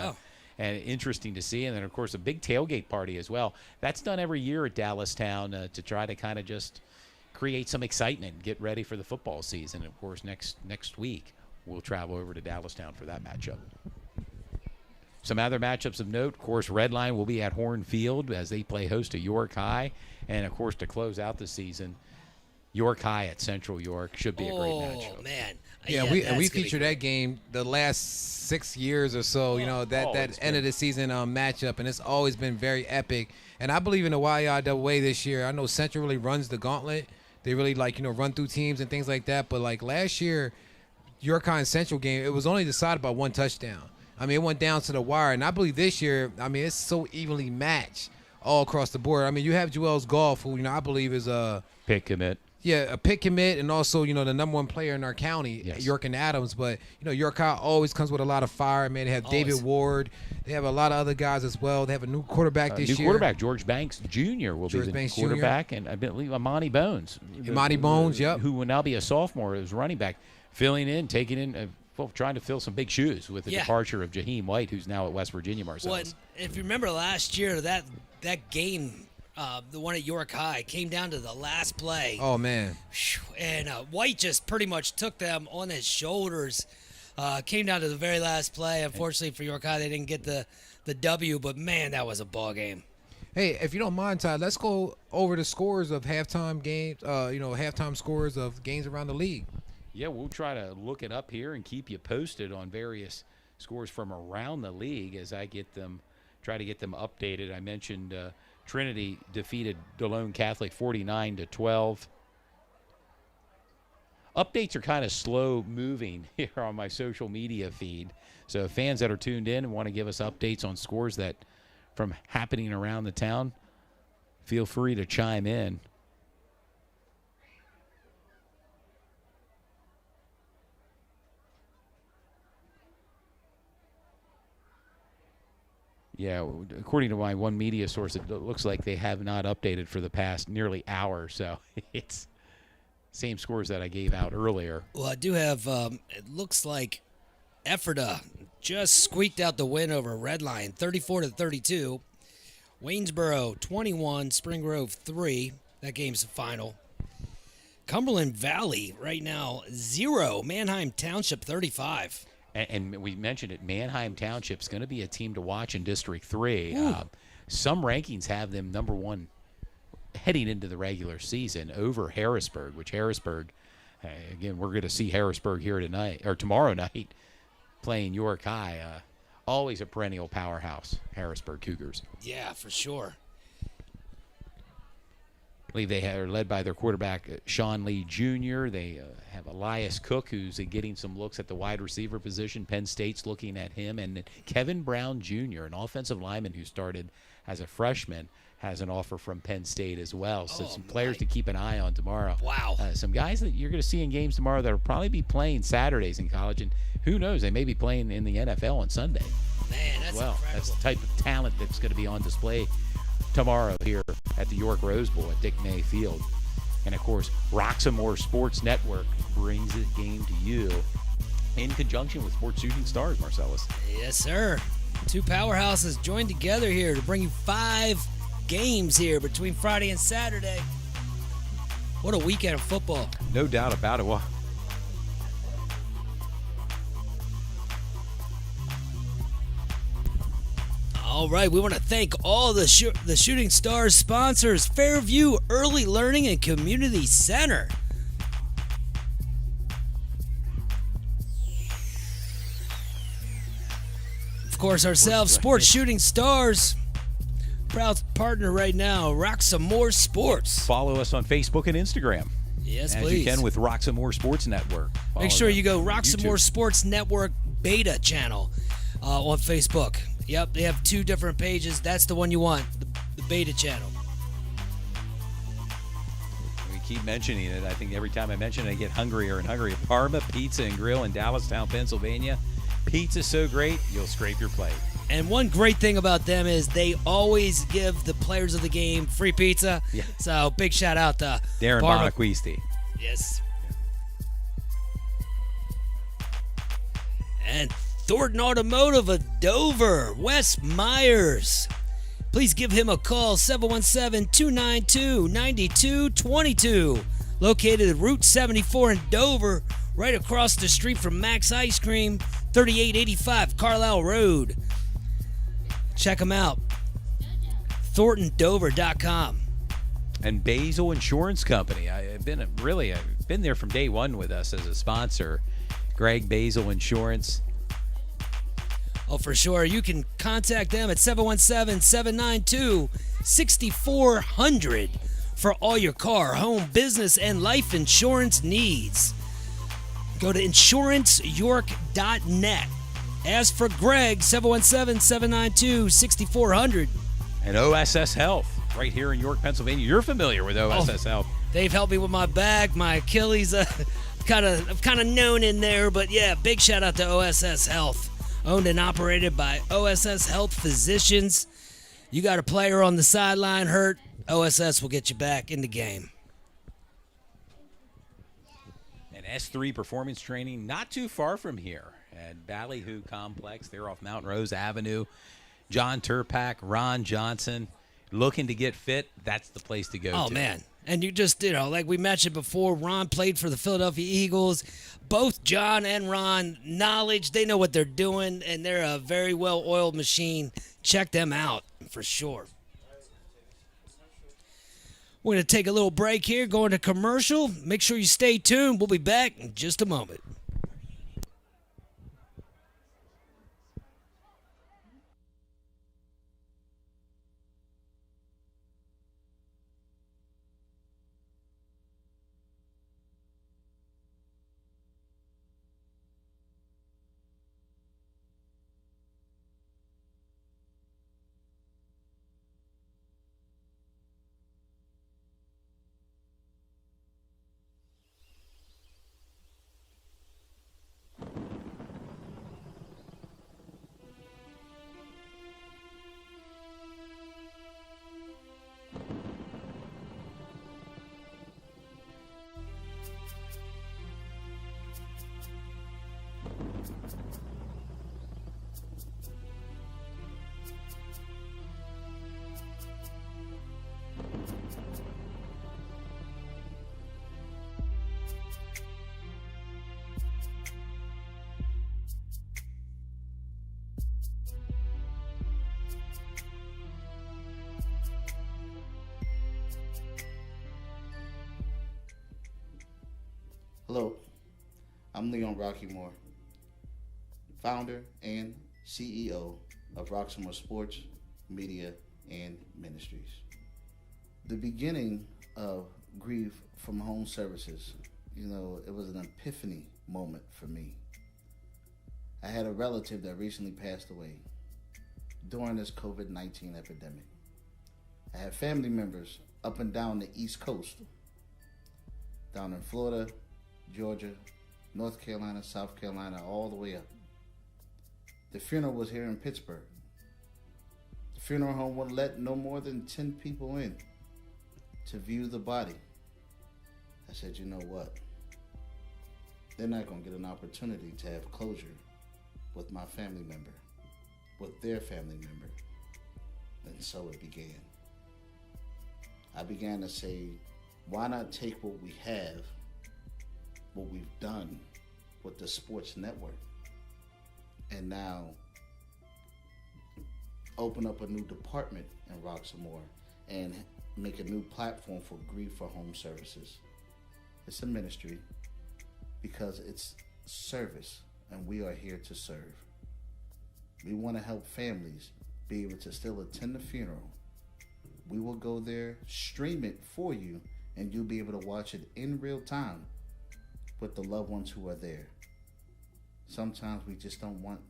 and interesting to see. And then, of course, a big tailgate party as well. That's done every year at Dallastown to try to kind of just create some excitement, get ready for the football season. And, of course, next week we'll travel over to Dallastown for that matchup. Some other matchups of note, of course, Redline will be at Horn Field as they play host to York High. And, of course, to close out the season, York High at Central York should be a great matchup. Oh, man. Yeah, we featured that game the last 6 years or so, that end of the season matchup, and it's always been very epic. And I believe in the YIAA this year. I know Central really runs the gauntlet. They really, run through teams and things like that. But, last year, York High and Central game, it was only decided by 1 touchdown. I mean, it went down to the wire. And I believe this year, it's so evenly matched all across the board. I mean, you have Joel's Golf, who, I believe is a pick commit. Yeah, a pick commit, and also, the number 1 player in our county, yes. York and Adams. But, York High always comes with a lot of fire, man. They have David Ward. They have a lot of other guys as well. They have a new quarterback this year. New quarterback, George Banks Jr. will be the quarterback. And I believe Imani Bones. Imani Bones, yep. Who will now be a sophomore as running back, filling in, taking in, trying to fill some big shoes with the departure of Jaheim White, who's now at West Virginia, Marcellus. Well, if you remember last year, that game, the one at York High, came down to the last play. Oh, man. And White just pretty much took them on his shoulders. Came down to the very last play. Unfortunately for York High, they didn't get the W, but, man, that was a ball game. Hey, if you don't mind, Todd, let's go over the scores of halftime games, halftime scores of games around the league. Yeah, we'll try to look it up here and keep you posted on various scores from around the league as I try to get them updated. I mentioned Trinity defeated DeLone Catholic 49-12. Updates are kind of slow moving here on my social media feed. So fans that are tuned in and want to give us updates on scores that from happening around the town, feel free to chime in. Yeah, according to my one media source, it looks like they have not updated for the past nearly hour. So it's same scores that I gave out earlier. Well, I do have, it looks like Ephrata just squeaked out the win over Redline, 34-32. Waynesboro, 21. Spring Grove, 3. That game's the final. Cumberland Valley, right now, 0. Manheim Township, 35. And we mentioned it, Manheim Township's going to be a team to watch in District 3. Some rankings have them number 1 heading into the regular season over Harrisburg, which Harrisburg, again, we're going to see Harrisburg here tonight or tomorrow night playing York High. Always a perennial powerhouse, Harrisburg Cougars. Yeah, for sure. I believe they are led by their quarterback, Sean Lee Jr. They have Elias Cook, who's getting some looks at the wide receiver position. Penn State's looking at him. And Kevin Brown Jr., an offensive lineman who started as a freshman, has an offer from Penn State as well. So some players to keep an eye on tomorrow. Wow. Some guys that you're going to see in games tomorrow that will probably be playing Saturdays in college. And who knows, they may be playing in the NFL on Sunday. Man, that's incredible. That's the type of talent that's going to be on display tomorrow here at the York Rose Bowl at Dick May Field. And, of course, Roxamore Sports Network brings the game to you in conjunction with Sports Shooting Stars, Marcellus. Yes, sir. 2 powerhouses joined together here to bring you 5 games here between Friday and Saturday. What a weekend of football. No doubt about it. Well, all right, we want to thank all the Shooting Stars sponsors, Fairview Early Learning and Community Center. Of course, ourselves, Sports Shooting Stars. Proud partner right now, Roxamore Sports. Follow us on Facebook and Instagram. Yes, as please. you can with Roxamore Sports Network. Make sure you go Roxamore Sports Network Beta channel on Facebook. Yep, they have 2 different pages. That's the one you want, the beta channel. We keep mentioning it. I think every time I mention it, I get hungrier and hungrier. Parma Pizza and Grill in Dallastown, Pennsylvania. Pizza's so great, you'll scrape your plate. And one great thing about them is they always give the players of the game free pizza. Yeah. So big shout out to Darren Parma. Bonaquisti. Yes. And Thornton Automotive of Dover, Wes Myers. Please give him a call, 717-292-9222. Located at Route 74 in Dover, right across the street from Max Ice Cream, 3885 Carlisle Road. Check them out. ThorntonDover.com. And Basil Insurance Company. I've been there from day one with us as a sponsor. Greg Basil Insurance. Oh, for sure. You can contact them at 717-792-6400 for all your car, home, business, and life insurance needs. Go to insuranceyork.net. As for Greg, 717-792-6400. And OSS Health, right here in York, Pennsylvania. You're familiar with OSS Health. They've helped me with my back, my Achilles. I'm kind of known in there, but yeah, big shout out to OSS Health. Owned and operated by OSS Health Physicians. You got a player on the sideline hurt, OSS will get you back in the game. And S3 Performance Training, not too far from here at Ballyhoo Complex. They're off Mount Rose Avenue. John Turpak, Ron Johnson, looking to get fit, that's the place to go to. Oh, man. And you just, like we mentioned before, Ron played for the Philadelphia Eagles. Both John and Ron, knowledge, they know what they're doing, and they're a very well-oiled machine. Check them out for sure. We're going to take a little break here, going to commercial. Make sure you stay tuned. We'll be back in just a moment. Hello, I'm Leon Rockymore, founder and CEO of Roxamore Sports, Media, and Ministries. The beginning of grief from home services, it was an epiphany moment for me. I had a relative that recently passed away during this COVID-19 epidemic. I had family members up and down the East Coast, down in Florida, Georgia, North Carolina, South Carolina, all the way up. The funeral was here in Pittsburgh. The funeral home would let no more than 10 people in to view the body. I said, you know what? They're not going to get an opportunity to have closure with my family member, with their family member. And so it began. I began to say, why not take what we have, what we've done with the sports network, and now open up a new department in Roxamore and make a new platform for grief for home services. It's a ministry because it's service, and we are here to serve. We want to help families be able to still attend the funeral. We will go there, stream it for you, and you'll be able to watch it in real time with the loved ones who are there. Sometimes we just don't want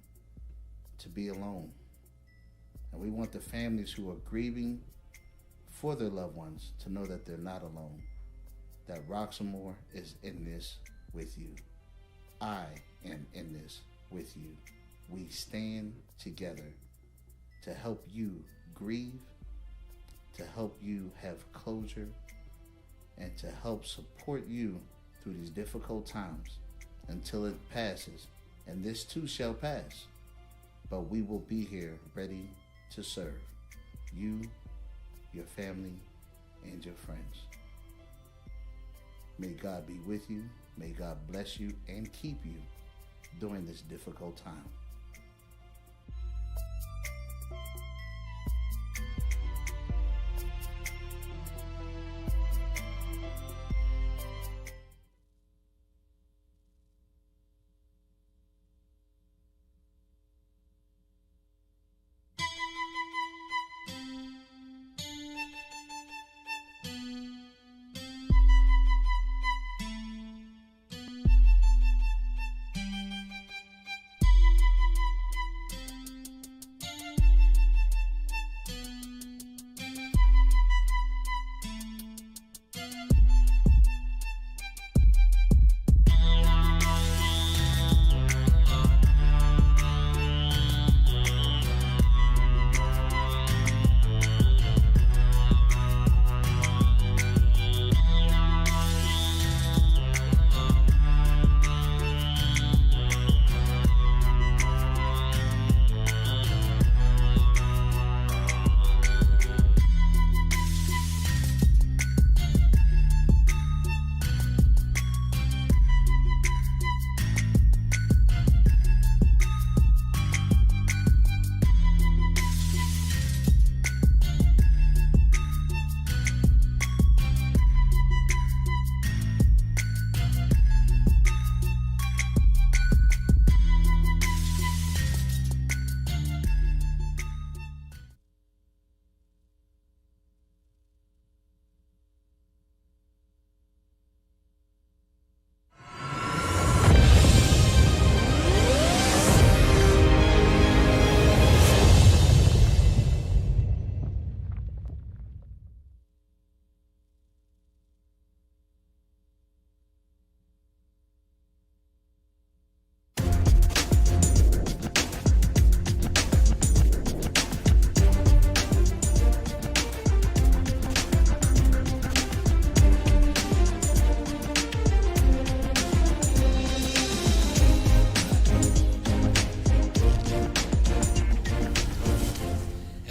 to be alone. And we want the families who are grieving for their loved ones to know that they're not alone, that Roxamore is in this with you. I am in this with you. We stand together to help you grieve, to help you have closure, and to help support you through these difficult times until it passes. And this too shall pass. But we will be here ready to serve you, your family, and your friends. May God be with you. May God bless you and keep you during this difficult time.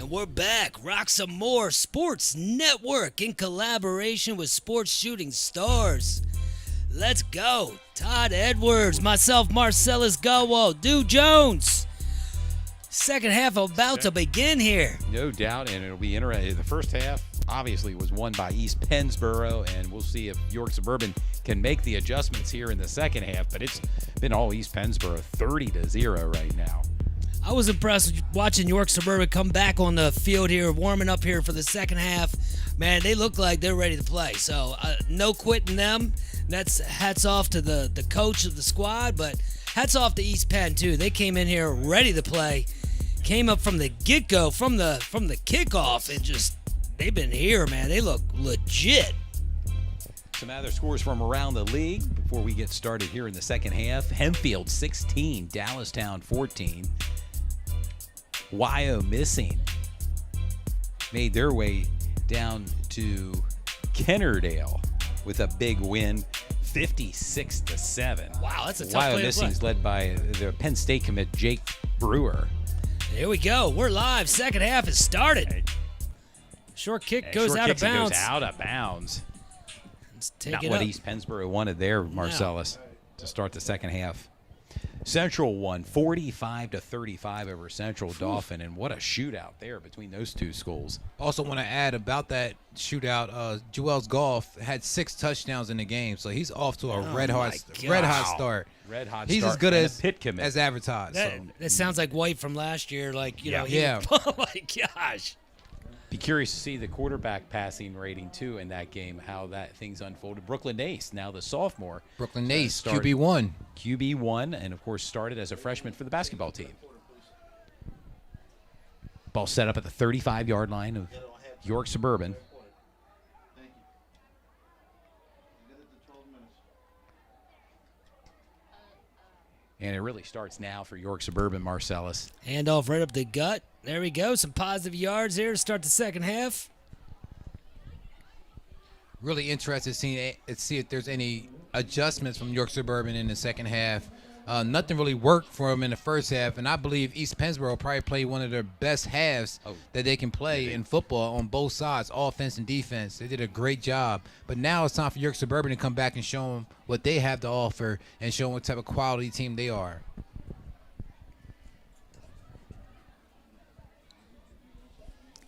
We're back. Roxamore Sports Network in collaboration with Sports Shooting Stars. Let's go. Todd Edwards, myself, Marcellus Gowo, Dew Jones. Second half about to begin here. No doubt, and it'll be interesting. The first half obviously was won by East Pennsboro, and we'll see if York Suburban can make the adjustments here in the second half, but it's been all East Pennsboro, 30-0 right now. I was impressed watching York Suburban come back on the field here, warming up here for the second half. Man, they look like they're ready to play. So no quitting them. That's hats off to the coach of the squad, but hats off to East Penn too. They came in here ready to play. Came up from the get-go, from the kickoff, and just they've been here, man. They look legit. Some other scores from around the league before we get started here in the second half. Hempfield 16, Dallastown 14. Wyomissing made their way down to Kennerdale with a big win, 56-7. Wow, that's a tough play to play. Wyomissing's led by the Penn State commit Jake Brewer. Here we go. We're live. Second half has started. Short kick goes out of bounds. Goes out of bounds. Let's take Not it what up. East Pennsboro wanted there, Marcellus, to start the second half. Central won 45-35 over Central Dauphin, and what a shootout there between those two schools. Also want to add about that shootout, Joel's Golf had 6 touchdowns in the game, so he's off to a red hot start. Red hot He's start as good and as a pit commit. as advertised. That sounds like White from last year. Like, you know, Yeah. Oh, my gosh. Be curious to see the quarterback passing rating, too, in that game, how that things unfolded. Brooklyn Nace, now the sophomore. Brooklyn Nace, started- QB1. QB1, and, of course, started as a freshman for the basketball team. Ball set up at the 35-yard line of York Suburban. And it really starts now for York Suburban, Marcellus. Handoff right up the gut. There we go. Some positive yards here to start the second half. Really interested to see if there's any adjustments from York Suburban in the second half. Nothing really worked for them in the first half, and I believe East Pennsboro probably played one of their best halves that they can play in football on both sides, offense and defense. They did a great job. But now it's time for York Suburban to come back and show them what they have to offer and show them what type of quality team they are.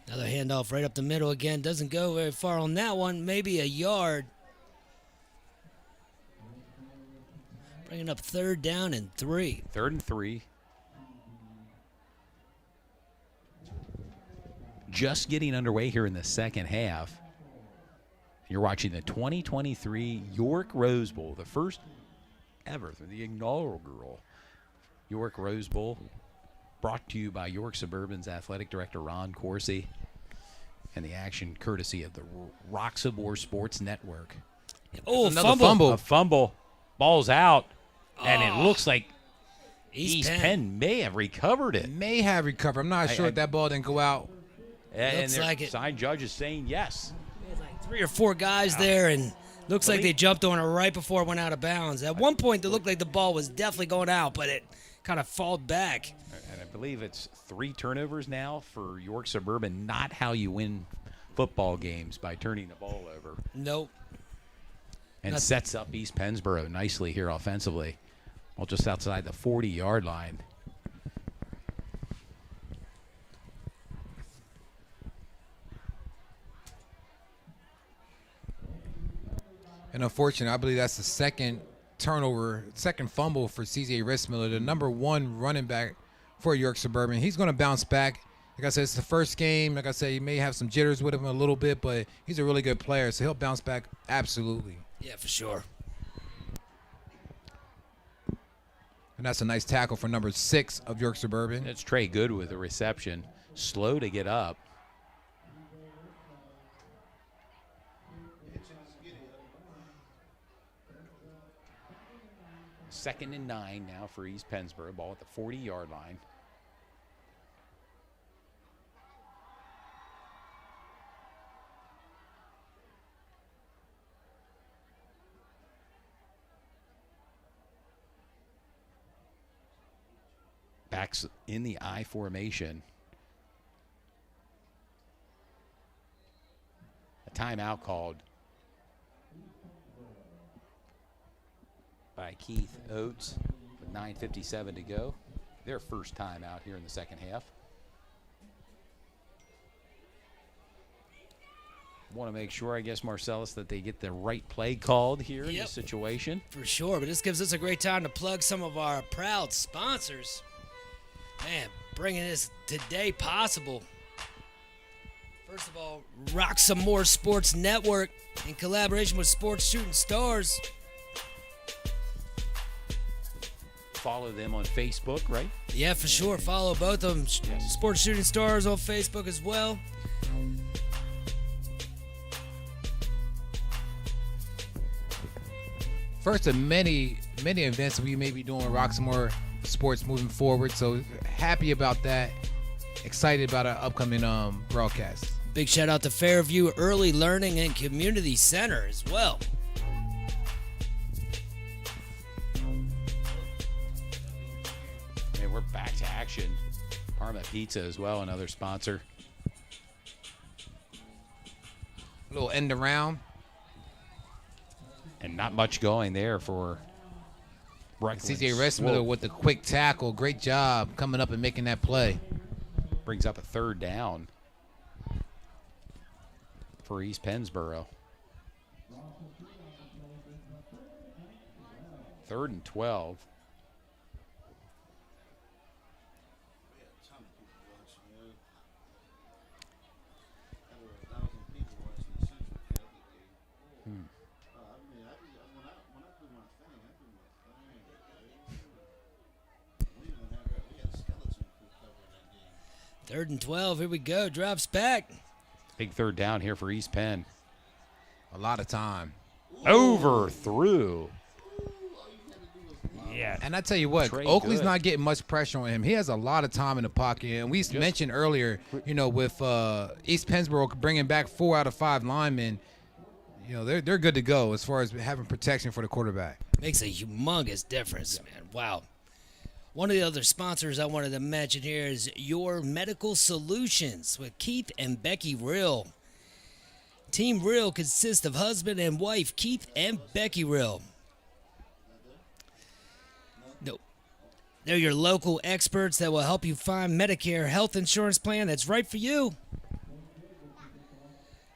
Another handoff right up the middle again. Doesn't go very far on that one. Maybe a yard. Bringing up 3rd down and 3. 3rd and 3. Just getting underway here in the second half. You're watching the 2023 York Rose Bowl, the first ever, the inaugural York Rose Bowl, brought to you by York Suburban's athletic director, Ron Corsi, and the action courtesy of the Roxamore Sports Network. Oh, Another fumble. A fumble. Ball's out. And it looks like East Penn may have recovered it. May have recovered. I'm not sure if that ball didn't go out. And Looks their like it. sign judge is saying yes. There's like 3 or 4 guys there, and looks like they jumped on it right before it went out of bounds. At one point, it looked like the ball was definitely going out, but it kind of falled back. And I believe it's 3 turnovers now for York Suburban. Not how you win football games, by turning the ball over. Nope. And sets up East Pennsboro nicely here offensively. Well, just outside the 40-yard line. And unfortunately, I believe that's the second turnover, second fumble for C.J. Rissmiller, the number 1 running back for York Suburban. He's going to bounce back. Like I said, it's the first game. Like I said, he may have some jitters with him a little bit, but he's a really good player, so he'll bounce back absolutely. Yeah, for sure. And that's a nice tackle for number 6 of York Suburban. It's Trey Good with the reception. Slow to get up. Second and 9 now for East Pennsboro. Ball at the 40-yard line. Backs in the I formation. A timeout called by Keith Oates with 9:57 to go. Their first timeout here in the second half. Want to make sure, I guess, Marcellus, that they get the right play called here in this situation. For sure, but this gives us a great time to plug some of our proud sponsors. Man, bringing this today possible. First of all, Roxamore Sports Network in collaboration with Sports Shooting Stars. Follow them on Facebook, right? Yeah, for sure. Follow both of them. Yes. Sports Shooting Stars on Facebook as well. First of many events we may be doing with Roxamore Sports moving forward, so happy about that. Excited about our upcoming broadcast. Big shout out to Fairview Early Learning and Community Center as well. And we're back to action. Parma Pizza as well, another sponsor. A little end around. And not much going there for C.J. Rissmiller with the quick tackle. Great job coming up and making that play. Brings up a 3rd down for East Pennsboro. 3rd and 12. Third and 12. Here we go. Drops back. Big 3rd down here for East Penn. A lot of time. Overthrew. Yeah. And I tell you what, Trey Oakley's good. not getting much pressure on him. He has a lot of time in the pocket. And we mentioned earlier, with East Pennsboro bringing back 4 out of 5 linemen, they're good to go as far as having protection for the quarterback. Makes a humongous difference, man. Wow. One of the other sponsors I wanted to mention here is Your Medical Solutions with Keith and Becky Rill. Team Rill consists of husband and wife, Keith and Becky Rill. No, they're your local experts that will help you find Medicare health insurance plan that's right for you.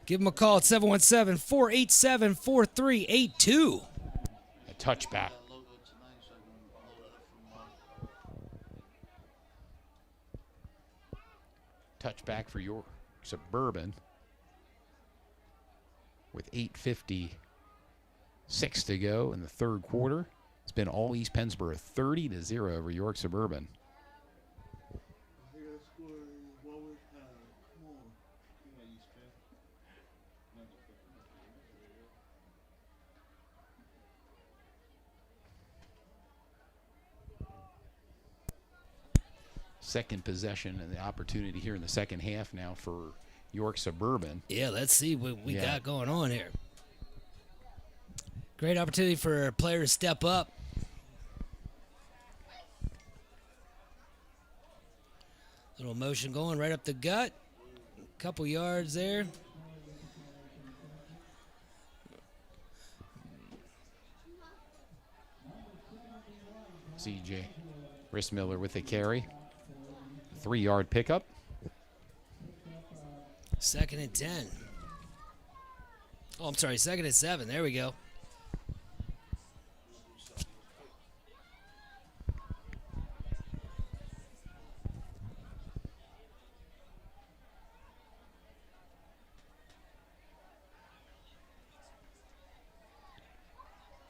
Give them a call at 717-487-4382. A touchback. Touchback for York Suburban with 8:56 to go in the third quarter. It's been all East Pennsboro, 30-0 over York Suburban. Second possession and the opportunity here in the second half now for York Suburban. Yeah, let's see what we got going on here. Great opportunity for a player to step up. Little motion going right up the gut. Couple yards there. CJ Rissmiller with the carry. 3-yard pickup. 2nd and 10. Oh, I'm sorry, 2nd and 7. There we go.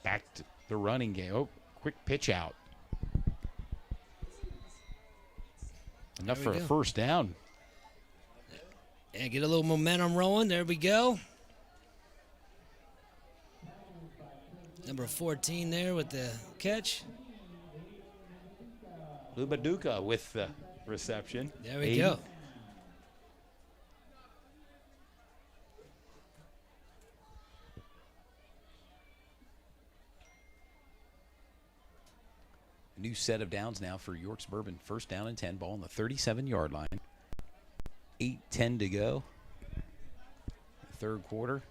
Back to the running game. Oh, quick pitch out. Enough for a first down. And get a little momentum rolling. There we go. Number 14 there with the catch. Lubaduka with the reception. There we go. A new set of downs now for York Suburban. First down and 10, ball on the 37-yard line. 8:10 to go. Third quarter.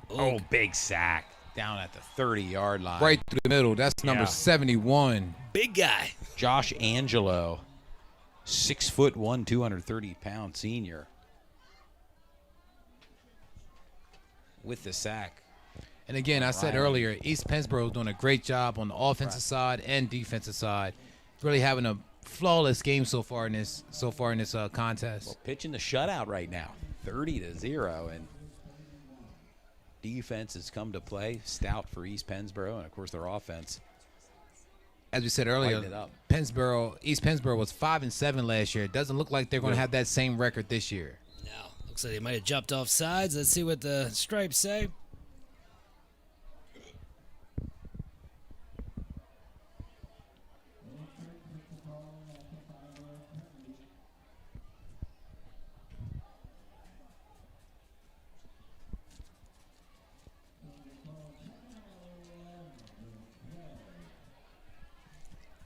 Oh, big sack down at the 30-yard line. Right through the middle. That's number 71. Big guy. Josh Angelo, 6'1", 230-pound senior. With the sack. And again, I said earlier, East Pennsboro is doing a great job on the offensive side and defensive side. Really having a flawless game so far in this contest. Well, pitching the shutout right now, 30-0, and defense has come to play. Stout for East Pennsboro, and of course their offense. As we said earlier, It up. East Pennsboro was 5-7 last year. It doesn't look like they're going to have that same record this year. No, looks like they might have jumped off sides. Let's see what the stripes say.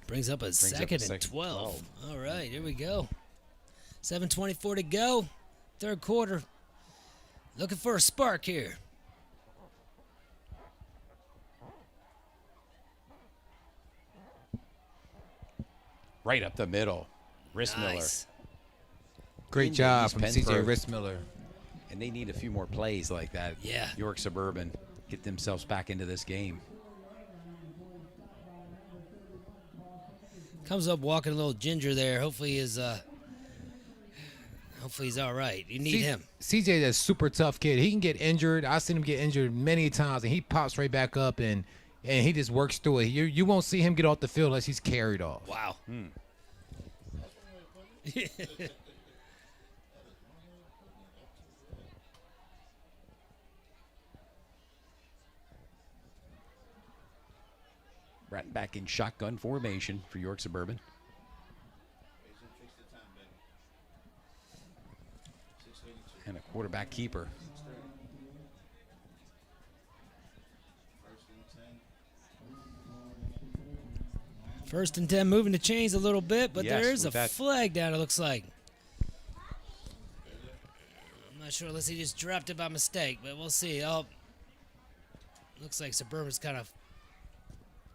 Brings up a second and 12. All right, here we go. 7:24 to go. Third quarter. Looking for a spark here. Right up the middle. Rissmiller. Nice. Great job from Pennsboro. CJ Rissmiller. And they need a few more plays like that. Yeah. York Suburban get themselves back into this game. Comes up walking a little ginger there. Hopefully he's all right. You need him. CJ is a super tough kid. He can get injured. I've seen him get injured many times, and he pops right back up, and he just works through it. You won't see him get off the field unless he's carried off. Wow. Right back in shotgun formation for York Suburban. And a quarterback keeper. First and 10, moving the chains a little bit, but Yes, there is a with that- flag down, it looks like. I'm not sure unless he just dropped it by mistake, but we'll see. Oh, looks like Suburban's kind of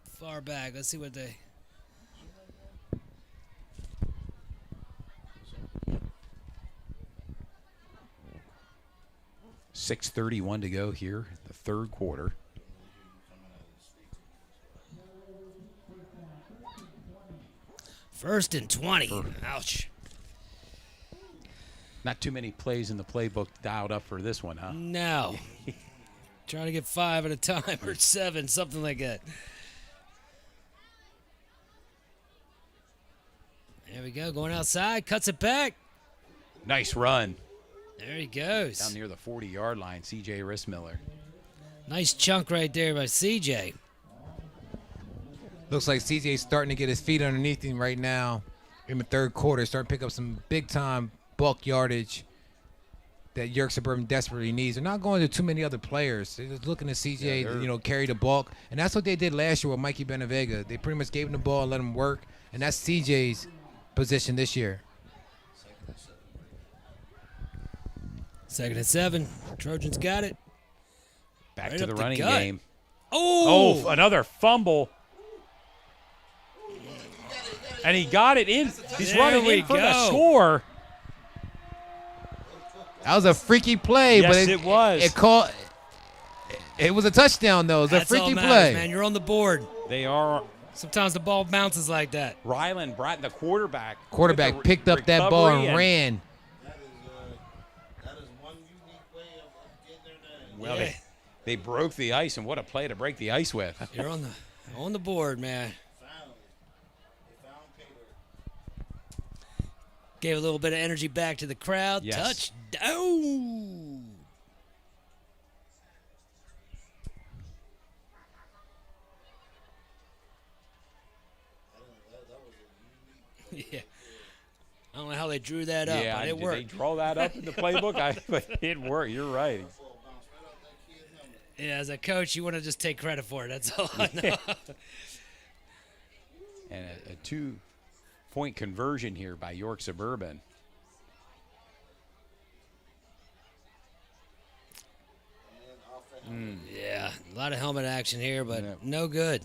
far back. Let's see what they... 6:31 to go here, the third quarter. First and 20. Ouch. Not too many plays in the playbook dialed up for this one, huh? No. Trying to get 5 at a time or 7, something like that. There we go. Going outside. Cuts it back. Nice run. There he goes. Down near the 40-yard line, C.J. Rissmiller. Nice chunk right there by CJ. Looks like CJ's starting to get his feet underneath him right now in the third quarter, starting to pick up some big-time bulk yardage that York Suburban desperately needs. They're not going to too many other players. They're just looking to CJ, carry the bulk. And that's what they did last year with Mikey Benavega. They pretty much gave him the ball and let him work. And that's CJ's position this year. 2nd and 7. Trojans got it. Back Right to up the the running gut. game. Oh! Oh, another fumble. And he got it in. He's There running we in for the go. score. That was a freaky play, Yes, but it was. It was a touchdown, though. It was a That's all freaky matters, play. man. You're on the board. They are. Sometimes the ball bounces like that. Ryland Bratton, the quarterback. Quarterback with the picked up that ball recovery and ran. That is one unique way of getting their name. Well, Yeah. they broke the ice, and what a play to break the ice with. You're on the board, man. Finally, they found Peter. Gave a little bit of energy back to the crowd. Yes. Touchdown. Yeah. I don't know how they drew that up, Yeah, but it did worked. they draw that up in the playbook? But it worked. You're right. Yeah, as a coach, you want to just take credit for it. That's all I know. And a 2-point conversion here by York Suburban. Yeah, a lot of helmet action here, but Yeah. no good.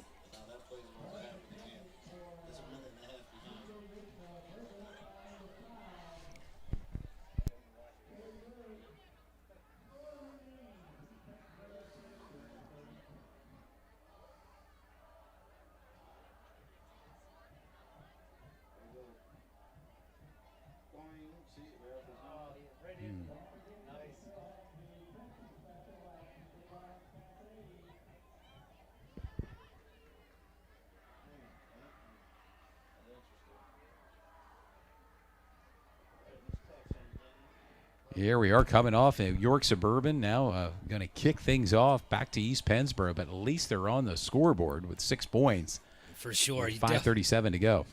Here we are coming off of York Suburban. Now going to kick things off back to East Pennsboro, but at least they're on the scoreboard with 6 points. For sure. You 5:37 to go.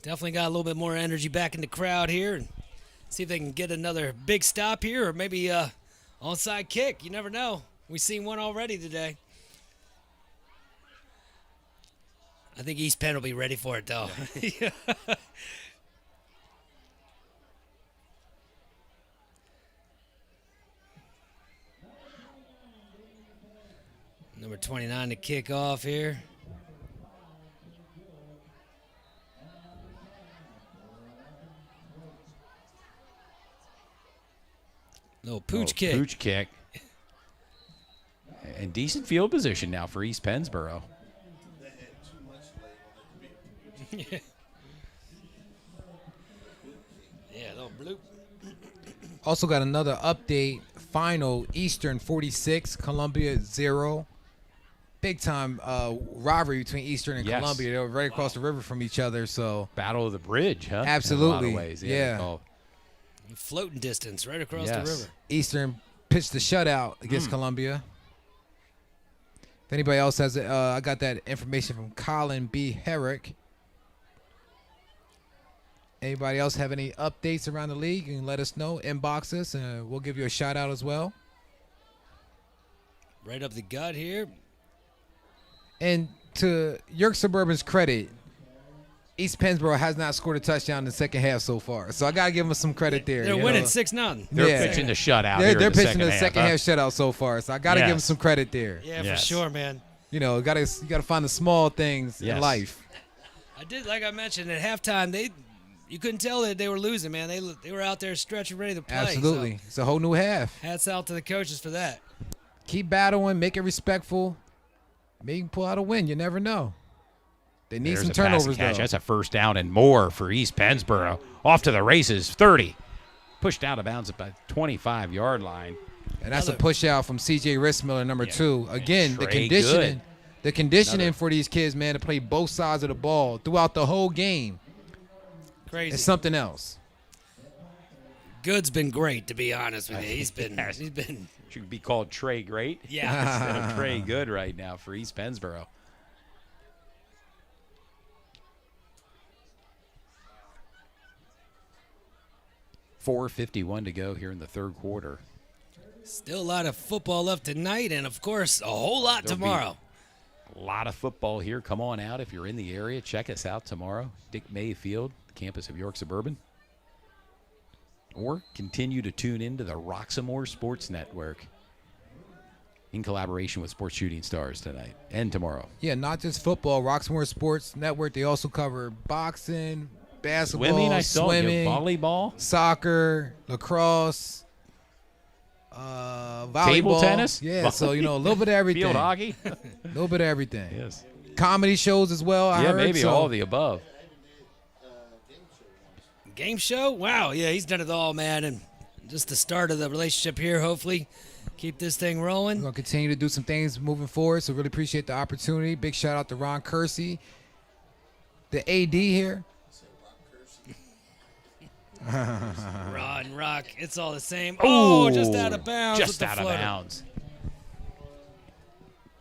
definitely got a little bit more energy back in the crowd here. And see if they can get another big stop here or maybe a onside kick. You never know. We've seen one already today. I think East Penn will be ready for it, though. Yeah. Number 29 to kick off here. Little pooch kick. Pooch kick. And decent field position now for East Pennsboro. Yeah. Yeah, little bloop. Also got another update. Final Eastern 46, Columbia 0. Big time rivalry between Eastern and Yes. Columbia. They were right across the river from each other. So Battle of the Bridge, huh? Absolutely. In a lot of ways. Yeah. they call Floating distance right across Yes. the river. Eastern pitched the shutout against Columbia. If anybody else has it, I got that information from Colin B. Herrick. Anybody else have any updates around the league? You can let us know. Inbox us, and we'll give you a shout out as well. Right up the gut here. And to York Suburban's credit, East Pennsboro has not scored a touchdown in the second half so far. So I got to give them some credit there. They're winning 6-0. They're pitching the shutout. They're pitching the the second half shutout so far. So I got to give them some credit there. Yeah, for sure, man. You know, you got to find the small things in life. I did, like I mentioned, at halftime, you couldn't tell that they were losing, man. They were out there stretching, ready to play. Absolutely. So It's a whole new half. hats out to the coaches for that. Keep battling, make it respectful. Maybe you can pull out a win. You never know. They need There's some a passing turnovers, catch. though. That's a first down and more for East Pennsboro. Off to the races, 30. Pushed out of bounds at the 25-yard line. And that's a push out from C.J. Rissmiller, number 2. Again, the Trey conditioning. Good. The conditioning for these kids, man, to play both sides of the ball throughout the whole game. Crazy. It's something else. Good's been great, to be honest with you. He's been Should be called Trey Great. Yeah. Instead of Trey Good right now for East Pennsboro. .451 to go here in the third quarter. Still a lot of football left tonight, and, of course, a whole lot There'll be tomorrow. A lot of football here. Come on out if you're in the area. Check us out tomorrow. Dick May Field, campus of York Suburban. Or continue to tune into the Roxamore Sports Network in collaboration with Sports Shooting Stars tonight and tomorrow. Yeah, not just football. Roxamore Sports Network, they also cover boxing, basketball, Swimming, I saw. swimming, Volleyball. soccer, lacrosse, volleyball. Table tennis? Yeah, so, you know, a little bit of everything. Field hockey? A little bit of everything. Yes. Comedy shows as well, I heard. Maybe so. all of the above. Game show? Wow, yeah, he's done it all, man. And just the start of the relationship here, hopefully. Keep this thing We're rolling. going to continue to do some things moving forward, so really appreciate the opportunity. Big shout out to Ron Kersey, the AD here. Ron, Rock, it's all the same. Oh, just out of bounds. with Just the out of floater. bounds.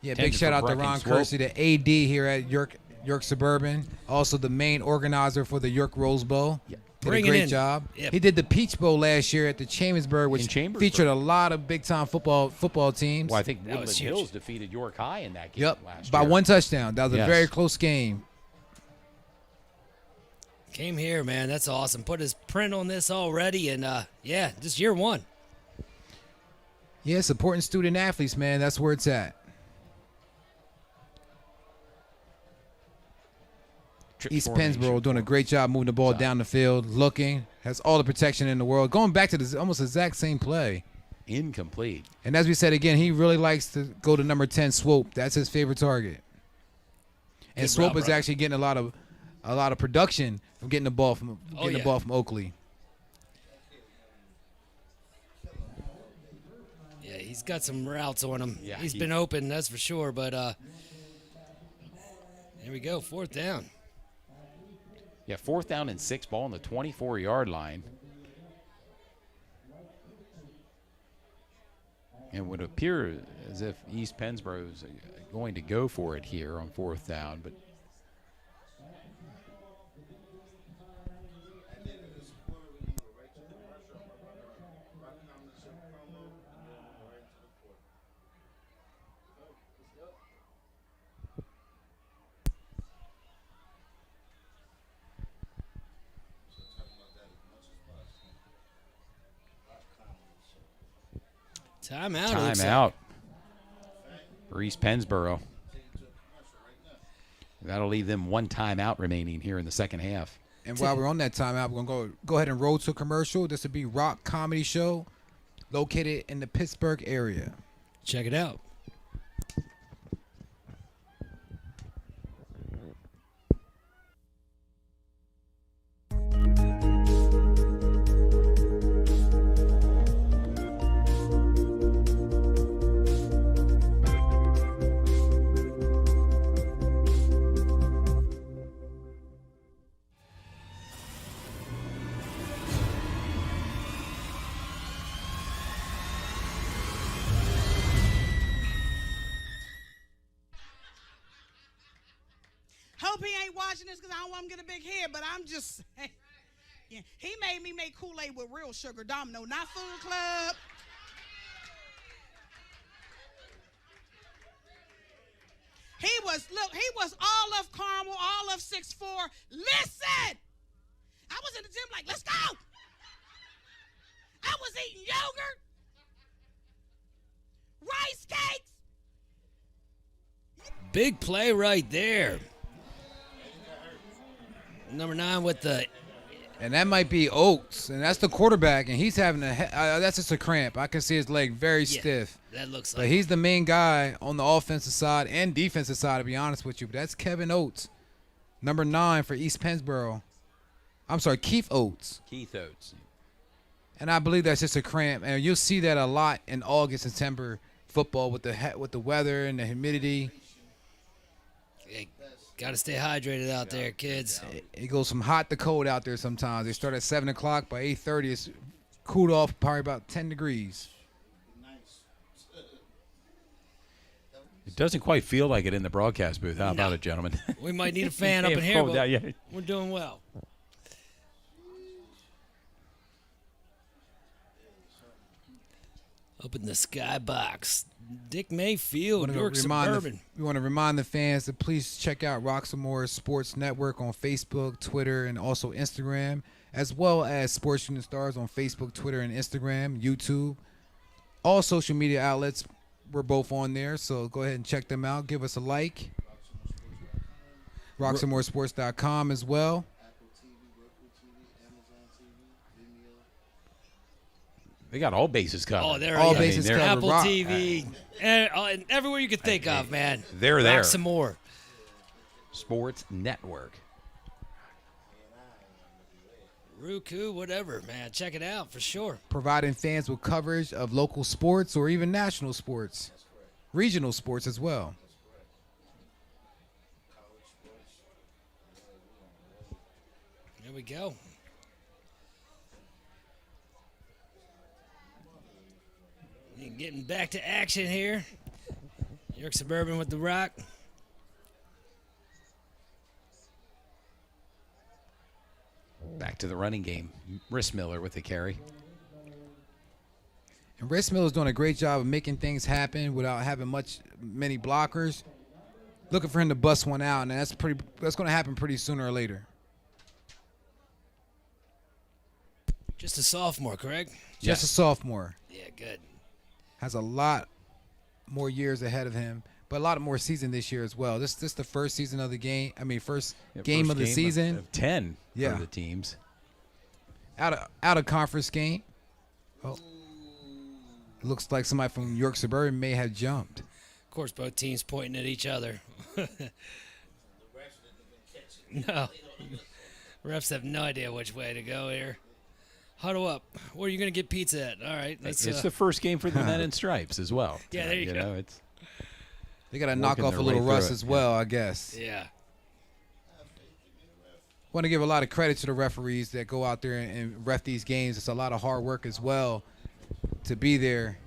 Yeah, Intended big shout for out to Brecken Ron Swope. Kersey, the AD here at York Suburban. Also the main organizer for the York Rose Bowl. Yeah. Did Bring a it great in. job. Yep. He did the Peach Bowl last year at the Chambersburg, which In Chambersburg. featured a lot of big-time football teams. Well, I think That was Woodland huge. Hills defeated York High in that game Yep, last by year. one touchdown. That was a Yes. very close game. Came here, man. That's awesome. Put his print on this already, and, yeah, just year one. Yeah, supporting student athletes, man. That's where it's at. Trip East formation. Pennsboro doing a great job moving the ball down the field, looking, has all the protection in the world. Going back to the almost exact same play. Incomplete. And as we said again, he really likes to go to number 10, Swope. That's his favorite target. And Good Swope route is runner. actually getting a lot of production from getting the ball from yeah. Oakley. Yeah, he's got some routes on him. Yeah, He's he- been open, that's for sure. But there we go, fourth down. Yeah, 4th down and 6 ball on the 24-yard line. And would appear as if East Pennsboro is going to go for it here on 4th down, but Timeout. it looks like. timeout for East Pennsboro. That'll leave them one timeout remaining here in the second half. And while we're on that timeout, we're going to go ahead and roll to a commercial. This will be Rock Comedy Show located in the Pittsburgh area. Check it out. Hope he ain't watching this because I don't want him to get a big head, but I'm just saying. Yeah, he made me make Kool-Aid with real sugar, Domino, not Food Club. He was all of caramel, all of 6'4". Listen! I was in the gym like, let's go! I was eating yogurt, rice cakes. Big play right there. Number 9 with the... And that might be Oates, and that's the quarterback, and he's having that's just a cramp. I can see his leg very stiff. That looks But like... he's the main guy on the offensive side and defensive side, to be honest with you. But that's Kevin Oates, number 9 for East Pennsboro. I'm sorry, Keith Oates. Keith Oates. And I believe that's just a cramp, and you'll see that a lot in August, September football with the weather and the humidity. Got to stay hydrated out there, kids. It goes from hot to cold out there sometimes. They start at 7 o'clock. By 8:30, it's cooled off probably about 10 degrees. It doesn't quite feel like it in the broadcast booth. How about it, gentlemen? We might need a fan up in here, but we're doing well. Up in the skybox, Dick Mayfield, York Suburban. We want to remind the fans to please check out Roxamore Sports Network on Facebook, Twitter, and also Instagram, as well as Sports Shooting Stars on Facebook, Twitter, and Instagram, YouTube. All social media outlets, we're both on there, so go ahead and check them out. Give us a like. RoxamoreSports.com as well. They got all bases covered. Oh, they're all bases covered. Apple TV, and everywhere you can think of, man. They're there. Roxamore Sports Network. Roku, whatever, man. Check it out for sure. Providing fans with coverage of local sports or even national sports, regional sports as well. There we go. Getting back to action here. York Suburban with the rock. Back to the running game. Rissmiller with the carry. And Rissmiller is doing a great job of making things happen without having many blockers. Looking for him to bust one out, and that's going to happen pretty sooner or later. Just a sophomore, correct? Just a sophomore. Yeah, good. Has a lot more years ahead of him, but a lot more season this year as well. This the first season of the game. I mean, first game of the season. Of 10 for the teams. Out of conference game. Oh, looks like somebody from York Suburban may have jumped. Of course, both teams pointing at each other. No, refs have no idea which way to go here. Huddle up. Where are you going to get pizza at? All right. It's the first game for the men in stripes as well. Yeah, there you go. They got to knock off a little rust as well, I guess. Yeah. Want to give a lot of credit to the referees that go out there and ref these games. It's a lot of hard work as well to be there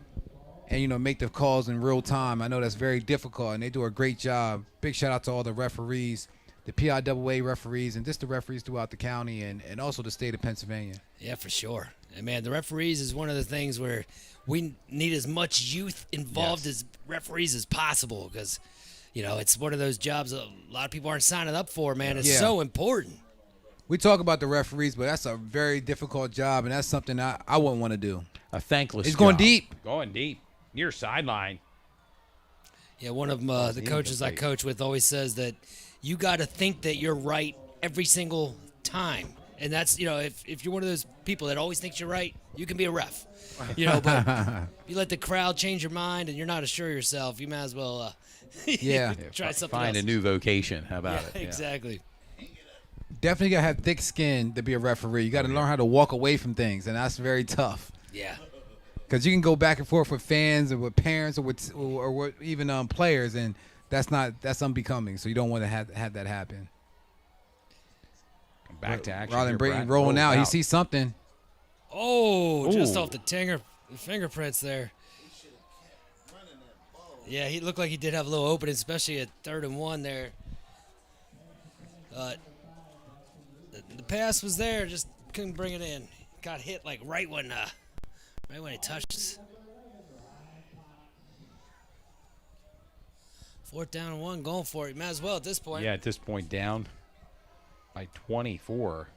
and, make the calls in real time. I know that's very difficult, and they do a great job. Big shout out to all the referees, the PIAA referees, and just the referees throughout the county and also the state of Pennsylvania. Yeah, for sure. And, man, the referees is one of the things where we need as much youth involved as referees as possible because, it's one of those jobs a lot of people aren't signing up for, man. It's so important. We talk about the referees, but that's a very difficult job, and that's something I wouldn't want to do. A thankless It's job. going deep. Going deep. Near sideline. Yeah, one of them, the coaches I coach with always says that you got to think that you're right every single time. And that's, if you're one of those people that always thinks you're right, you can be a ref. But you let the crowd change your mind and you're not sure of yourself, you might as well try something Find else. a new vocation. How about it? Exactly. Definitely got to have thick skin to be a referee. You got to learn how to walk away from things, and that's very tough. Yeah. Because you can go back and forth with fans or with parents or with even players, and that's unbecoming. So you don't want to have that happen. Back to action. Rather than rolling out, he sees something. Oh, just off the fingerprints there. Yeah, he looked like he did have a little opening, especially at 3rd and 1 there. The pass was there, just couldn't bring it in. Got hit like right when he touched. 4th down and 1, going for it. Might as well at this point. Yeah, at this point down by 24.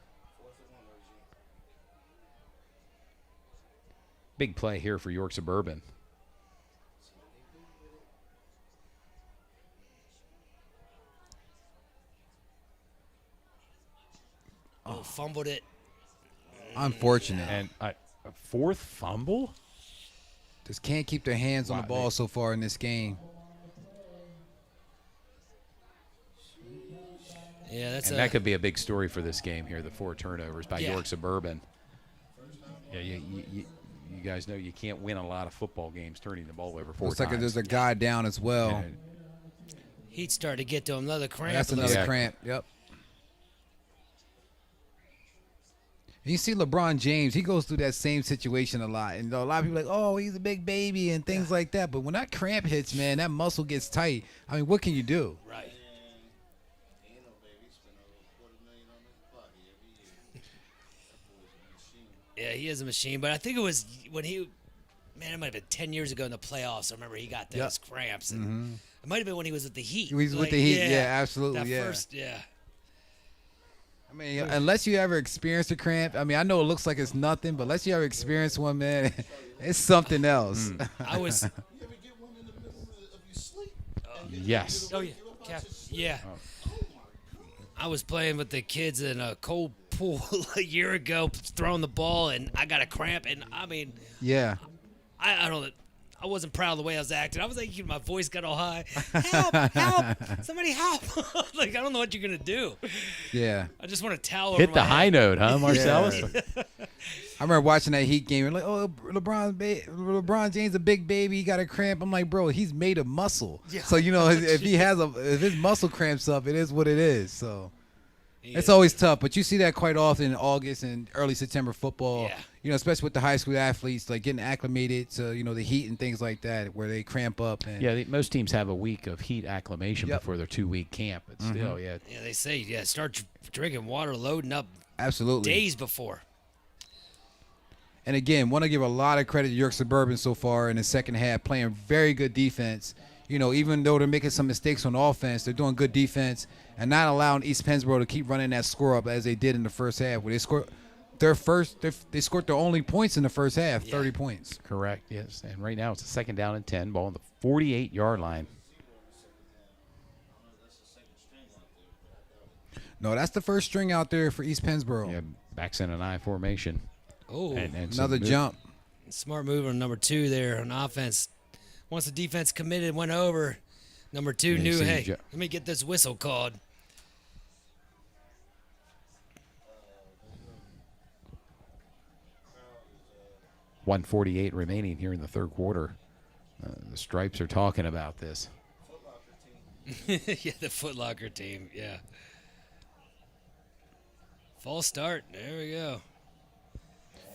Big play here for York Suburban. Oh, fumbled it. Unfortunate. And a 4th fumble? Just can't keep their hands on the ball so far in this game. Yeah, that could be a big story for this game here, the 4 turnovers by York Suburban. Yeah, you guys know you can't win a lot of football games turning the ball over 4 times. Looks like there's a guy down as well. Yeah. He'd start to get to him. Another cramp. That's another cramp, yep. And you see LeBron James, he goes through that same situation a lot. And a lot of people are like, oh, he's a big baby and things like that. But when that cramp hits, man, that muscle gets tight. I mean, what can you do? Right. Yeah, he is a machine. But I think it was when it might have been 10 years ago in the playoffs. I remember he got those cramps. And it might have been when he was with the Heat. He was with the Heat, yeah, absolutely, yeah. I mean, unless you ever experience a cramp, I mean, I know it looks like it's nothing, but unless you ever experience one, man, it's something else. I was. You ever get one in the middle of your sleep? Yes. Oh, yeah. Yeah. I was playing with the kids in a cold pool a year ago, throwing the ball, and I got a cramp. And, I mean, yeah. I don't know. I wasn't proud of the way I was acting. I was like, my voice got all high. Help! Somebody help! Like, I don't know what you're gonna do. Yeah. I just want to towel Hit over the my high head. note, huh, Marcellus? Yeah. I remember watching that Heat game. Like, oh, LeBron James a big baby. He got a cramp. I'm like, bro, he's made of muscle. Yeah. So if his muscle cramps up, it is what it is. So. It's always tough, but you see that quite often in August and early September football. Yeah. Especially with the high school athletes, like getting acclimated to the heat and things like that, where they cramp up. And most teams have a week of heat acclimation before their 2-week camp, but still, Yeah, they say start drinking water, loading up. Absolutely. Days before. And again, want to give a lot of credit to York Suburban so far in the second half, playing very good defense. Even though they're making some mistakes on offense, they're doing good defense and not allowing East Pennsboro to keep running that score up as they did in the first half, where they scored they scored their only points in the first half, 30 points. Correct, yes. And right now it's a 2nd down and 10, ball on the 48-yard line. No, that's the first string out there for East Pennsboro. Yeah, backs in an I formation. Oh, and another jump. Smart move on number 2 there on offense. Once the defense committed, went over, number 2 knew, hey, let me get this whistle called. .148 remaining here in the third quarter. The Stripes are talking about this. Yeah, the Foot Locker team, yeah. False start. There we go.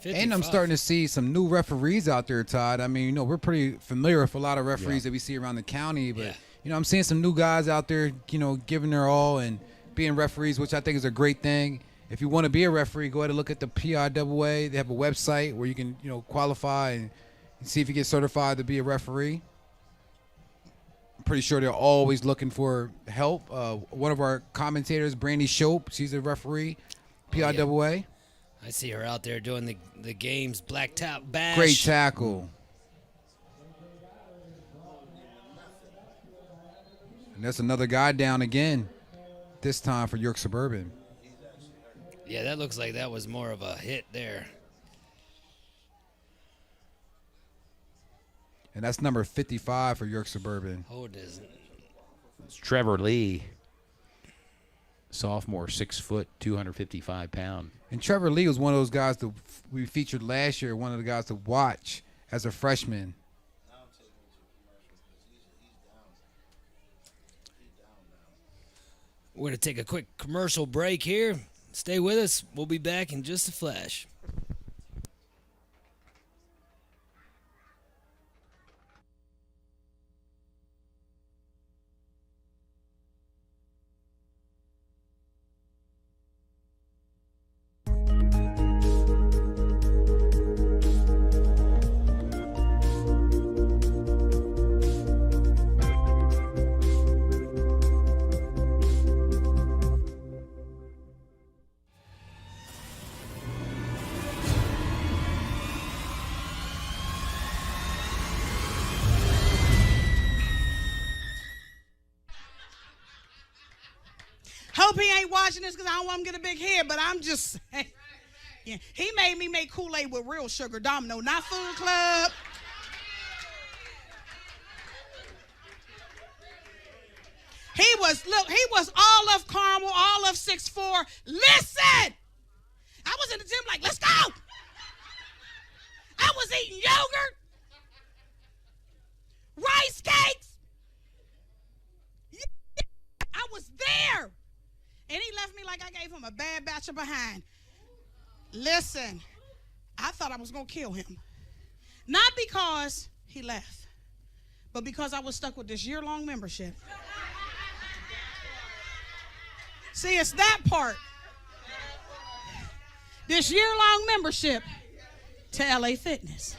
55. And I'm starting to see some new referees out there, Todd. I mean, we're pretty familiar with a lot of referees that we see around the county, but I'm seeing some new guys out there, giving their all and being referees, which I think is a great thing. If you want to be a referee, go ahead and look at the PIAA. They have a website where you can, qualify and see if you get certified to be a referee. I'm pretty sure they're always looking for help. One of our commentators, Brandy Shope, she's a referee, PIAA. I see her out there doing the game's black top bash. Great tackle. And that's another guy down again, this time for York Suburban. Yeah, that looks like that was more of a hit there. And that's number 55 for York Suburban. Hold this. It's Trevor Lee, sophomore, 6 foot, 255 pound. And Trevor Lee was one of those guys that we featured last year, one of the guys to watch as a freshman. We're going to take a quick commercial break here. Stay with us. We'll be back in just a flash. Hope he ain't watching this because I don't want him to get a big head, but I'm just saying. Yeah, he made me make Kool-Aid with real sugar, Domino, not Food Club. He was all of caramel, all of 6'4". Listen! I was in the gym like, let's go! I was eating yogurt, rice cakes. I was there. And he left me like I gave him a bad batch of behind. Listen, I thought I was going to kill him. Not because he left, but because I was stuck with this year-long membership. See, it's that part. This year-long membership to LA Fitness.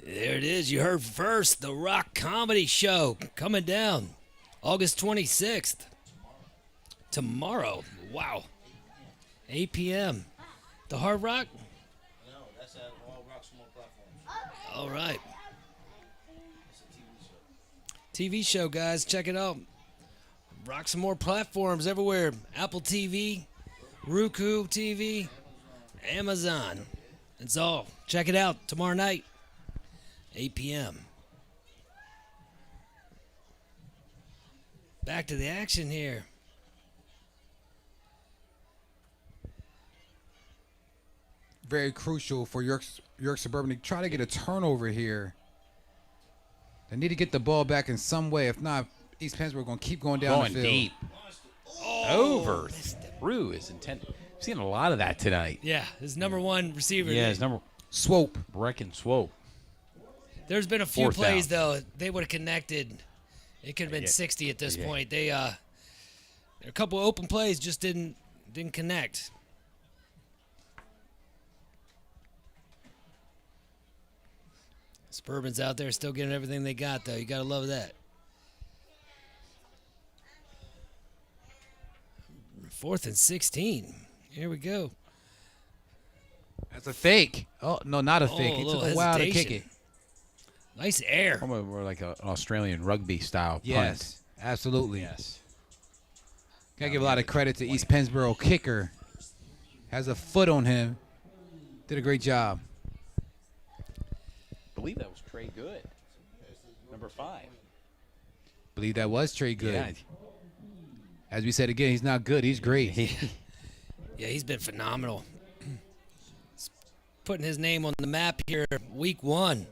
There it is. You heard first, the Rock Comedy Show coming down August 26th. Tomorrow. Wow. 8 p.m. The Hard Rock? No, that's at all Roxamore platforms. All right. It's a TV show. TV show, guys. Check it out. Roxamore platforms everywhere. Apple TV, Roku TV, Amazon. It's all. Check it out tomorrow night, 8 p.m. Back to the action here. Very crucial for York Suburban to try to get a turnover here. They need to get the ball back in some way. If not, East Pennsboro going to keep going down Going the field. deep. Over through is intent. I've seen a lot of that tonight. Yeah, his number one receiver. Yeah, his number Swope. Brecken Swope. There's been a few Fourth plays, down. though. They would have connected. It could have been Yeah. 60 at this Yeah. point. They a couple open plays just didn't connect. Suburban's out there still getting everything they got, though. You got to love that. 4th and 16. Here we go. That's a fake. Oh, no, not a fake. a It little took a while to kick hesitation. it. Nice air. Almost more like an Australian rugby style Yes, absolutely. punt. Yes. Gotta give a lot of credit to East Pennsboro kicker. Has a foot on him. Did a great job. I believe that was Trey Good. Number 5. Believe that was Trey Good. Yeah. As we said again, he's not good. He's great. Yeah, he's been phenomenal. He's putting his name on the map here, week 1.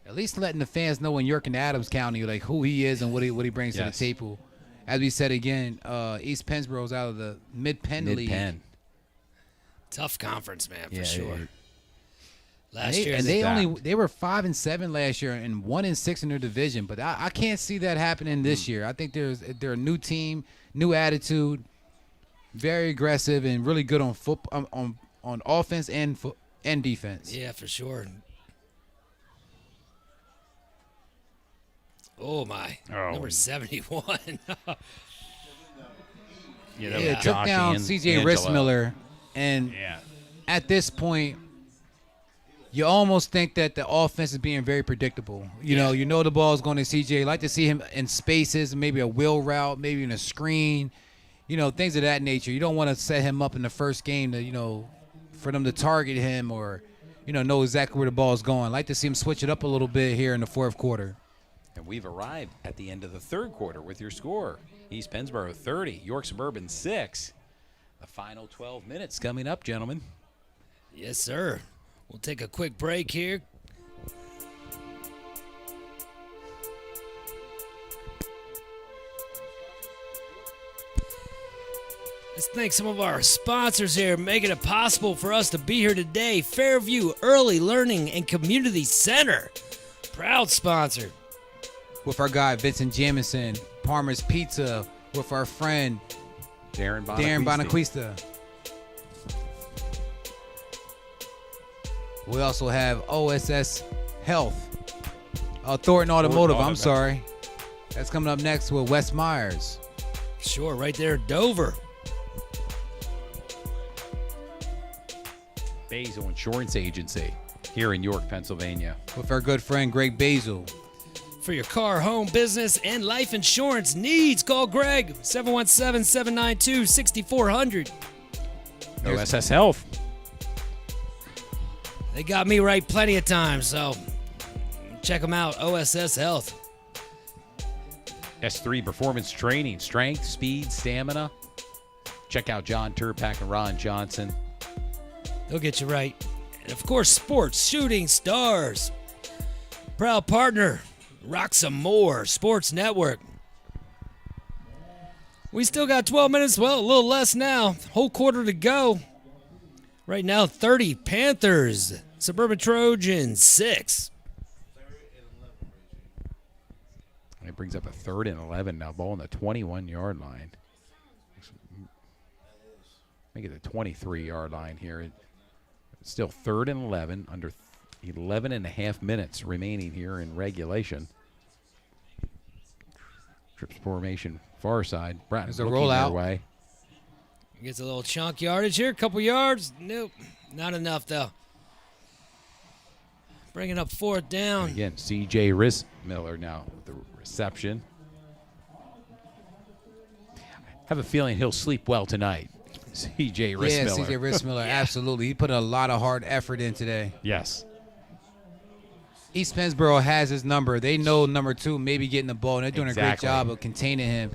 At least letting the fans know in York and Adams County like who he is and what he brings Yes. to the table. As we said again, East Pennsboro's out of the Mid-Penn League. Mid-Penn. Tough conference, man, for Yeah, sure. yeah. Last year, They were 5-7 last year and 1-6 in their division, but I can't see that happening this year. I think they're a new team, new attitude, very aggressive and really good on on offense and defense. yeah, for sure. Oh my, Oh. number 71. Yeah, Yeah, it took Josh down and C.J. Angelo. Rissmiller, and Yeah. at this point, you almost think that the offense is being very predictable. You know the ball is going to C.J. Like to see him in spaces, maybe a wheel route, maybe in a screen, things of that nature. You don't want to set him up in the first game to, for them to target him or, know exactly where the ball is going. Like to see him switch it up a little bit here in the fourth quarter. And we've arrived at the end of the third quarter with your score. East Pennsboro 30, York Suburban 6. The final 12 minutes coming up, gentlemen. Yes, sir. We'll take a quick break here. Let's thank some of our sponsors here, making it possible for us to be here today. Fairview Early Learning and Community Center, proud sponsor. With our guy Vincent Jamison, Parmer's Pizza, with our friend Darren Bonaquista. We also have OSS Health. Thornton Automotive, I'm sorry. That's coming up next with Wes Myers. Sure, right there, Dover. Basil Insurance Agency here in York, Pennsylvania. With our good friend Greg Basil. For your car, home, business, and life insurance needs, call Greg, 717-792-6400. OSS Health. They got me right plenty of times, so check them out, OSS Health. S3 Performance Training, strength, speed, stamina. Check out John Turpak and Ron Johnson. They'll get you right. And of course, Sports Shooting Stars. Proud partner, Roxamore Sports Network. We still got 12 minutes, well, a little less now. Whole quarter to go. Right now, 30 Panthers, Suburban Trojans, 6. It brings up a 3rd and 11 now, ball on the 21-yard line. Make it the 23-yard line here. It's still 3rd and 11, under 11 and a half minutes remaining here in regulation. Trips formation far side. Brown is a looking rollout. their way. Gets a little chunk yardage here, a couple yards. Nope, not enough though. Bringing up 4th down. And again, C.J. Rissmiller now with the reception. Have a feeling he'll sleep well tonight. C.J. Rissmiller. Yeah, C.J. Rissmiller, absolutely. He put a lot of hard effort in today. Yes. East Pennsboro has his number. They know number 2 maybe getting the ball, and they're doing a great job of containing him.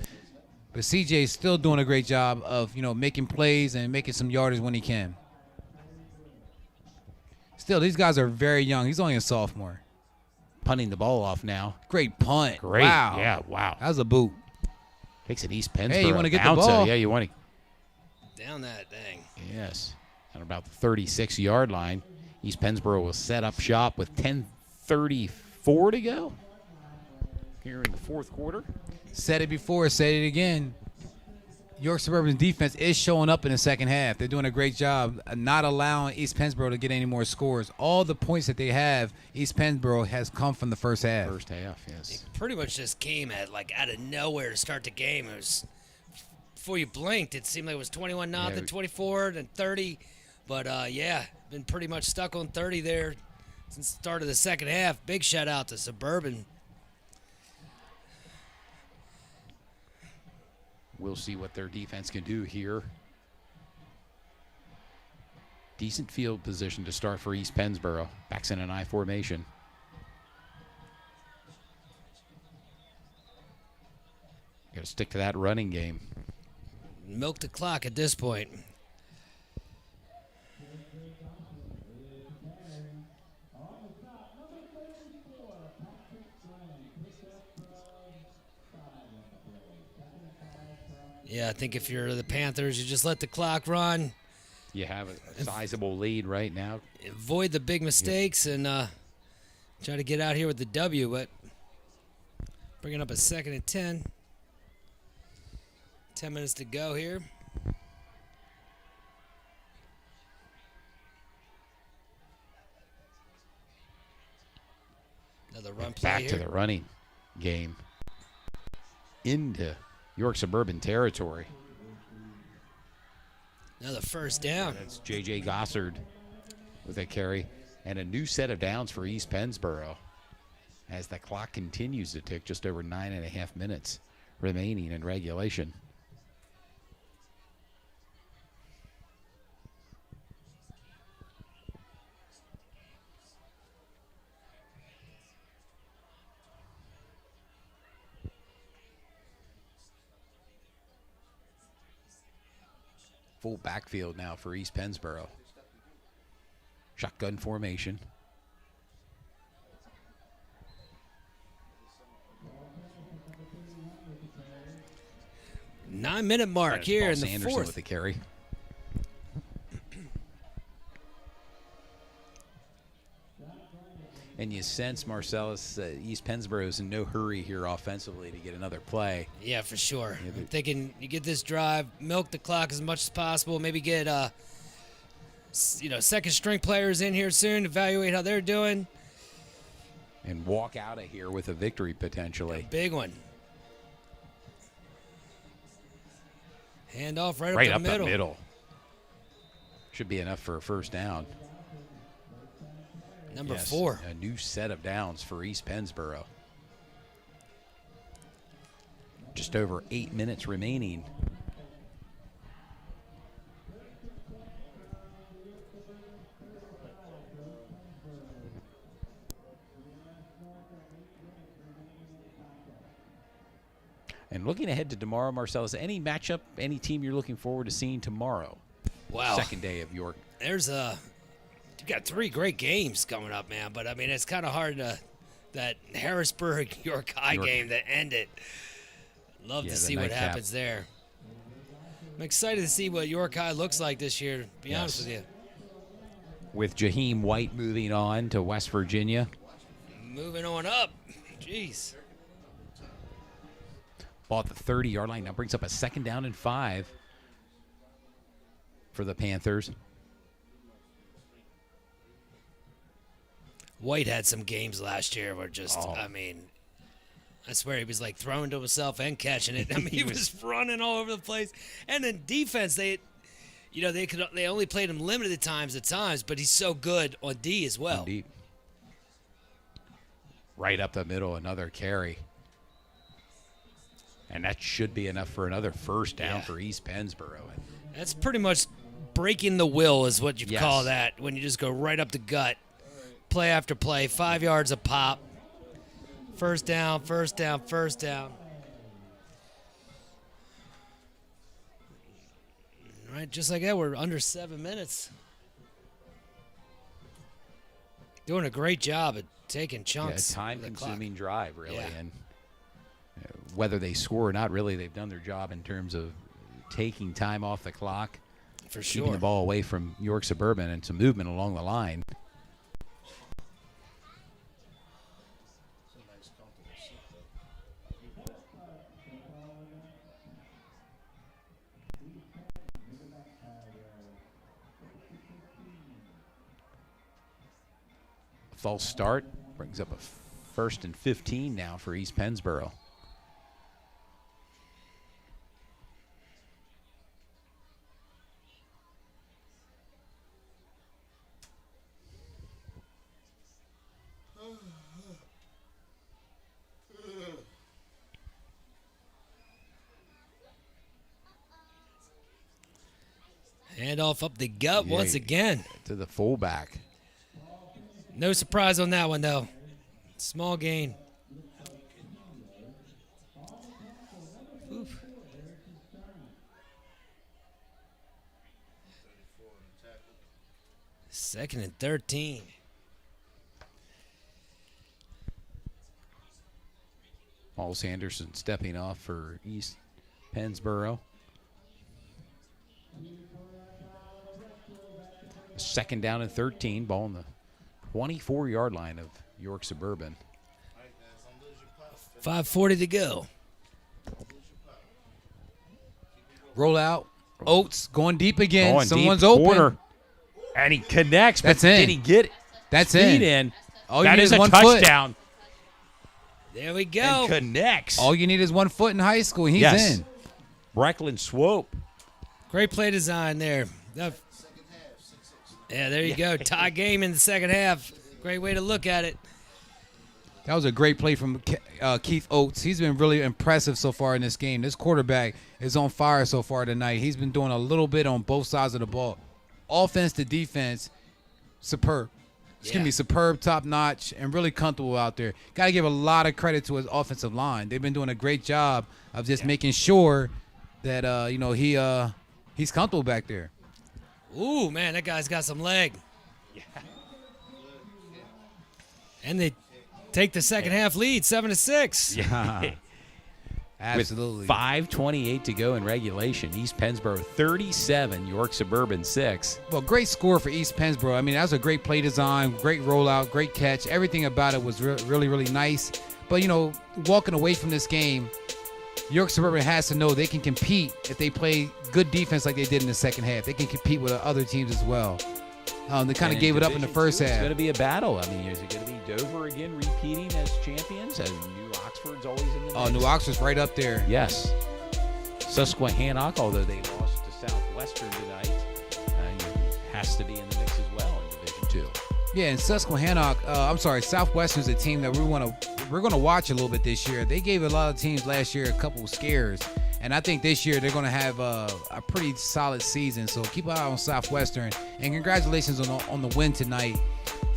But C.J. is still doing a great job of, making plays and making some yardage when he can. Still, these guys are very young. He's only a sophomore. Punting the ball off now. Great punt. Great. Wow. Yeah, wow. That was a boot. Takes it East Pennsboro. Hey, you want to get the bounce ball? Yeah, you want to. Down that thing. Yes. At about the 36-yard line, East Pennsboro will set up shop with 10:34 to go here in the 4th quarter. Said it before, said it again. York Suburban's defense is showing up in the second half. They're doing a great job not allowing East Pennsboro to get any more scores. All the points that they have, East Pennsboro has come from the first half. First half, yes. It pretty much just came out of nowhere to start the game. It was, before you blinked, it seemed like it was 21-0, then 24, then 30. But, been pretty much stuck on 30 there since the start of the second half. Big shout out to Suburban. We'll see what their defense can do here. Decent field position to start for East Pennsboro. Backs in an I formation. Got to stick to that running game. Milk the clock at this point. Yeah, I think if you're the Panthers, you just let the clock run. You have a sizable lead right now. Avoid the big mistakes and try to get out here with the W, but bringing up a 2nd and 10. 10 minutes to go here. Another run play Back here. to the running game. Into York Suburban territory. Another 1st down. That's J.J. Gossard with a carry. And a new set of downs for East Pennsboro as the clock continues to tick, just over 9.5 minutes remaining in regulation. Full backfield now for East Pennsboro. Shotgun formation. Nine-minute mark here in the Anderson 4th. with the carry. And you sense, Marcellus, East Pennsboro is in no hurry here offensively to get another play. Yeah, for sure. I'm thinking you get this drive, milk the clock as much as possible, maybe get second string players in here soon, evaluate how they're doing. And walk out of here with a victory potentially. A big one. Hand off right up the middle. Should be enough for a first down. Number 4. A new set of downs for East Pennsboro. Just over 8 minutes remaining. And looking ahead to tomorrow, Marcellus, any matchup, any team you're looking forward to seeing tomorrow? Wow. Second day of York. You've got 3 great games coming up, man. But, I mean, it's kind of hard that Harrisburg-York High game that ended. Love to see what happens there. I'm excited to see what York High looks like this year, to be honest with you. With Jaheim White moving on to West Virginia. Moving on up. Jeez. Ball at the 30-yard line. Now brings up a 2nd down and 5 for the Panthers. White had some games last year where I swear he was like throwing to himself and catching it. I mean, he was running all over the place. And then defense, they only played him limited times at times, but he's so good on D as well. Deep. Right up the middle, another carry. And that should be enough for another first down for East Pennsboro. That's pretty much breaking the will is what you call that, when you just go right up the gut. Play after play, 5 yards a pop. First down, first down, first down. Right, just like that, we're under 7 minutes. Doing a great job at taking chunks. Yeah, time-consuming drive, really. Yeah. And whether they score or not, really, they've done their job in terms of taking time off the clock. For sure. Keeping the ball away from York Suburban and some movement along the line. False start brings up a 1st and 15 now for East Pennsboro. Handoff up the gut once again. To the fullback. No surprise on that one, though. Small gain. Oof. Second and 13. Paul Sanderson stepping off for East Pennsboro. 2nd down and 13. Ball on the 24-yard line of York Suburban. 5:40 to go. Roll out. Oates going deep again. Going Someone's deep open. Corner. And he connects. That's but in. Did he get it? That's Speed in. All that you need is is a one touchdown. There we go. And connects. All you need is 1 foot in high school. He's in. Breckland Swope. Great play design there. Yeah, there you go. Tie game in the second half. Great way to look at it. That was a great play from Keith Oates. He's been really impressive so far in this game. This quarterback is on fire so far tonight. He's been doing a little bit on both sides of the ball. Offense to defense, superb. It's going to be superb, top-notch, and really comfortable out there. Got to give a lot of credit to his offensive line. They've been doing a great job of just making sure that, he's comfortable back there. Ooh, man, that guy's got some leg. Yeah. And they take the second half lead, 7-6. Yeah. Absolutely. With 5:28 to go in regulation, East Pennsboro 37, York Suburban 6. Well, great score for East Pennsboro. I mean, that was a great play design, great rollout, great catch. Everything about it was really, really nice. But, walking away from this game, York Suburban has to know they can compete if they play good defense like they did in the second half. They can compete with other teams as well. They kind of gave it up in the first half. It's going to be a battle. I mean, is it going to be Dover again repeating as champions? New Oxford's always in the mix. New Oxford's right up there. Yes. Susquehannock, although they lost to Southwestern tonight, has to be in the mix as well in Division 2. Yeah, and Susquehannock, Southwestern's a team that we're going to watch a little bit this year. They gave a lot of teams last year a couple of scares. And I think this year they're going to have a pretty solid season. So keep an eye on Southwestern. And congratulations on the win tonight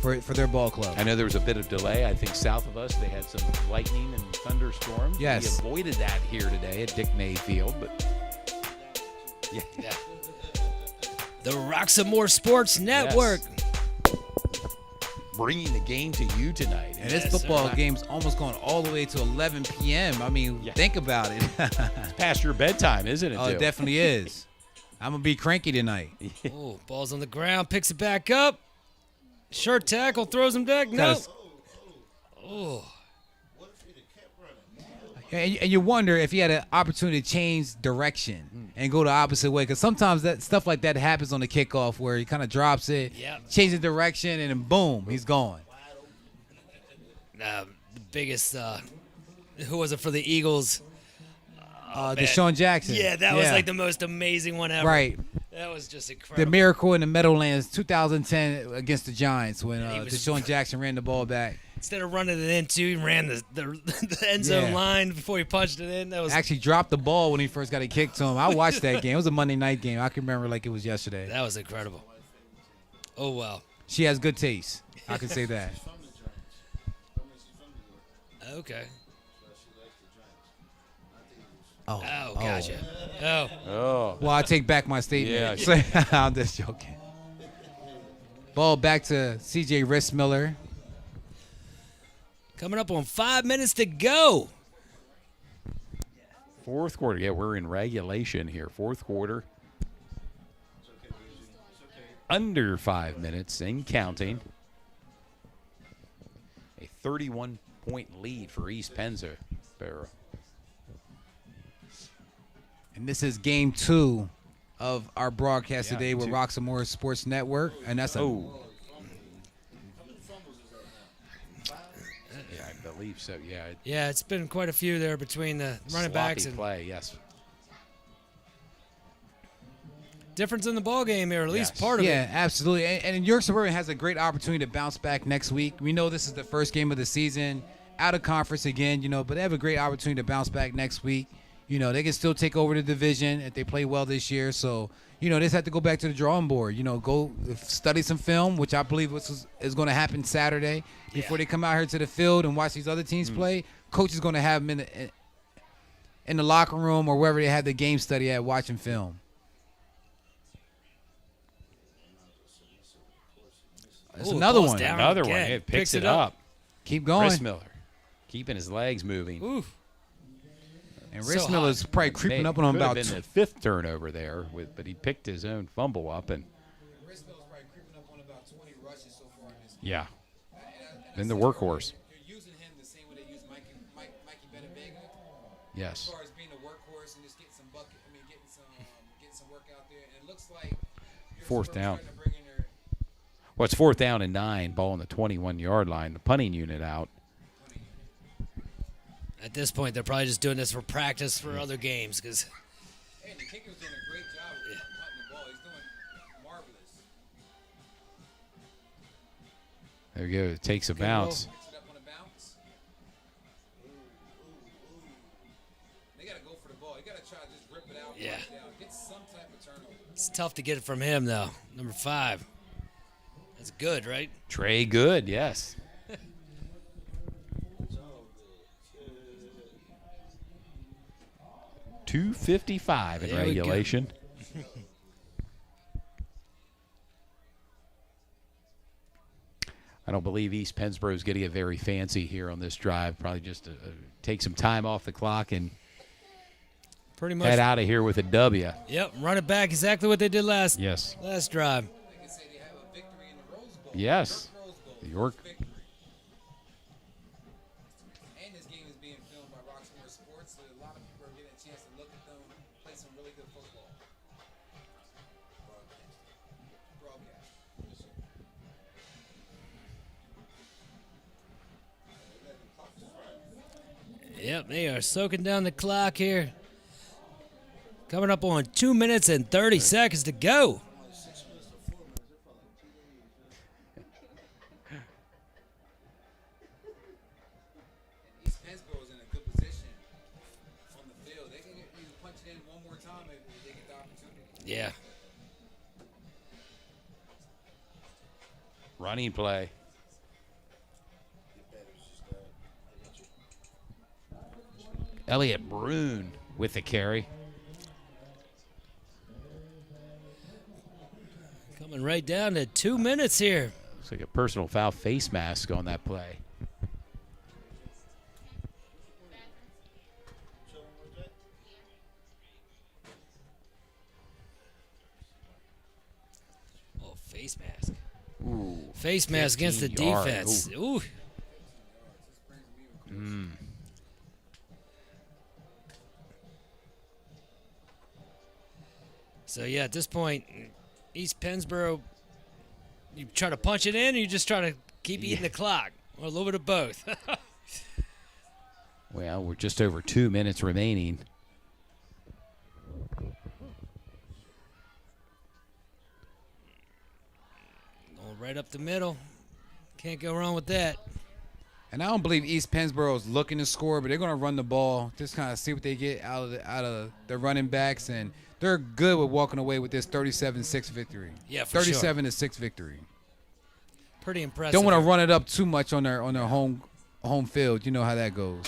for their ball club. I know there was a bit of delay. I think south of us they had some lightning and thunderstorms. Yes. We avoided that here today at Dick May Field. But yeah. The Roxamore Sports Network. Yes. Bringing the game to you tonight. And this football game's almost going all the way to 11 p.m. I mean, think about it. It's past your bedtime, isn't it? Oh, it definitely is. I'm going to be cranky tonight. Oh, ball's on the ground, picks it back up. Short tackle, throws him back. No. Oh. And you wonder if he had an opportunity to change direction and go the opposite way. Because sometimes that stuff like that happens on the kickoff where he kind of drops it, changes direction, and then boom, he's gone. The biggest, who was it for the Eagles? Deshaun Jackson. Yeah, that was like the most amazing one ever. Right. That was just incredible. The miracle in the Meadowlands 2010 against the Giants when Deshaun Jackson ran the ball back. Instead of running it into, he ran the end zone line before he punched it in. That was actually dropped the ball when he first got it kicked to him. I watched that game. It was a Monday night game. I can remember like it was yesterday. That was incredible. Oh, wow. She has good taste. I can say that. Okay. Oh, gotcha. Oh. Well, I take back my statement. Yeah. I'm just joking. Ball back to C.J. Rissmiller. Coming up on 5 minutes to go. Fourth quarter. Yeah, we're in regulation here. Fourth quarter. Under 5 minutes and counting. A 31-point lead for East Pennsboro. And this is game 2 of our broadcast today with Roxamore Sports Network. And that's Yeah, I believe so. Yeah, it's been quite a few there between the running backs and play. Yes. Difference in the ball game here, at least part of it. Yeah, absolutely. And York Suburban has a great opportunity to bounce back next week. We know this is the first game of the season, out of conference again, but they have a great opportunity to bounce back next week. They can still take over the division if they play well this year. So, they just have to go back to the drawing board. Go study some film, which I believe is going to happen Saturday before they come out here to the field and watch these other teams play. Coach is going to have them in the locker room or wherever they have the game study at watching film. That's another one. Another one. It picks it up. Keep going. Rissmiller keeping his legs moving. Oof. And Rissmiller's probably creeping up on him about been the fifth turnover there, but he picked his own fumble up and. Rissmiller's probably creeping up on about 20 rushes so far in this game. Yeah. Then the workhorse. They're using him the same way they use Mikey Benavega. Yes. As far as being a workhorse and just getting some getting some work out there, and it looks like fourth down. Well, it's 4th down and 9. Ball on the 21-yard line. The punting unit out. At this point, they're probably just doing this for practice for other games because. Hey, the kicker's doing a great job of punting the ball. He's doing marvelous. There we go. It takes a bounce. Picks it up on a bounce. They got to go for the ball. You got to try to just rip it out. Yeah. Get some type of turnover. It's tough to get it from him, though. Number 5. That's good, right? Trey Good, yes. .255 in regulation. I don't believe East Pennsboro is going to get very fancy here on this drive. Probably just take some time off the clock and Pretty much. head out of here with a W. Yep, run it back exactly what they did last Yes. drive. Yes. York. And this game is being filmed by Roxamore Sports, so a lot of people are getting a chance to look at them play some really good football. Broadcast. Yep, they are soaking down the clock here. Coming up on 2 minutes and 30 seconds to go. East Pennsboro is in a good position on the field. They can either punch it in one more time if they get the opportunity. Yeah. Running play. Elliott Brune with the carry. Coming right down to 2 minutes here. Looks like a personal foul face mask on that play. Oh, face mask. Ooh, Face mask against the 15 yard. defense. Ooh. So, yeah, at this point, East Pennsboro, you try to punch it in or you just try to keep eating the clock? Or a little bit of both. Well, we're just over 2 minutes remaining. Going right up the middle. Can't go wrong with that. And I don't believe East Pennsboro is looking to score, but they're going to run the ball, just kind of see what they get out of the running backs, and they're good with walking away with this 37-6 victory. Yeah, for sure. 37-6 victory. Pretty impressive. Don't want to run it up too much on their home field. You know how that goes.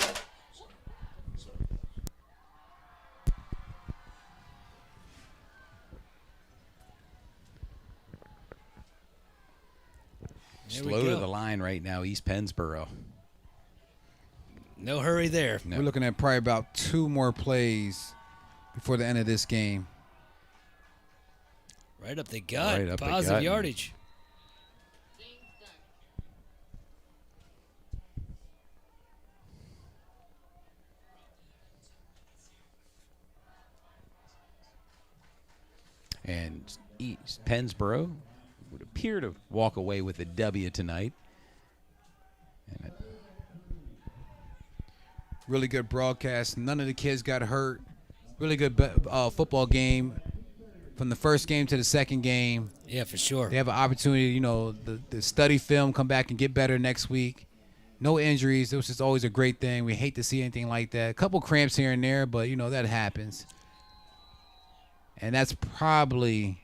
There we Slow to go. the line right now, East Pennsboro. No hurry there. No. We're looking at probably about 2 more plays before the end of this game. Right up the gut. Right up the Positive gut. yardage. And East Pennsboro would appear to walk away with a W tonight. And Really good broadcast. None of the kids got hurt. Really good football game from the first game to the second game. Yeah, for sure. They have an opportunity, the study film, come back and get better next week. No injuries. It was just always a great thing. We hate to see anything like that. A couple cramps here and there, but, that happens. And that's probably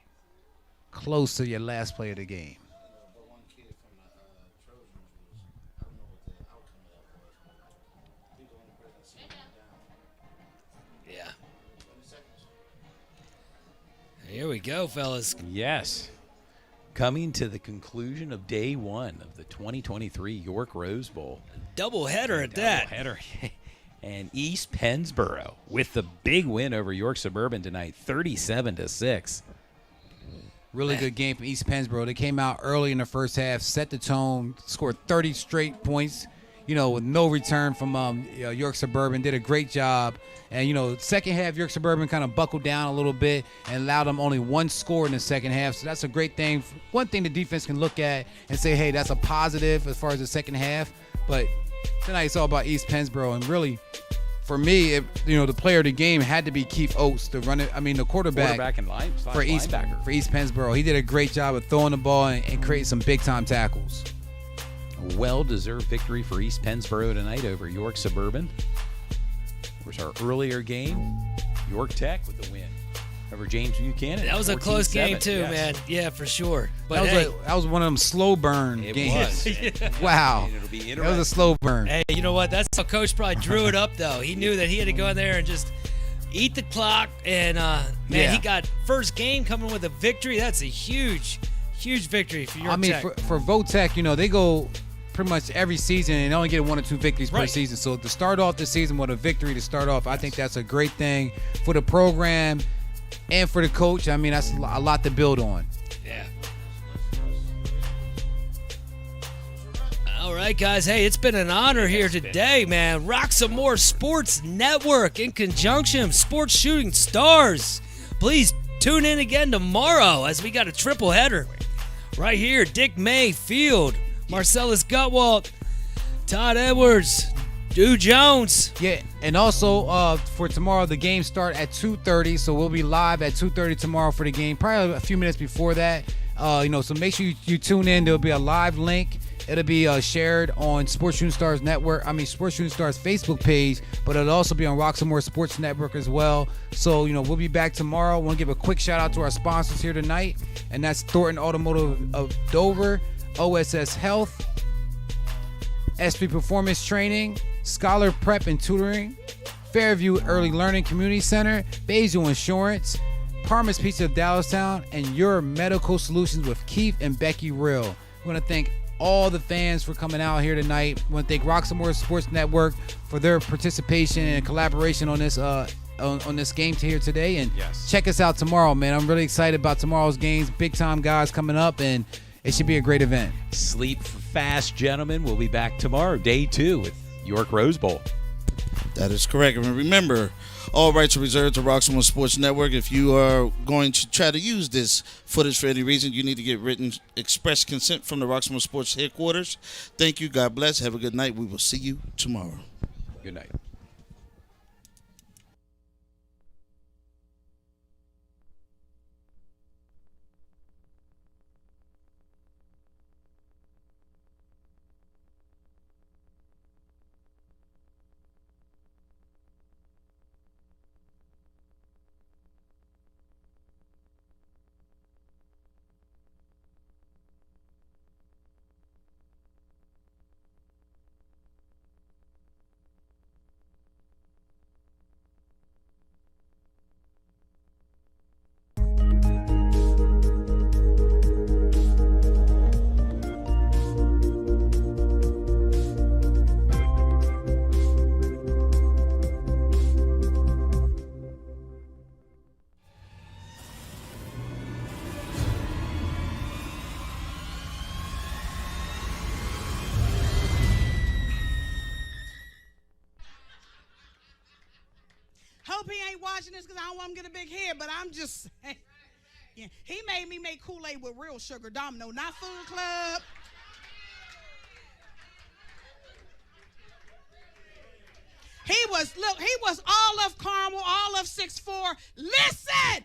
close to your last play of the game. But one kid from the Trojans was, I don't know what the outcome of that was. I think the only person that seen him down. Yeah. 20 seconds. Here we go, fellas. yes, coming to the conclusion of day one of the 2023 York Rose Bowl. Double header at that. Doubleheader. And East Pennsboro with the big win over York Suburban tonight, 37-6. Really good game from East Pennsboro. They came out early in the first half, set the tone, scored 30 straight points, with no return from York Suburban. Did a great job. And, second half, York Suburban kind of buckled down a little bit and allowed them only 1 score in the second half. So that's a great thing. One thing the defense can look at and say, hey, that's a positive as far as the second half. But tonight it's all about East Pennsboro. And really, for me, the player of the game had to be Keith Oates, the quarterback and for East Pennsboro. He did a great job of throwing the ball and creating some big-time tackles. A well-deserved victory for East Pennsboro tonight over York Suburban. Of course, our earlier game, York Tech with the win over James Buchanan. That was a close 14-7. game, too, Yes. man. Yeah, for sure. But That was one of them slow burn It games. was. Wow. And it'll be That was a interesting. slow burn. Hey, you know what? That's how Coach probably drew it up, though. He knew that he had to go in there and just eat the clock. And, Yeah. he got first game coming with a victory. That's a huge, huge victory for York Tech. For Votech, they go pretty much every season and only get 1 or 2 victories per Right. season. So to start off the season with a victory to start off, I think that's a great thing for the program and for the coach. I mean, that's a lot to build on. Yeah. All right, guys. Hey, it's been an honor here today, man. Roxamore Sports Network in conjunction with Sports Shooting Stars. Please tune in again tomorrow as we got a triple header right here. Dick May Field, Marcellus Gutwalt, Todd Edwards, Dew Jones. Yeah, and also for tomorrow, the games start at 2:30, so we'll be live at 2:30 tomorrow for the game. Probably a few minutes before that. So make sure you tune in. There'll be a live link. It'll be shared on Sports Shooting Stars Network. Sports Shooting Stars Facebook page, but it'll also be on Roxamore Sports Network as well. So, we'll be back tomorrow. I want to give a quick shout out to our sponsors here tonight, and that's Thornton Automotive of Dover, OSS Health, SP Performance Training, Scholar Prep and Tutoring, Fairview Early Learning Community Center, Basil Insurance, Parma's Pizza of Dallastown, and Your Medical Solutions with Keith and Becky Rill. I want to thank all the fans for coming out here tonight. I want to thank Roxamore Sports Network for their participation and collaboration on this on this game here today. And check us out tomorrow, man. I'm really excited about tomorrow's games. Big time guys coming up, and it should be a great event. Sleep fast, gentlemen. We'll be back tomorrow, day 2 with York Rose Bowl. That is correct. And remember, all rights are reserved to Roxamore Sports Network. If you are going to try to use this footage for any reason, you need to get written express consent from the Roxamore Sports headquarters. Thank you. God bless. Have a good night. We will see you tomorrow. Good night. Hope he ain't watching this because I don't want him to get a big head, but I'm just saying. Yeah, he made me make Kool-Aid with real sugar, Domino, not Food Club. He was all of caramel, all of 6'4". Listen!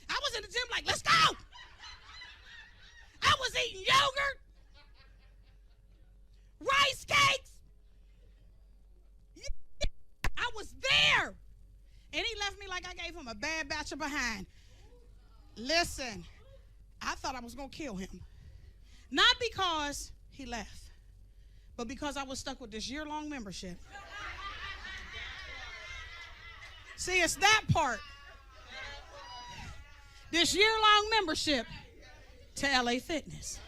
I was in the gym like, let's go! I was eating yogurt, rice cakes. I was there. And he left me like I gave him a bad batch of behind. Listen, I thought I was going to kill him. Not because he left, but because I was stuck with this year-long membership. See, it's that part. This year-long membership to LA Fitness.